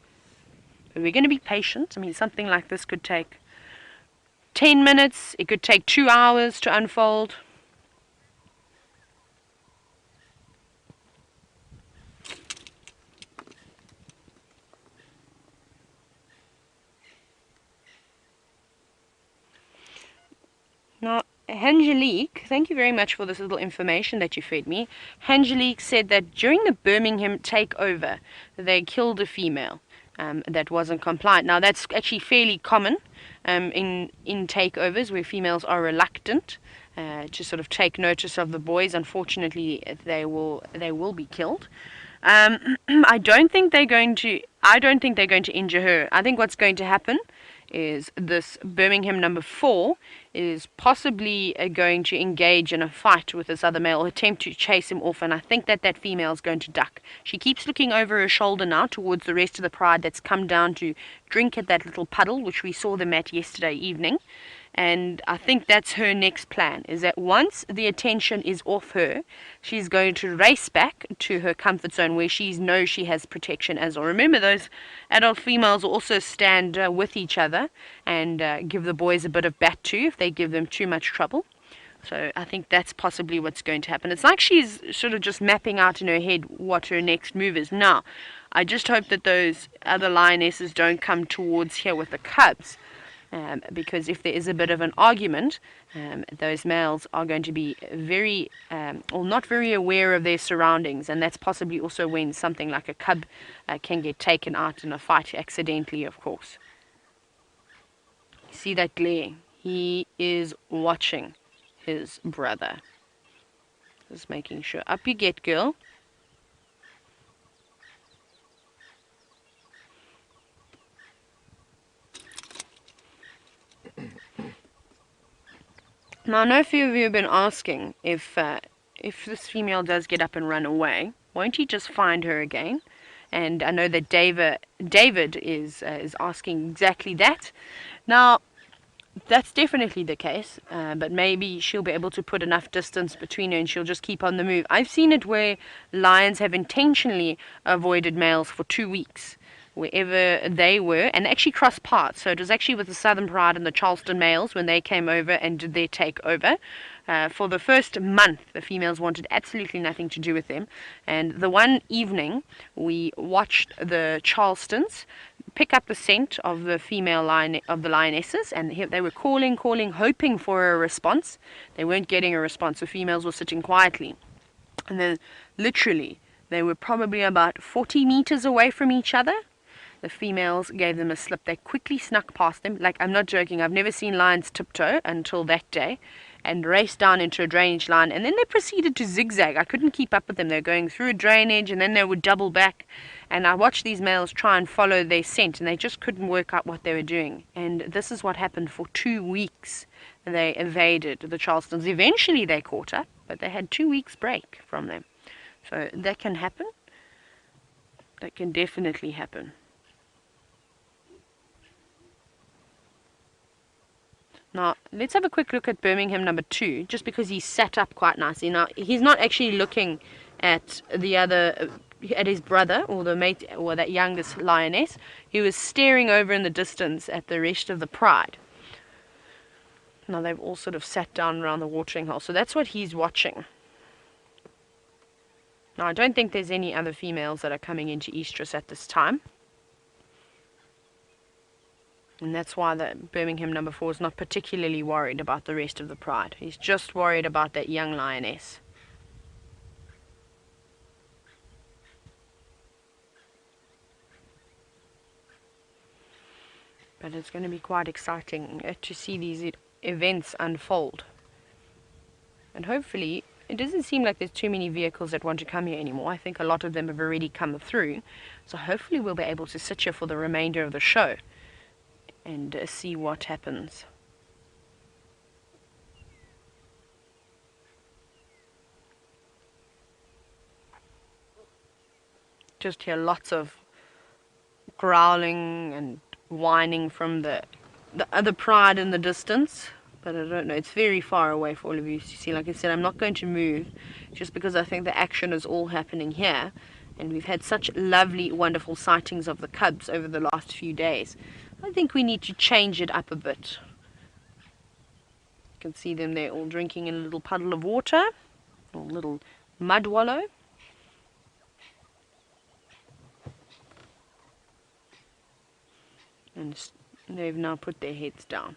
But we're going to be patient. I mean, something like this could take 10 minutes. It could take 2 hours to unfold. Now, Angelique, thank you very much for this little information that you fed me. Angelique said that during the Birmingham takeover, they killed a female that wasn't compliant. Now, that's actually fairly common in takeovers where females are reluctant to sort of take notice of the boys. Unfortunately, they will be killed. I don't think they're going to injure her. I think what's going to happen is this Birmingham number 4 is possibly going to engage in a fight with this other male, or attempt to chase him off, and I think that female is going to duck. She keeps looking over her shoulder now towards the rest of the pride that's come down to drink at that little puddle, which we saw them at yesterday evening. And I think that's her next plan, is that once the attention is off her, she's going to race back to her comfort zone where she knows she has protection as well. Remember, those adult females also stand with each other and give the boys a bit of bat too if they give them too much trouble. So I think that's possibly what's going to happen. It's like she's sort of just mapping out in her head what her next move is. Now, I just hope that those other lionesses don't come towards here with the cubs. Because if there is a bit of an argument, those males are going to be very, or not very aware of their surroundings, and that's possibly also when something like a cub can get taken out in a fight accidentally, of course. See that glare? He is watching his brother. Just making sure. Up you get, girl. Now, I know a few of you have been asking if this female does get up and run away, won't he just find her again? And I know that David is asking exactly that. Now, that's definitely the case, but maybe she'll be able to put enough distance between her and she'll just keep on the move. I've seen it where lions have intentionally avoided males for 2 weeks, wherever they were, and actually crossed paths. So it was actually with the Southern Pride and the Charleston males when they came over and did their takeover. For the first month, the females wanted absolutely nothing to do with them. And the one evening, we watched the Charlestons pick up the scent of the female of the lionesses, and they were calling, hoping for a response. They weren't getting a response. The females were sitting quietly. And then, literally, they were probably about 40 meters away from each other. The females gave them a slip. They quickly snuck past them. Like, I'm not joking, I've never seen lions tiptoe until that day, and raced down into a drainage line, and then they proceeded to zigzag. I couldn't keep up with them. They were going through a drainage, and then they would double back, and I watched these males try and follow their scent, and they just couldn't work out what they were doing. And this is what happened for 2 weeks. They evaded the Charlestons. Eventually they caught up, but they had 2 weeks break from them. So that can happen. That can definitely happen. Now, let's have a quick look at Birmingham number 2, just because he's sat up quite nicely. Now, he's not actually looking at the other, at his brother, or the mate, or that youngest lioness. He was staring over in the distance at the rest of the pride. Now, they've all sort of sat down around the watering hole, so that's what he's watching. Now, I don't think there's any other females that are coming into estrus at this time. And that's why the Birmingham number 4 is not particularly worried about the rest of the pride. He's just worried about that young lioness. But it's going to be quite exciting to see these events unfold. And hopefully, it doesn't seem like there's too many vehicles that want to come here anymore. I think a lot of them have already come through. So hopefully we'll be able to sit here for the remainder of the show and see what happens. Just hear lots of growling and whining from the other pride in the distance, but I don't know, it's very far away for all of you to see. Like I said, I'm not going to move just because I think the action is all happening here, and we've had such lovely, wonderful sightings of the cubs over the last few days. I think we need to change it up a bit. You can see them there all drinking in a little puddle of water, or a little mud wallow. And they've now put their heads down.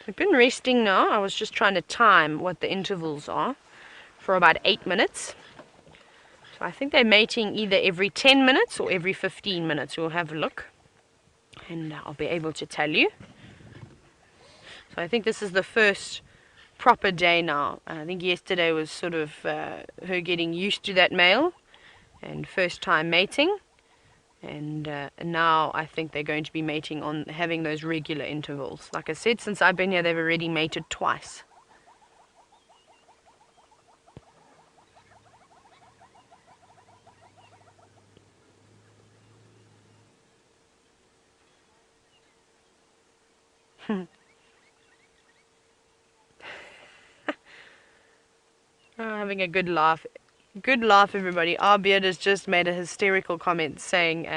I've been resting now. I was just trying to time what the intervals are for about 8 minutes. So I think they're mating either every 10 minutes or every 15 minutes. We'll have a look and I'll be able to tell you. So I think this is the first proper day now. I think yesterday was sort of her getting used to that male and first time mating. And now I think they're going to be mating on having those regular intervals. Like I said, since I've been here, they've already mated twice. Having a good laugh. Good laugh, everybody. Our beard has just made a hysterical comment saying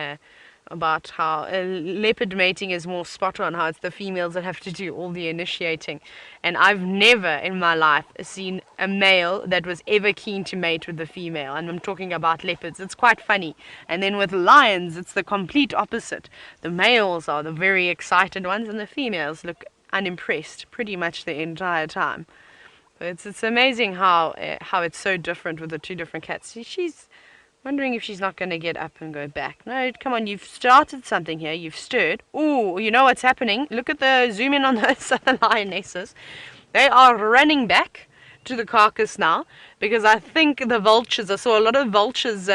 about how leopard mating is more spot on, how it's the females that have to do all the initiating. And I've never in my life seen a male that was ever keen to mate with the female. And I'm talking about leopards. It's quite funny. And then with lions, it's the complete opposite. The males are the very excited ones, and the females look unimpressed pretty much the entire time. It's amazing how it's so different with the two different cats. She's wondering if she's not going to get up and go back. No, come on, you've started something here. You've stirred. Ooh, you know what's happening. Look at the zoom in on those other lionesses. They are running back to the carcass now because I think the vultures, I saw a lot of vultures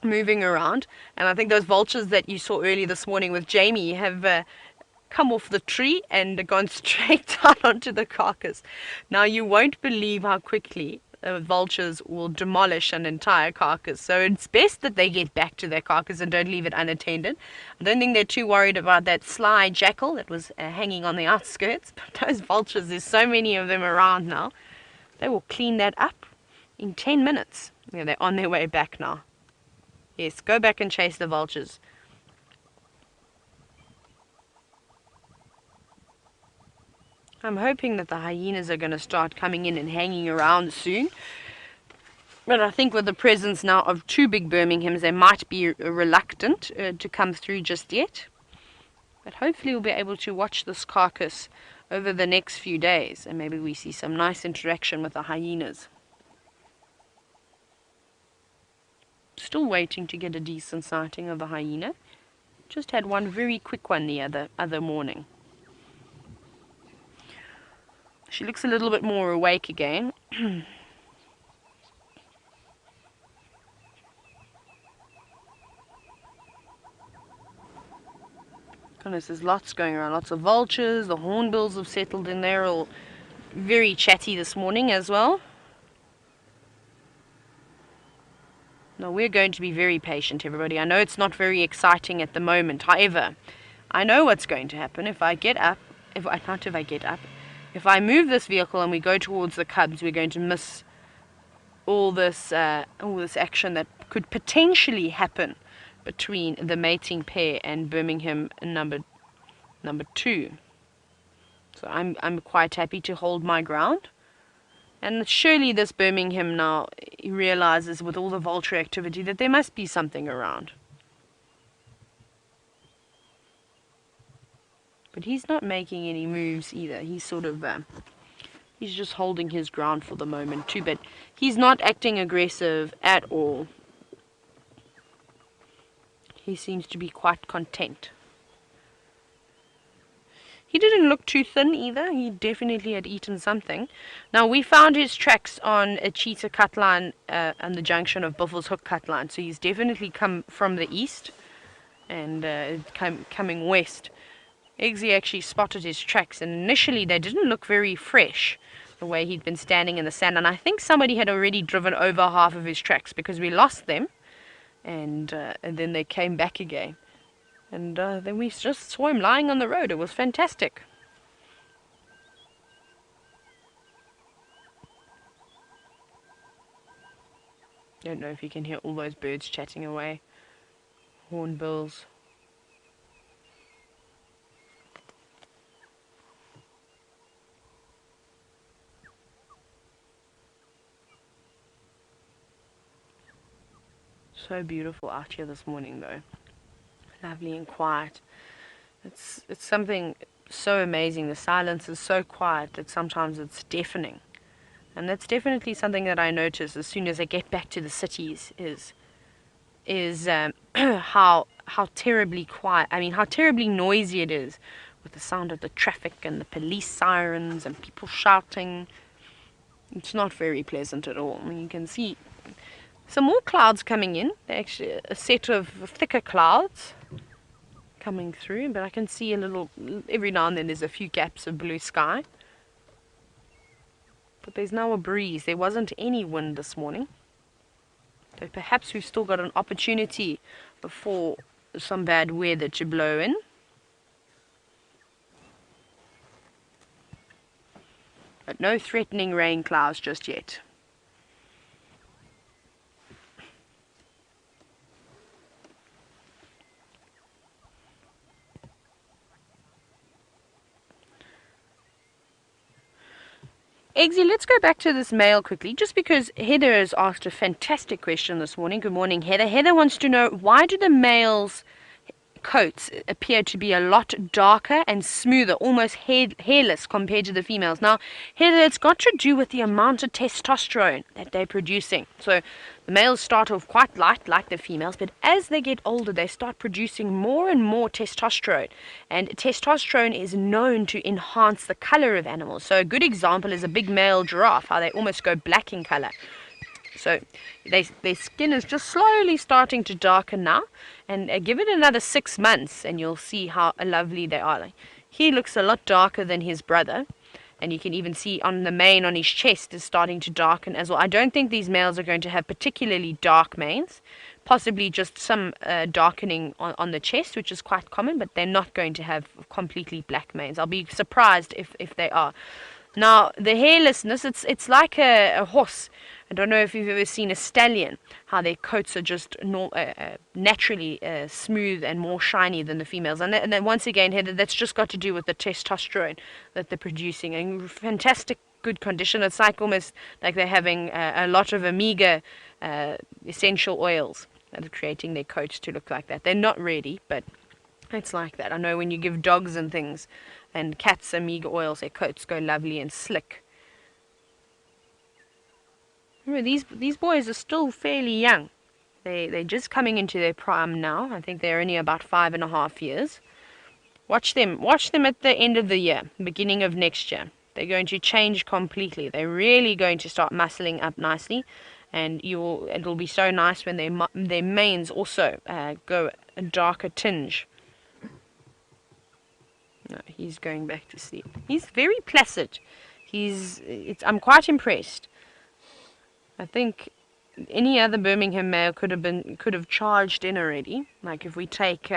moving around, and I think those vultures that you saw early this morning with Jamie have come off the tree and gone straight down onto the carcass. Now you won't believe how quickly vultures will demolish an entire carcass. So it's best that they get back to their carcass and don't leave it unattended. I don't think they're too worried about that sly jackal that was hanging on the outskirts. But those vultures, there's so many of them around now. They will clean that up in 10 minutes. Yeah, they're on their way back now. Yes, go back and chase the vultures. I'm hoping that the hyenas are going to start coming in and hanging around soon. But I think with the presence now of 2 big Birminghams, they might be reluctant to come through just yet. But hopefully we'll be able to watch this carcass over the next few days, and maybe we see some nice interaction with the hyenas. Still waiting to get a decent sighting of a hyena. Just had one very quick one the other morning. She looks a little bit more awake again. Goodness, there's lots going around. Lots of vultures. The hornbills have settled in there, all very chatty this morning as well. Now we're going to be very patient, everybody. I know it's not very exciting at the moment. However, I know what's going to happen if I move this vehicle and we go towards the cubs. We're going to miss all this action that could potentially happen between the mating pair and Birmingham number 2. So I'm quite happy to hold my ground. And surely this Birmingham now realizes with all the vulture activity that there must be something around. But he's not making any moves either. He's sort of, he's just holding his ground for the moment too. But he's not acting aggressive at all. He seems to be quite content. He didn't look too thin either. He definitely had eaten something. Now, we found his tracks on a cheetah cut line on the junction of Buffels Hook cut line. So he's definitely come from the east and coming west. Eggsy actually spotted his tracks, and initially they didn't look very fresh, the way he'd been standing in the sand. And I think somebody had already driven over half of his tracks because we lost them, and then they came back again. And then we just saw him lying on the road. It was fantastic. Don't know if you can hear all those birds chatting away. Hornbills. So beautiful out here this morning though. Lovely and quiet. It's something so amazing. The silence is so quiet that sometimes it's deafening. And that's definitely something that I notice as soon as I get back to the cities is how terribly quiet, how terribly noisy it is, with the sound of the traffic and the police sirens and people shouting. It's not very pleasant at all. You can see some more clouds coming in. Actually, a set of thicker clouds coming through, but I can see every now and then there's a few gaps of blue sky. But there's now a breeze. There wasn't any wind this morning. So perhaps we've still got an opportunity for some bad weather to blow in. But no threatening rain clouds just yet. Eggsy, let's go back to this mail quickly, just because Heather has asked a fantastic question this morning. Good morning, Heather. Heather wants to know, why do the males' coats appear to be a lot darker and smoother, almost hairless compared to the females? Now, Heather, it's got to do with the amount of testosterone that they're producing. So the males start off quite light like the females, but as they get older, they start producing more and more testosterone. And testosterone is known to enhance the color of animals. So a good example is a big male giraffe, how they almost go black in color. So their skin is just slowly starting to darken now. And give it another 6 months and you'll see how lovely they are. He looks a lot darker than his brother. And you can even see on the mane on his chest is starting to darken as well. I don't think these males are going to have particularly dark manes. Possibly just some darkening on the chest, which is quite common. But they're not going to have completely black manes. I'll be surprised if they are. Now, the hairlessness, it's like a horse. I don't know if you've ever seen a stallion, how their coats are just naturally smooth and more shiny than the females. And then once again, Heather, that's just got to do with the testosterone that they're producing. In fantastic good condition. It's like almost like they're having a lot of omega essential oils that are creating their coats to look like that. They're not really, but It's like that. I know when you give dogs and things and cats omega oils, their coats go lovely and slick. Remember, these boys are still fairly young. They're just coming into their prime now. I think they're only about 5.5 years. Watch them at the end of the year, beginning of next year. They're going to change completely. They're really going to start muscling up nicely, and it'll be so nice when their manes also go a darker tinge. No, he's going back to sleep. He's very placid. I'm quite impressed. I think any other Birmingham male could have charged in already. Like if we take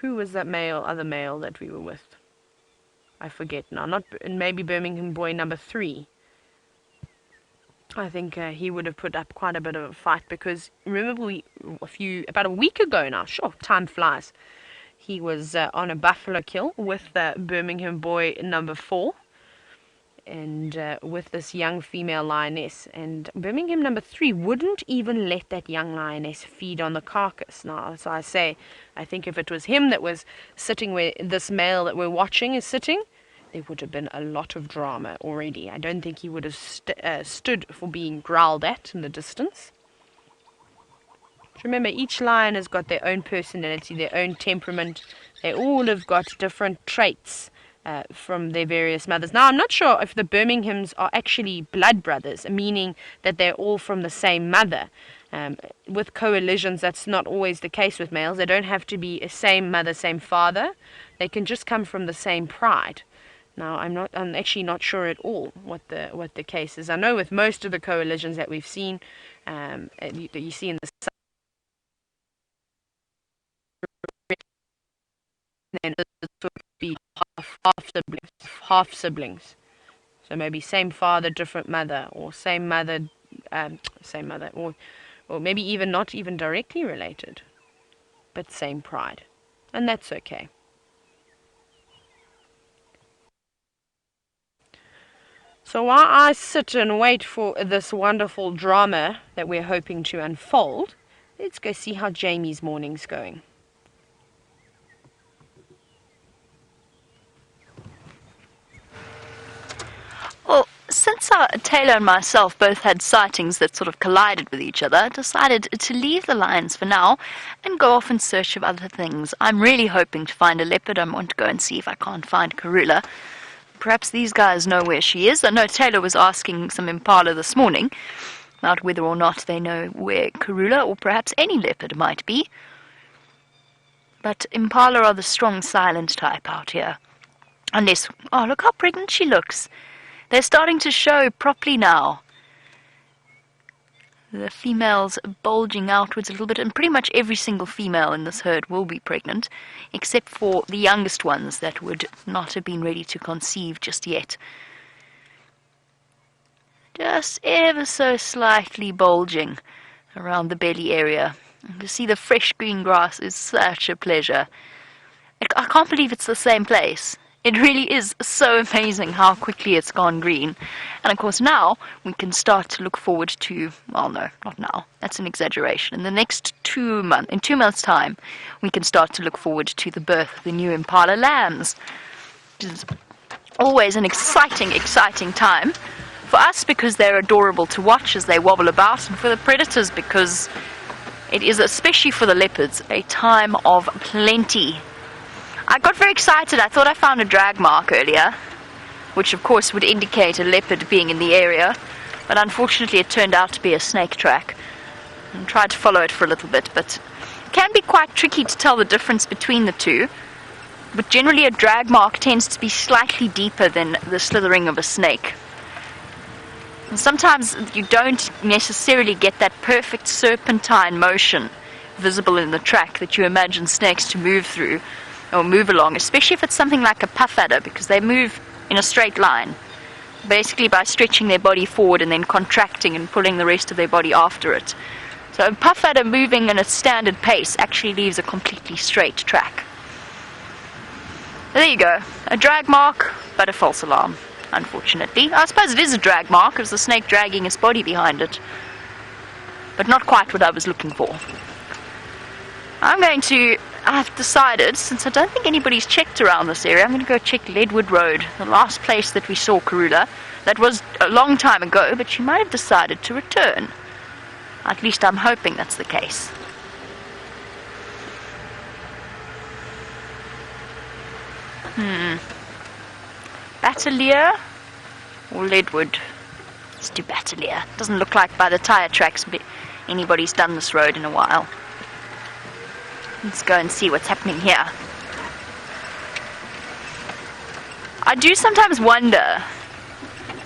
who was that other male that we were with? I forget now. Maybe Birmingham boy number 3. I think he would have put up quite a bit of a fight, because remember about a week ago now. Sure, time flies. He was on a buffalo kill with Birmingham boy number 4, and with this young female lioness. And Birmingham number 3 wouldn't even let that young lioness feed on the carcass. Now, so I think if it was him that was sitting where this male that we're watching is sitting, there would have been a lot of drama already. I don't think he would have stood for being growled at in the distance. Remember, each lion has got their own personality, their own temperament. They all have got different traits from their various mothers. Now, I'm not sure if the Birminghams are actually blood brothers, meaning that they're all from the same mother. With coalitions, that's not always the case with males. They don't have to be a same mother, same father. They can just come from the same pride. Now, I'm actually not sure at all what the case is. I know with most of the coalitions that we've seen, that you see in the then it would be half siblings. So maybe same father, different mother, or same mother, or maybe even not even directly related, but same pride, and that's okay. So while I sit and wait for this wonderful drama that we're hoping to unfold, let's go see how Jamie's morning's going. Well, since Tayla and myself both had sightings that sort of collided with each other, I decided to leave the lions for now and go off in search of other things. I'm really hoping to find a leopard. I want to go and see if I can't find Karula. Perhaps these guys know where she is. I know Tayla was asking some impala this morning about whether or not they know where Karula or perhaps any leopard might be. But impala are the strong, silent type out here. Unless, oh, look how pregnant she looks. They're starting to show properly now. The females bulging outwards a little bit, and pretty much every single female in this herd will be pregnant, except for the youngest ones that would not have been ready to conceive just yet. Just ever so slightly bulging around the belly area. And to see the fresh green grass is such a pleasure. I can't believe it's the same place. It really is so amazing how quickly it's gone green. And of course now we can start to look forward to, well no, not now, that's an exaggeration. In the next 2 months, in 2 months' time, we can start to look forward to the birth of the new impala lambs. Which is always an exciting, exciting time. For us because they're adorable to watch as they wobble about, and for the predators because it is, especially for the leopards, a time of plenty. I got very excited. I thought I found a drag mark earlier, which of course would indicate a leopard being in the area, but unfortunately it turned out to be a snake track. I tried to follow it for a little bit, but it can be quite tricky to tell the difference between the two. But generally a drag mark tends to be slightly deeper than the slithering of a snake. And sometimes you don't necessarily get that perfect serpentine motion visible in the track that you imagine snakes to move through or move along, especially if it's something like a puff adder, because they move in a straight line, basically by stretching their body forward and then contracting and pulling the rest of their body after it. So a puff adder moving in a standard pace actually leaves a completely straight track. There you go, a drag mark, but a false alarm, unfortunately. I suppose it is a drag mark, it was the snake dragging its body behind it, but not quite what I was looking for. I'm going to I've decided, since I don't think anybody's checked around this area, I'm going to go check Leadwood Road, the last place that we saw Karula. That was a long time ago, but she might have decided to return. At least I'm hoping that's the case. Battalier or Leadwood? Let's do Battalier. Doesn't look like by the tyre tracks anybody's done this road in a while. Let's go and see what's happening here. I do sometimes wonder,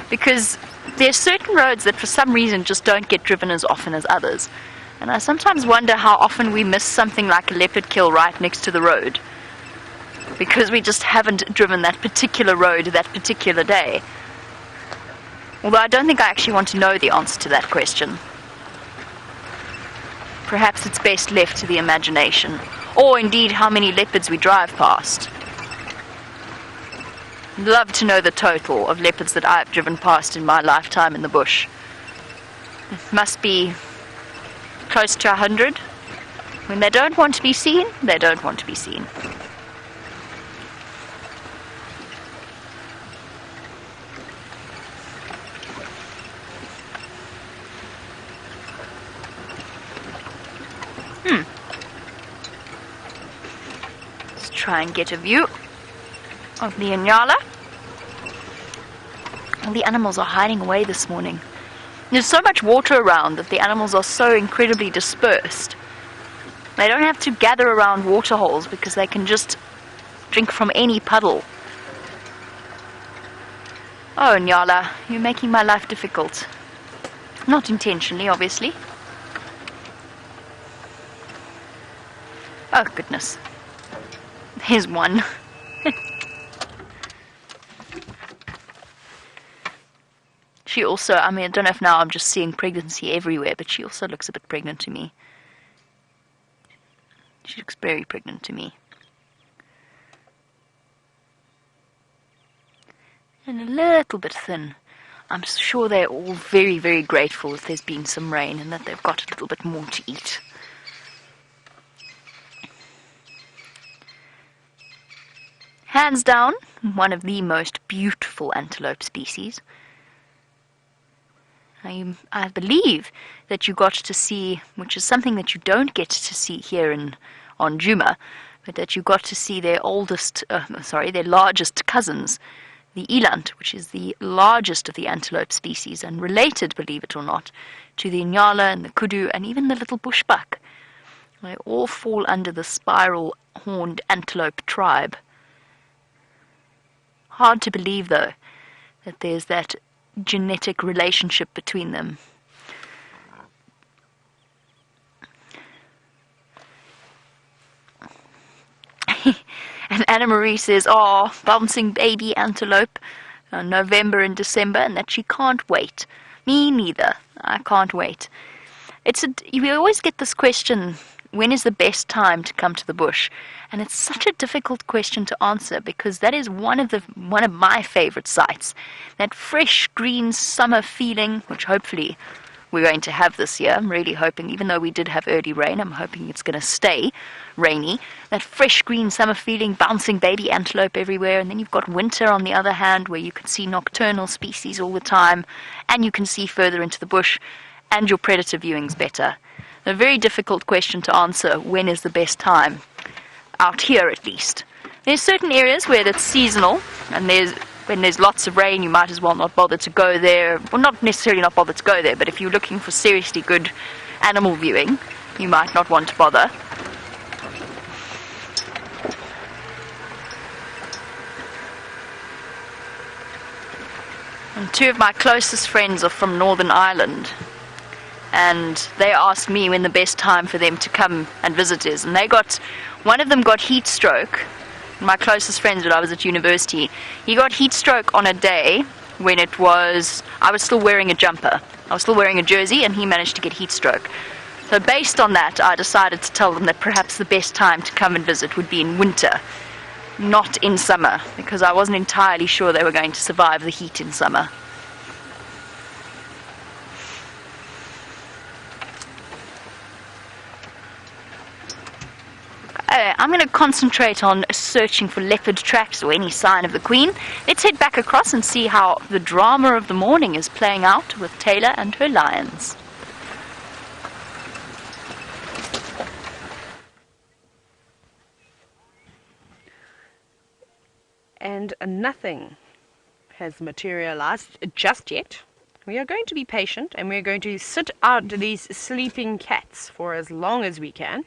because there's certain roads that for some reason just don't get driven as often as others. And I sometimes wonder how often we miss something like a leopard kill right next to the road, because we just haven't driven that particular road that particular day. Although I don't think I actually want to know the answer to that question. Perhaps it's best left to the imagination, or indeed how many leopards we drive past. I'd love to know the total of leopards that I've driven past in my lifetime in the bush. It must be close to 100. When they don't want to be seen, they don't want to be seen. Let's try and get a view of the Inyala. All the animals are hiding away this morning. There's so much water around that the animals are so incredibly dispersed. They don't have to gather around water holes because they can just drink from any puddle. Oh, Nyala, you're making my life difficult. Not intentionally, obviously. Oh, goodness. Here's one. She also, I mean, I don't know if now I'm just seeing pregnancy everywhere, but she also looks a bit pregnant to me. She looks very pregnant to me. And a little bit thin. I'm sure they're all very, very grateful that there's been some rain and that they've got a little bit more to eat. Hands down, one of the most beautiful antelope species. I believe that you got to see, which is something that you don't get to see here on Djuma, but that you got to see their their largest cousins, the eland, which is the largest of the antelope species and related, believe it or not, to the Inyala and the kudu and even the little bushbuck. They all fall under the spiral-horned antelope tribe. Hard to believe, though, that there's that genetic relationship between them. And Anna Marie says, oh, bouncing baby antelope, November and December, and that she can't wait. Me neither. I can't wait. We always get this question, when is the best time to come to the bush? And it's such a difficult question to answer because that is one of my favorite sights. That fresh green summer feeling, which hopefully we're going to have this year. I'm really hoping, even though we did have early rain, I'm hoping it's going to stay rainy. That fresh green summer feeling, bouncing baby antelope everywhere. And then you've got winter on the other hand, where you can see nocturnal species all the time, and you can see further into the bush, and your predator viewing's better. A very difficult question to answer, when is the best time? Out here, at least. There's certain areas where it's seasonal, and when there's lots of rain, you might as well not bother to go there. Well, not necessarily not bother to go there, but if you're looking for seriously good animal viewing, you might not want to bother. And two of my closest friends are from Northern Ireland, and they asked me when the best time for them to come and visit is, and one of them got heat stroke. My closest friends when I was at university, he got heat stroke on a day when I was still wearing a jumper. I was still wearing a jersey, and he managed to get heat stroke. So based on that, I decided to tell them that perhaps the best time to come and visit would be in winter, not in summer, because I wasn't entirely sure they were going to survive the heat in summer. I'm going to concentrate on searching for leopard tracks or any sign of the queen. Let's head back across and see how the drama of the morning is playing out with Tayla and her lions. And nothing has materialized just yet. We are going to be patient and we're going to sit out these sleeping cats for as long as we can.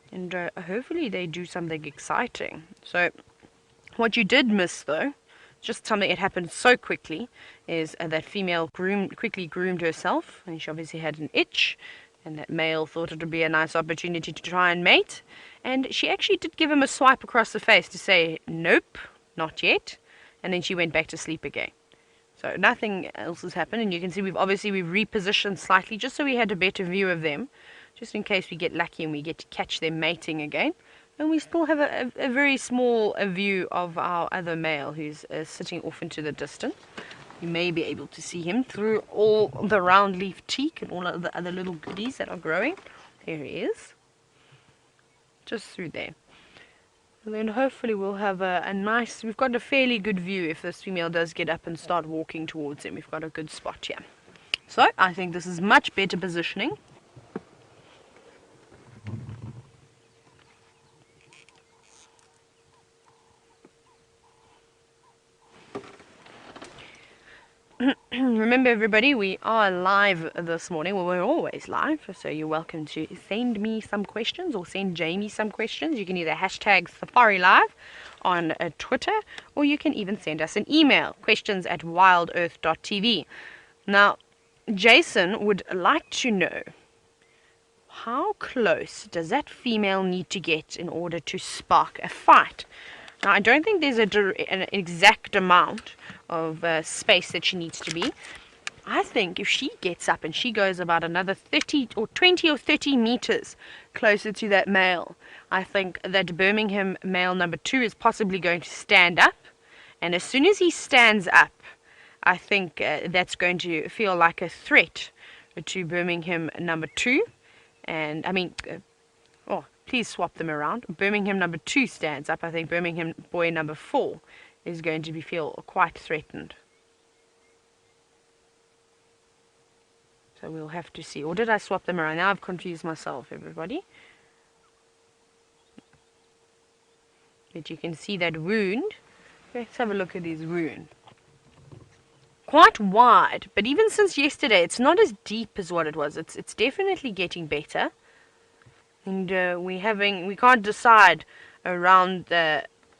And hopefully they do something exciting. So what you did miss, though, just something that happened so quickly, is that female quickly groomed herself. And she obviously had an itch. And that male thought it would be a nice opportunity to try and mate. And she actually did give him a swipe across the face to say, nope, not yet. And then she went back to sleep again. So nothing else has happened. And you can see we've repositioned slightly just so we had a better view of them. Just in case we get lucky and we get to catch them mating again. And we still have a very small view of our other male who's sitting off into the distance. You may be able to see him through all the round leaf teak and all of the other little goodies that are growing. There he is. Just through there. And then hopefully we'll have we've got a fairly good view if this female does get up and start walking towards him. We've got a good spot here. So I think this is much better positioning. Remember everybody, we are live this morning. Well, we're always live, so you're welcome to send me some questions or send Jamie some questions. You can either hashtag Safari Live on Twitter, or you can even send us an email, questions@wildearth.tv. Now, Jason would like to know, how close does that female need to get in order to spark a fight? Now, I don't think there's an exact amount of space that she needs to be. I think if she gets up and she goes about another 20 or 30 meters closer to that male, I think that Birmingham male number 2 is possibly going to stand up. And as soon as he stands up, I think that's going to feel like a threat to Birmingham number 2. And I mean, please swap them around. Birmingham number 2 stands up. I think Birmingham boy number 4 is going to feel quite threatened. So we'll have to see. Or did I swap them around? Now I've confused myself, everybody. But you can see that wound. Let's have a look at his wound. Quite wide, but even since yesterday, it's not as deep as what it was. It's definitely getting better. And we can't decide around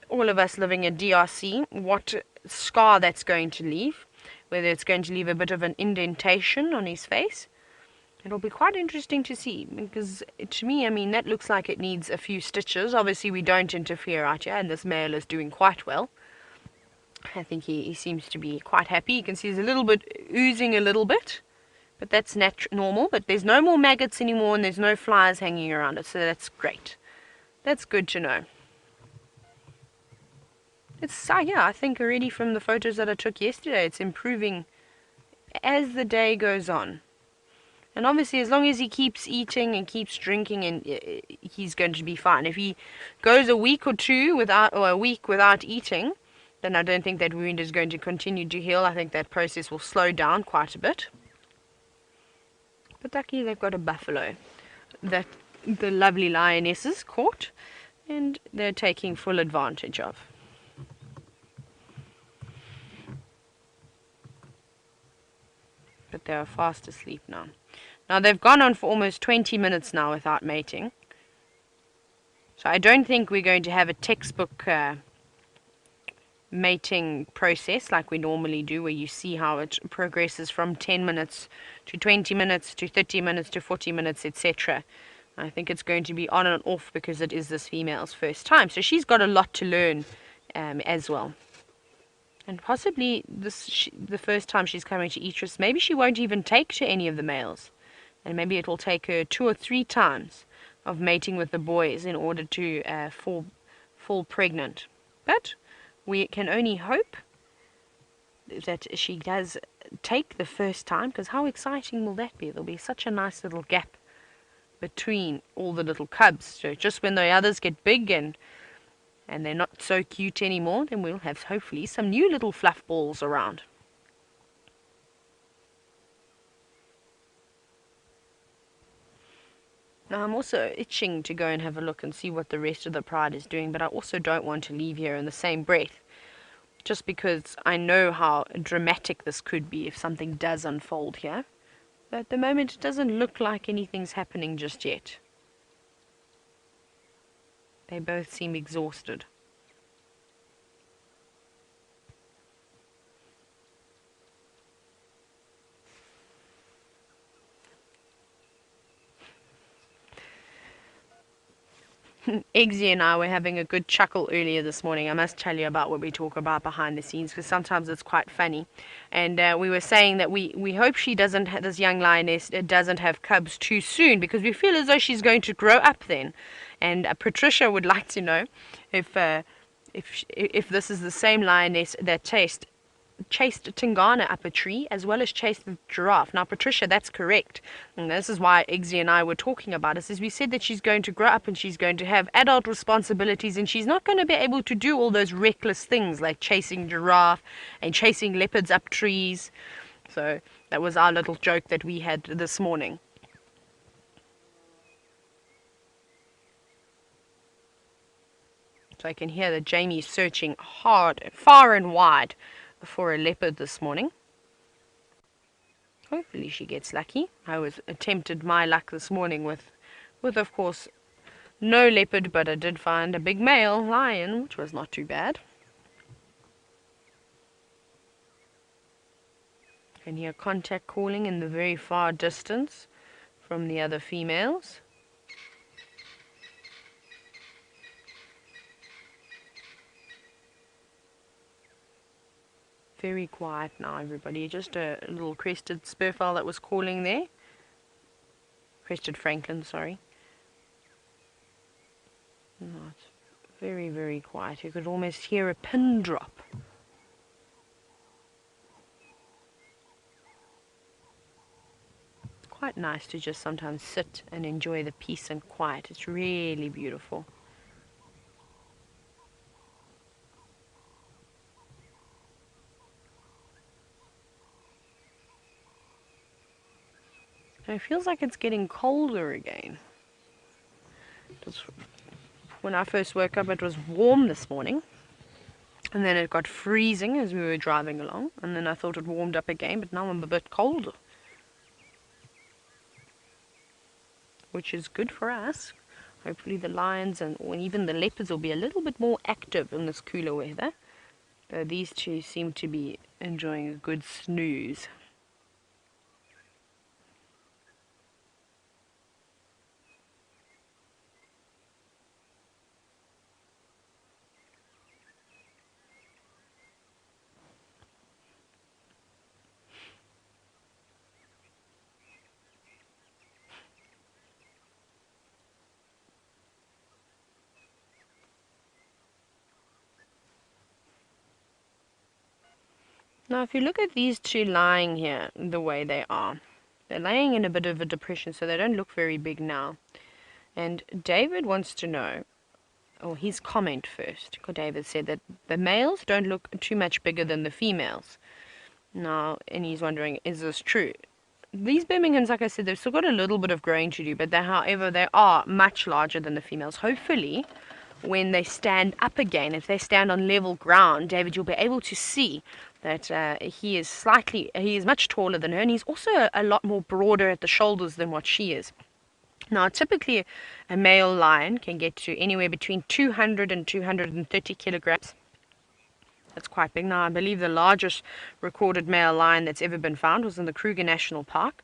all of us living in DRC what scar that's going to leave, whether it's going to leave a bit of an indentation on his face. It'll be quite interesting to see, because to me, I mean, that looks like it needs a few stitches. Obviously we don't interfere out here, and this male is doing quite well. I think he seems to be quite happy. You can see he's a little bit oozing a little bit, but that's normal. But there's no more maggots anymore, and there's no flies hanging around it, so that's great. That's good to know. I think already from the photos that I took yesterday, it's improving as the day goes on. And obviously, as long as he keeps eating and keeps drinking, and he's going to be fine. If he goes a week or a week without eating, then I don't think that wound is going to continue to heal. I think that process will slow down quite a bit. But luckily, they've got a buffalo that the lovely lionesses caught, and they're taking full advantage of. But they are fast asleep now. Now they've gone on for almost 20 minutes now without mating. So I don't think we're going to have a textbook mating process like we normally do, where you see how it progresses from 10 minutes to 20 minutes to 30 minutes to 40 minutes, etc. I think it's going to be on and off because it is this female's first time. So she's got a lot to learn as well. And possibly the first time she's coming to Eatris, maybe she won't even take to any of the males. And maybe it will take her 2 or 3 times of mating with the boys in order to fall pregnant. But we can only hope that she does take the first time, because how exciting will that be? There'll be such a nice little gap between all the little cubs. So just when the others get big and they're not so cute anymore, then we'll have hopefully some new little fluff balls around. Now I'm also itching to go and have a look and see what the rest of the pride is doing, but I also don't want to leave here in the same breath, just because I know how dramatic this could be if something does unfold here. But at the moment it doesn't look like anything's happening just yet. They both seem exhausted. Eggsy and I were having a good chuckle earlier this morning. I must tell you about what we talk about behind the scenes, because sometimes it's quite funny. And we were saying that we hope she doesn't, this young lioness doesn't have cubs too soon, because we feel as though she's going to grow up then. And Patricia would like to know if this is the same lioness that chased Tingana up a tree as well as chased the giraffe. Now, Patricia, that's correct. And this is why Eggsy and I were talking about it, is we said that she's going to grow up and she's going to have adult responsibilities, and she's not going to be able to do all those reckless things like chasing giraffe and chasing leopards up trees. So that was our little joke that we had this morning. So I can hear that Jamie's searching hard, far and wide for a leopard this morning. Hopefully she gets lucky. I attempted my luck this morning with of course no leopard, but I did find a big male lion, which was not too bad. I can hear contact calling in the very far distance from the other females. Very quiet now, everybody. Just a little crested spurfowl that was calling there. Crested francolin, sorry. No, it's very, very quiet. You could almost hear a pin drop. It's quite nice to just sometimes sit and enjoy the peace and quiet. It's really beautiful. It feels like it's getting colder again. When I first woke up, it was warm this morning, and then it got freezing as we were driving along, and then I thought it warmed up again, but now I'm a bit colder, which is good for us. Hopefully the lions and even the leopards will be a little bit more active in this cooler weather. Though these two seem to be enjoying a good snooze. Now, if you look at these two lying here the way they are, they're laying in a bit of a depression, so they don't look very big now. And David wants to know, or his comment first, because David said that the males don't look too much bigger than the females. Now, and he's wondering, is this true? These Birminghams, like I said, they've still got a little bit of growing to do, but however, they are much larger than the females. Hopefully, when they stand up again, if they stand on level ground, David, you'll be able to see that he is much taller than her, and he's also a lot more broader at the shoulders than what she is. Now, typically, a male lion can get to anywhere between 200 and 230 kilograms. That's quite big. Now, I believe the largest recorded male lion that's ever been found was in the Kruger National Park,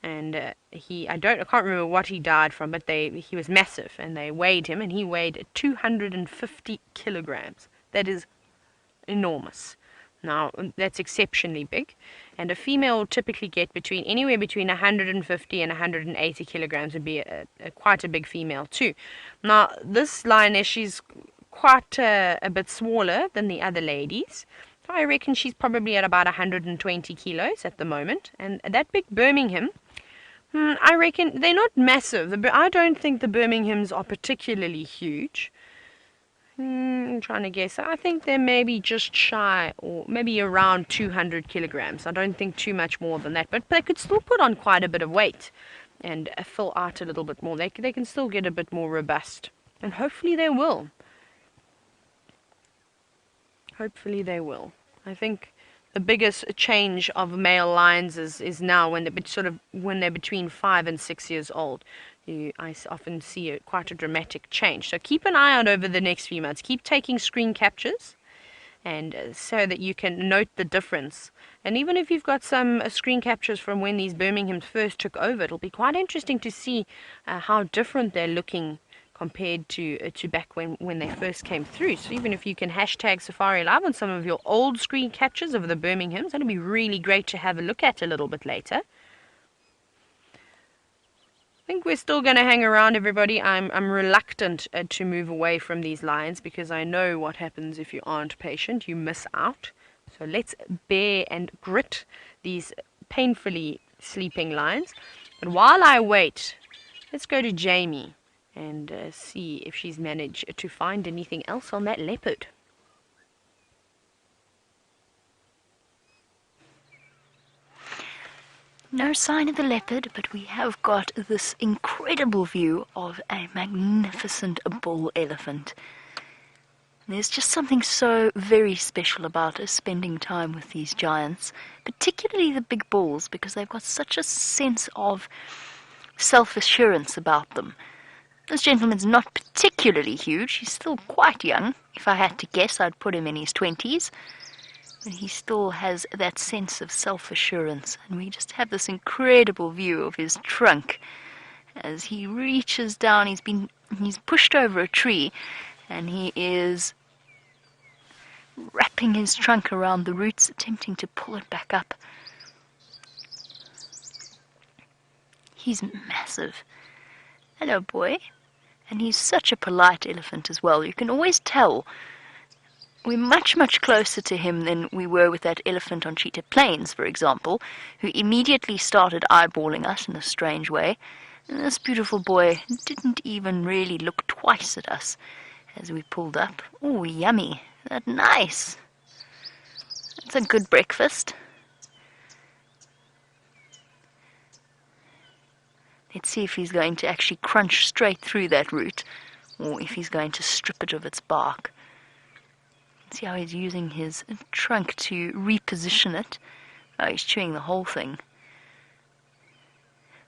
and I can't remember what he died from, but he was massive, and they weighed him, and he weighed 250 kilograms. That is enormous. Now, that's exceptionally big, and a female will typically get anywhere between 150 and 180 kilograms, would be quite a big female too. Now, this lioness, she's quite a bit smaller than the other ladies. So I reckon she's probably at about 120 kilos at the moment, and that big Birmingham I reckon they're not massive. I don't think the Birminghams are particularly huge. I'm trying to guess. I think they're maybe just shy or maybe around 200 kilograms. I don't think too much more than that. But they could still put on quite a bit of weight and fill out a little bit more. They can still get a bit more robust. And hopefully they will. Hopefully they will. I think the biggest change of male lions is now when they're between 5 and 6 years old. I often see quite a dramatic change. So keep an eye out over the next few months. Keep taking screen captures, and so that you can note the difference. And even if you've got some screen captures from when these Birminghams first took over, it'll be quite interesting to see how different they're looking compared to back when they first came through. So even if you can hashtag Safari Live on some of your old screen captures of the Birminghams, that'll be really great to have a look at a little bit later. I think we're still going to hang around, everybody. I'm reluctant to move away from these lions because I know what happens if you aren't patient. You miss out. So let's bear and grit these painfully sleeping lions. But while I wait, let's go to Jamie and see if she's managed to find anything else on that leopard. No sign of the leopard, but we have got this incredible view of a magnificent bull elephant. There's just something so very special about us spending time with these giants, particularly the big bulls, because they've got such a sense of self-assurance about them. This gentleman's not particularly huge. He's still quite young. If I had to guess, I'd put him in his 20s. But he still has that sense of self-assurance. And we just have this incredible view of his trunk as he reaches down. He's pushed over a tree, and he is wrapping his trunk around the roots, attempting to pull it back up. He's massive. Hello, boy. And he's such a polite elephant as well. You can always tell. We're much, much closer to him than we were with that elephant on Cheetah Plains, for example, who immediately started eyeballing us in a strange way. And this beautiful boy didn't even really look twice at us as we pulled up. Oh, yummy. That's nice. That's a good breakfast. Let's see if he's going to actually crunch straight through that root, or if he's going to strip it of its bark. See how he's using his trunk to reposition it. Oh, he's chewing the whole thing.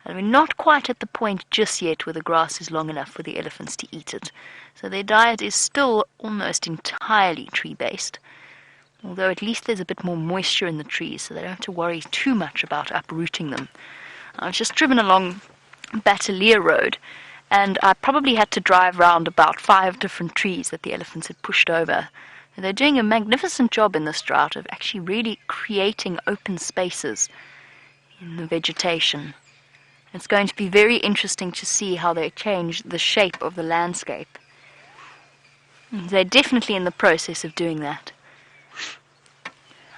And we're not quite at the point just yet where the grass is long enough for the elephants to eat it. So their diet is still almost entirely tree-based, although at least there's a bit more moisture in the trees, so they don't have to worry too much about uprooting them. I've just driven along Battalier Road, and I probably had to drive round about 5 different trees that the elephants had pushed over. And they're doing a magnificent job in this drought of actually really creating open spaces in the vegetation. It's going to be very interesting to see how they change the shape of the landscape. They're definitely in the process of doing that.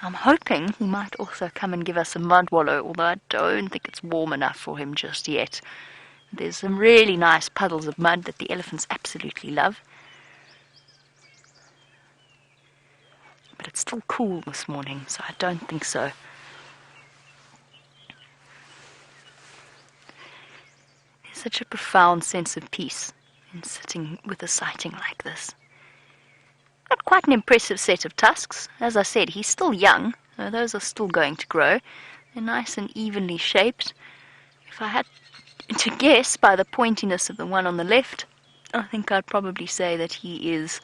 I'm hoping he might also come and give us a mud wallow, although I don't think it's warm enough for him just yet. There's some really nice puddles of mud that the elephants absolutely love. But it's still cool this morning, so I don't think so. There's such a profound sense of peace in sitting with a sighting like this. Got quite an impressive set of tusks. As I said, he's still young. Those are still going to grow. They're nice and evenly shaped. If I had to guess by the pointiness of the one on the left, I think I'd probably say that he is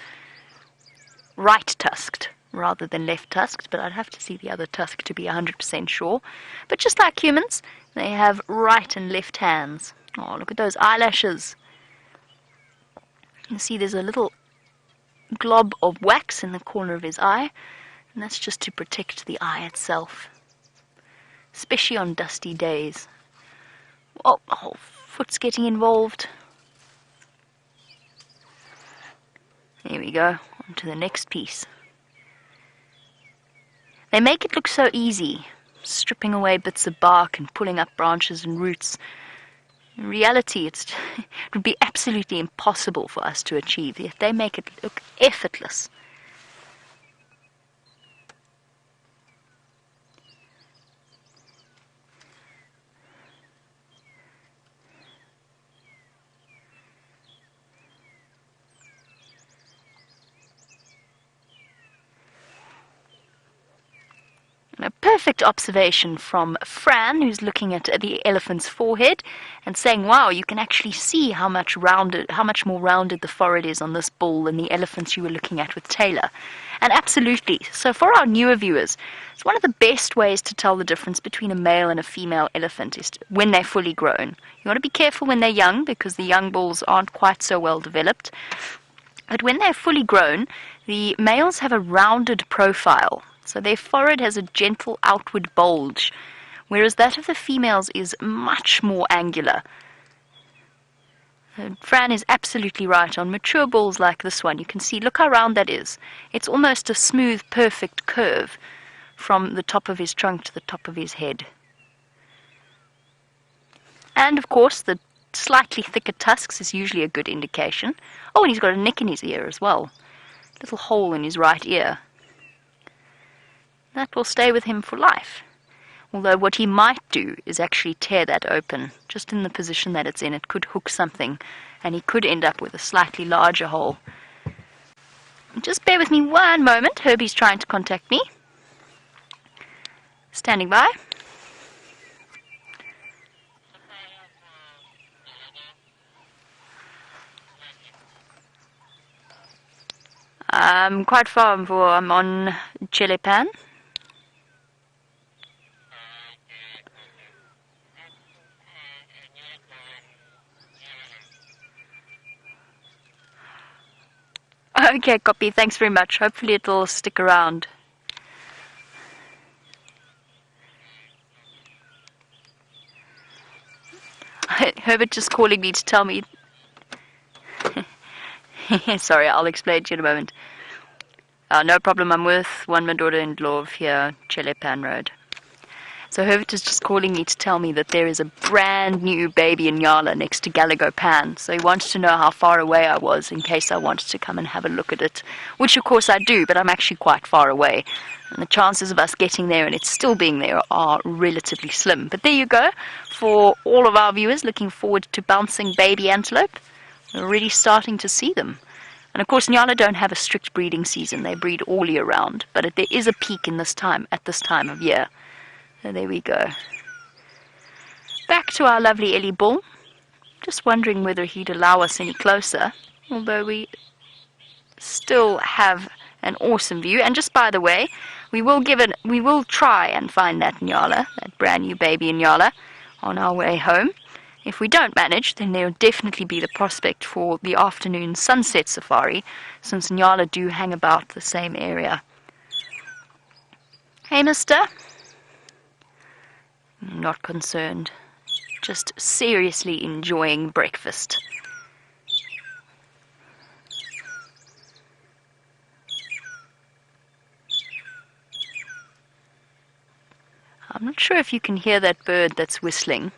right-tusked rather than left-tusked, but I'd have to see the other tusk to be 100% sure. But just like humans, they have right and left hands. Oh, look at those eyelashes. You can see there's a little glob of wax in the corner of his eye, and that's just to protect the eye itself, especially on dusty days. Oh, the whole foot's getting involved. There we go, on to the next piece. They make it look so easy, stripping away bits of bark and pulling up branches and roots, In reality, it would be absolutely impossible for us to achieve, yet they make it look effortless. A perfect observation from Fran, who's looking at the elephant's forehead and saying, wow, you can actually see how much more rounded the forehead is on this bull than the elephants you were looking at with Tayla. And absolutely. So for our newer viewers, it's one of the best ways to tell the difference between a male and a female elephant is when they're fully grown. You want to be careful when they're young because the young bulls aren't quite so well developed. But when they're fully grown, the males have a rounded profile. So their forehead has a gentle outward bulge, whereas that of the females is much more angular. Fran is absolutely right. On mature bulls like this one, you can see, look how round that is. It's almost a smooth, perfect curve from the top of his trunk to the top of his head. And of course, the slightly thicker tusks is usually a good indication. Oh, and he's got a nick in his ear as well. Little hole in his right ear. That will stay with him for life. Although what he might do is actually tear that open, just in the position that it's in. It could hook something, and he could end up with a slightly larger hole. Just bear with me one moment. Herbie's trying to contact me. Standing by. I'm quite far. I'm on Chelepan. Okay, copy. Thanks very much. Hopefully it'll stick around. Herbert just calling me to tell me. Sorry, I'll explain to you in a moment. No problem. I'm with my daughter-in-law here, Chelepan Road. So Herbert is just calling me to tell me that there is a brand new baby Nyala next to Galago Pan. So he wanted to know how far away I was in case I wanted to come and have a look at it. Which of course I do, but I'm actually quite far away. And the chances of us getting there and it still being there are relatively slim. But there you go. For all of our viewers looking forward to bouncing baby antelope, we're already starting to see them. And of course Nyala don't have a strict breeding season. They breed all year round. But there is a peak at this time of year. So there we go. Back to our lovely Ellie bull. Just wondering whether he'd allow us any closer, although we still have an awesome view. And just by the way, we will try and find that Nyala, that brand new baby Nyala, on our way home. If we don't manage, then there will definitely be the prospect for the afternoon sunset safari, since Nyala do hang about the same area. Hey, mister. Not concerned. Just seriously enjoying breakfast. I'm not sure if you can hear that bird that's whistling.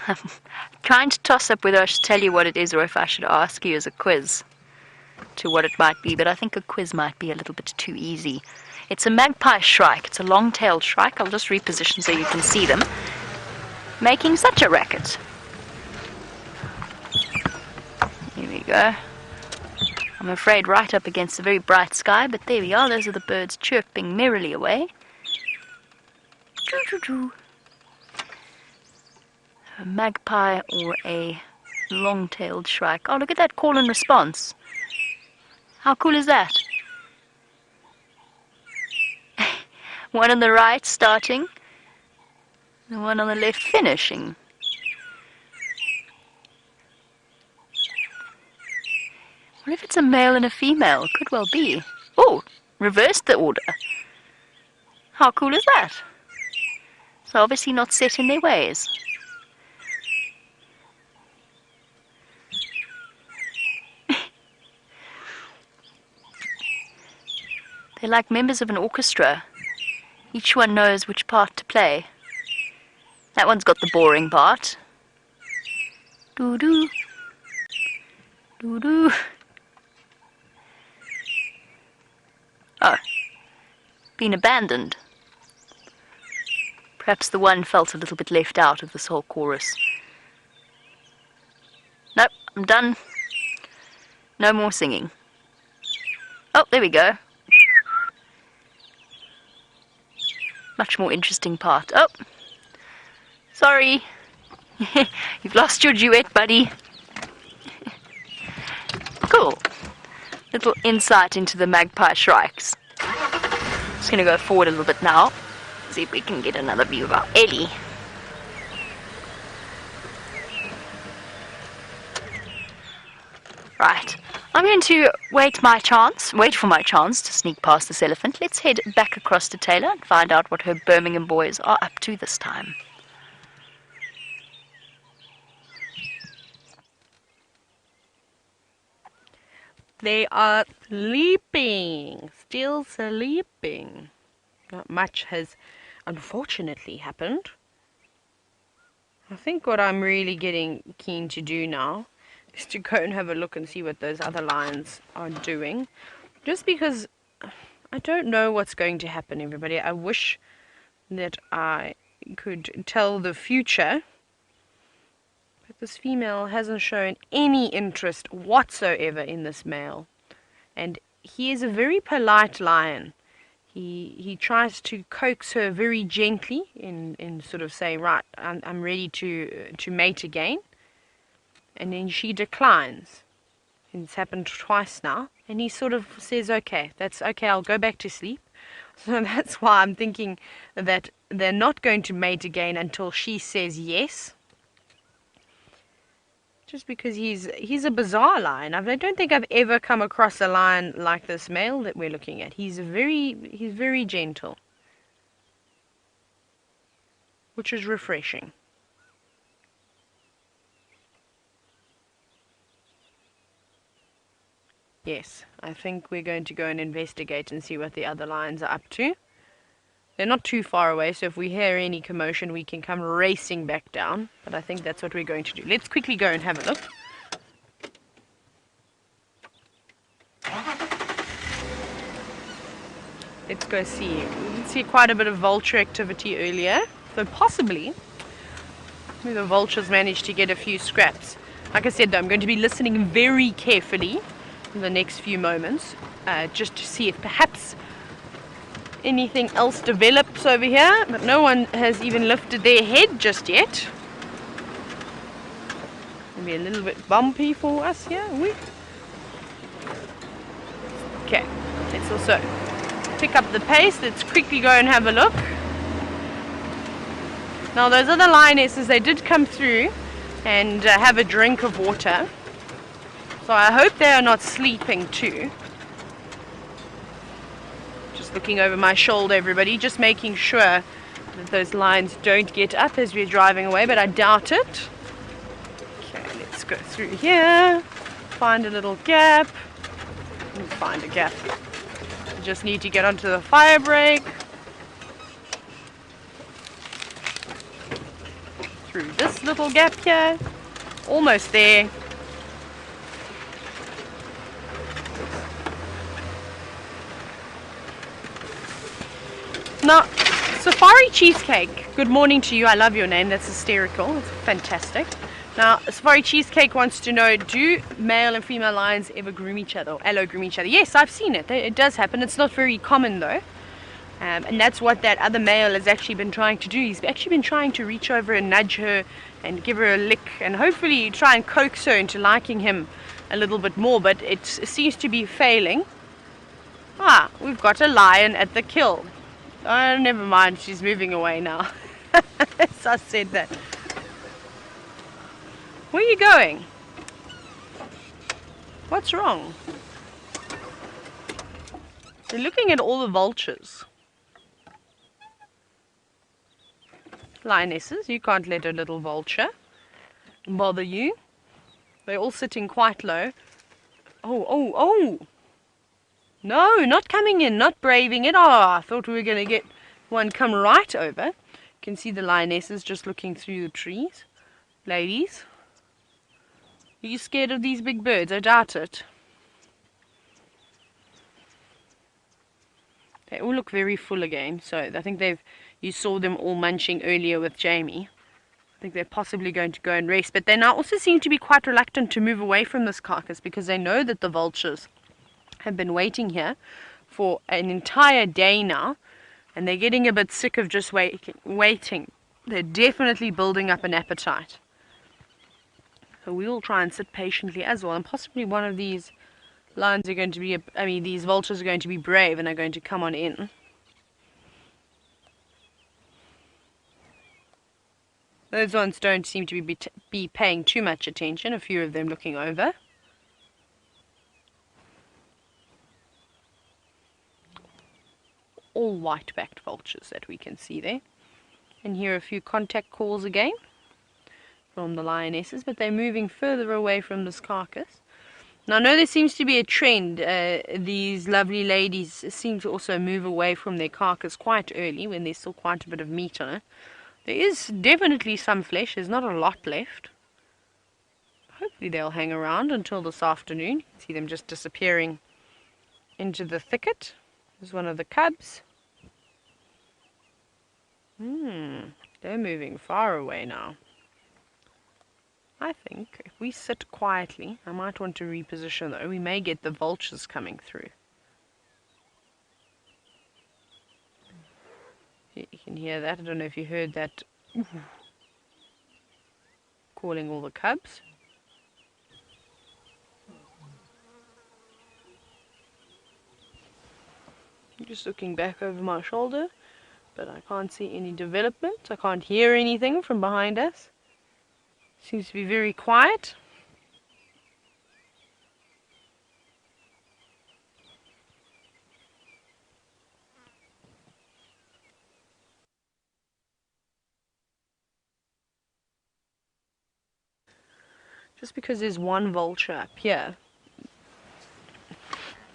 I'm trying to toss up whether I should tell you what it is or if I should ask you as a quiz to what it might be, but I think a quiz might be a little bit too easy. It's a magpie shrike. It's a long-tailed shrike. I'll just reposition so you can see them making such a racket. Here we go. I'm afraid right up against a very bright sky, but there we are. Those are the birds chirping merrily away. Choo-choo-choo. A magpie or a long-tailed shrike. Oh, look at that call and response. How cool is that? One on the right starting, the one on the left finishing. What if it's a male and a female? Could well be. Oh, reversed the order. How cool is that? So obviously not set in their ways. They're like members of an orchestra. Each one knows which part to play. That one's got the boring part. Doo-doo. Doo-doo. Oh. Been abandoned. Perhaps the one felt a little bit left out of this whole chorus. Nope, I'm done. No more singing. Oh, there we go. Much more interesting part. Oh, sorry. You've lost your duet, buddy. Cool. Little insight into the magpie shrikes. Just going to go forward a little bit now. See if we can get another view of our Ellie. Right. I'm going to wait for my chance to sneak past this elephant. Let's head back across to Tayla and find out what her Birmingham boys are up to this time. They are sleeping, still sleeping. Not much has unfortunately happened. I think what I'm really getting keen to do now is to go and have a look and see what those other lions are doing. Just because I don't know what's going to happen, everybody. I wish that I could tell the future. But this female hasn't shown any interest whatsoever in this male. And he is a very polite lion. He tries to coax her very gently in sort of saying, right, I'm ready to mate again. And then she declines. And it's happened twice now. And he sort of says, okay, that's okay, I'll go back to sleep. So that's why I'm thinking that they're not going to mate again until she says yes. Just because he's a bizarre lion. I don't think I've ever come across a lion like this male that we're looking at. He's very gentle. Which is refreshing. Yes, I think we're going to go and investigate and see what the other lions are up to. They're not too far away, so if we hear any commotion, we can come racing back down. But I think that's what we're going to do. Let's quickly go and have a look. Let's go see. We did see quite a bit of vulture activity earlier. So possibly, the vultures managed to get a few scraps. Like I said, though, I'm going to be listening very carefully in the next few moments, just to see if perhaps anything else develops over here, but no one has even lifted their head just yet. Maybe a little bit bumpy for us here. Okay, let's also pick up the pace. Let's quickly go and have a look. Now those other lionesses, they did come through and have a drink of water. So I hope they are not sleeping too. Just looking over my shoulder, everybody, just making sure that those lions don't get up as we're driving away, but I doubt it. Okay, let's go through here, find a little gap, and find a gap. We just need to get onto the fire break. Through this little gap here, almost there. Now, Safari Cheesecake, good morning to you. I love your name. That's hysterical. It's fantastic. Now, Safari Cheesecake wants to know, do male and female lions ever groom each other, or allo groom each other? Yes, I've seen it. It does happen. It's not very common, though. And that's what that other male has actually been trying to do. He's actually been trying to reach over and nudge her and give her a lick and hopefully try and coax her into liking him a little bit more, but it seems to be failing. Ah, we've got a lion at the kill. Oh, never mind, she's moving away now. So I said that. Where are you going? What's wrong? They're looking at all the vultures. Lionesses, you can't let a little vulture bother you. They're all sitting quite low. Oh. No, not coming in, not braving it. Oh, I thought we were going to get one come right over. You can see the lionesses just looking through the trees. Ladies, are you scared of these big birds? I doubt it. They all look very full again, so I think you saw them all munching earlier with Jamie. I think they're possibly going to go and rest, but they now also seem to be quite reluctant to move away from this carcass because they know that the vultures have been waiting here for an entire day now, and they're getting a bit sick of just waiting. They're definitely building up an appetite. So we will try and sit patiently as well, and possibly one of these lions are going to be, these vultures are going to be brave and are going to come on in. Those ones don't seem to be paying too much attention, a few of them looking over. All white-backed vultures that we can see there. And here are a few contact calls again from the lionesses, but they're moving further away from this carcass. Now I know there seems to be a trend. These lovely ladies seem to also move away from their carcass quite early when there's still quite a bit of meat on it. There is definitely some flesh. There's not a lot left. Hopefully they'll hang around until this afternoon. You can see them just disappearing into the thicket. There's one of the cubs. They're moving far away now. I think if we sit quietly, I might want to reposition though. We may get the vultures coming through. You can hear that. I don't know if you heard that. Calling all the cubs. Just looking back over my shoulder, but I can't see any development. I can't hear anything from behind us. Seems to be very quiet. Just because there's one vulture up here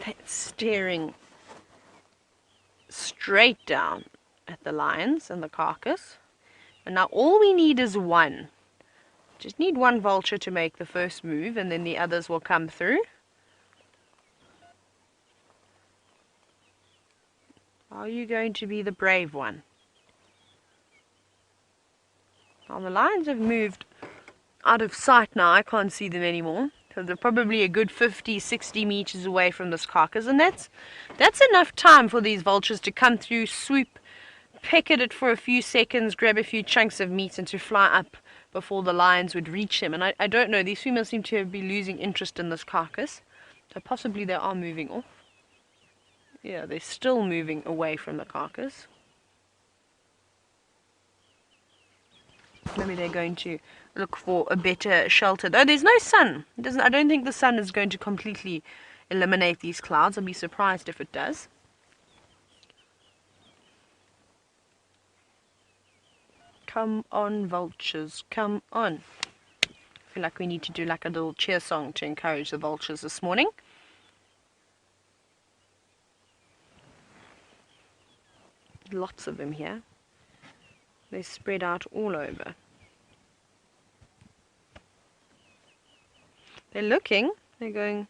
that's staring straight down at the lions and the carcass. And now all we need is one. Just need one vulture to make the first move, and then the others will come through. Are you going to be the brave one? Now the lions have moved out of sight now. I can't see them anymore. So they're probably a good 50, 60 meters away from this carcass, and that's enough time for these vultures to come through, swoop, peck at it for a few seconds, grab a few chunks of meat, and to fly up before the lions would reach him. And I don't know, these females seem to be losing interest in this carcass, so possibly they are moving off. Yeah, they're still moving away from the carcass. Maybe they're going to look for a better shelter. Though there's no sun. I don't think the sun is going to completely eliminate these clouds. I'll be surprised if it does. Come on, vultures, come on. I feel like we need to do like a little cheer song to encourage the vultures this morning. Lots of them here. They spread out all over. They're looking. They're going,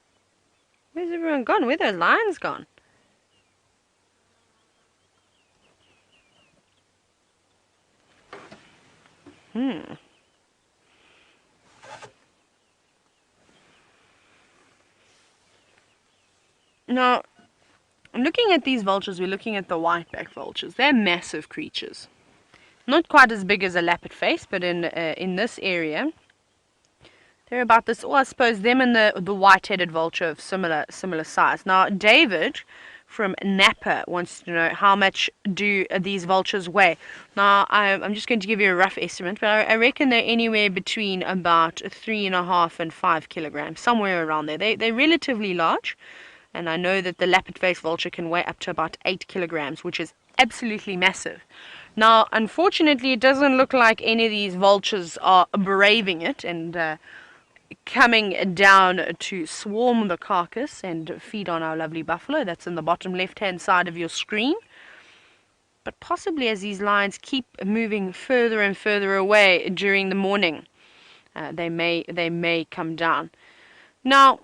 where's everyone gone? Where are those lions gone? Now, looking at these vultures, we're looking at the white-backed vultures. They're massive creatures. Not quite as big as a lappet face, but in this area, they're about this. Well, I suppose them and the white-headed vulture of similar size. Now, David from Napa wants to know how much do these vultures weigh. Now, I'm just going to give you a rough estimate, but I reckon they're anywhere between about 3.5 and 5 kilograms, somewhere around there. They're relatively large, and I know that the lappet-faced vulture can weigh up to about 8 kilograms, which is absolutely massive. Now, unfortunately, it doesn't look like any of these vultures are braving it, and coming down to swarm the carcass and feed on our lovely buffalo. That's in the bottom left-hand side of your screen. But possibly as these lions keep moving further and further away during the morning, they may come down. Now,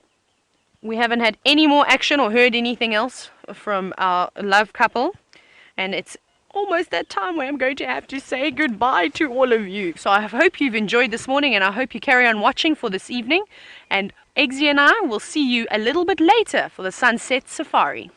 we haven't had any more action or heard anything else from our love couple, and it's almost that time where I'm going to have to say goodbye to all of you. So I hope you've enjoyed this morning, and I hope you carry on watching for this evening. And Eggsy and I will see you a little bit later for the sunset safari.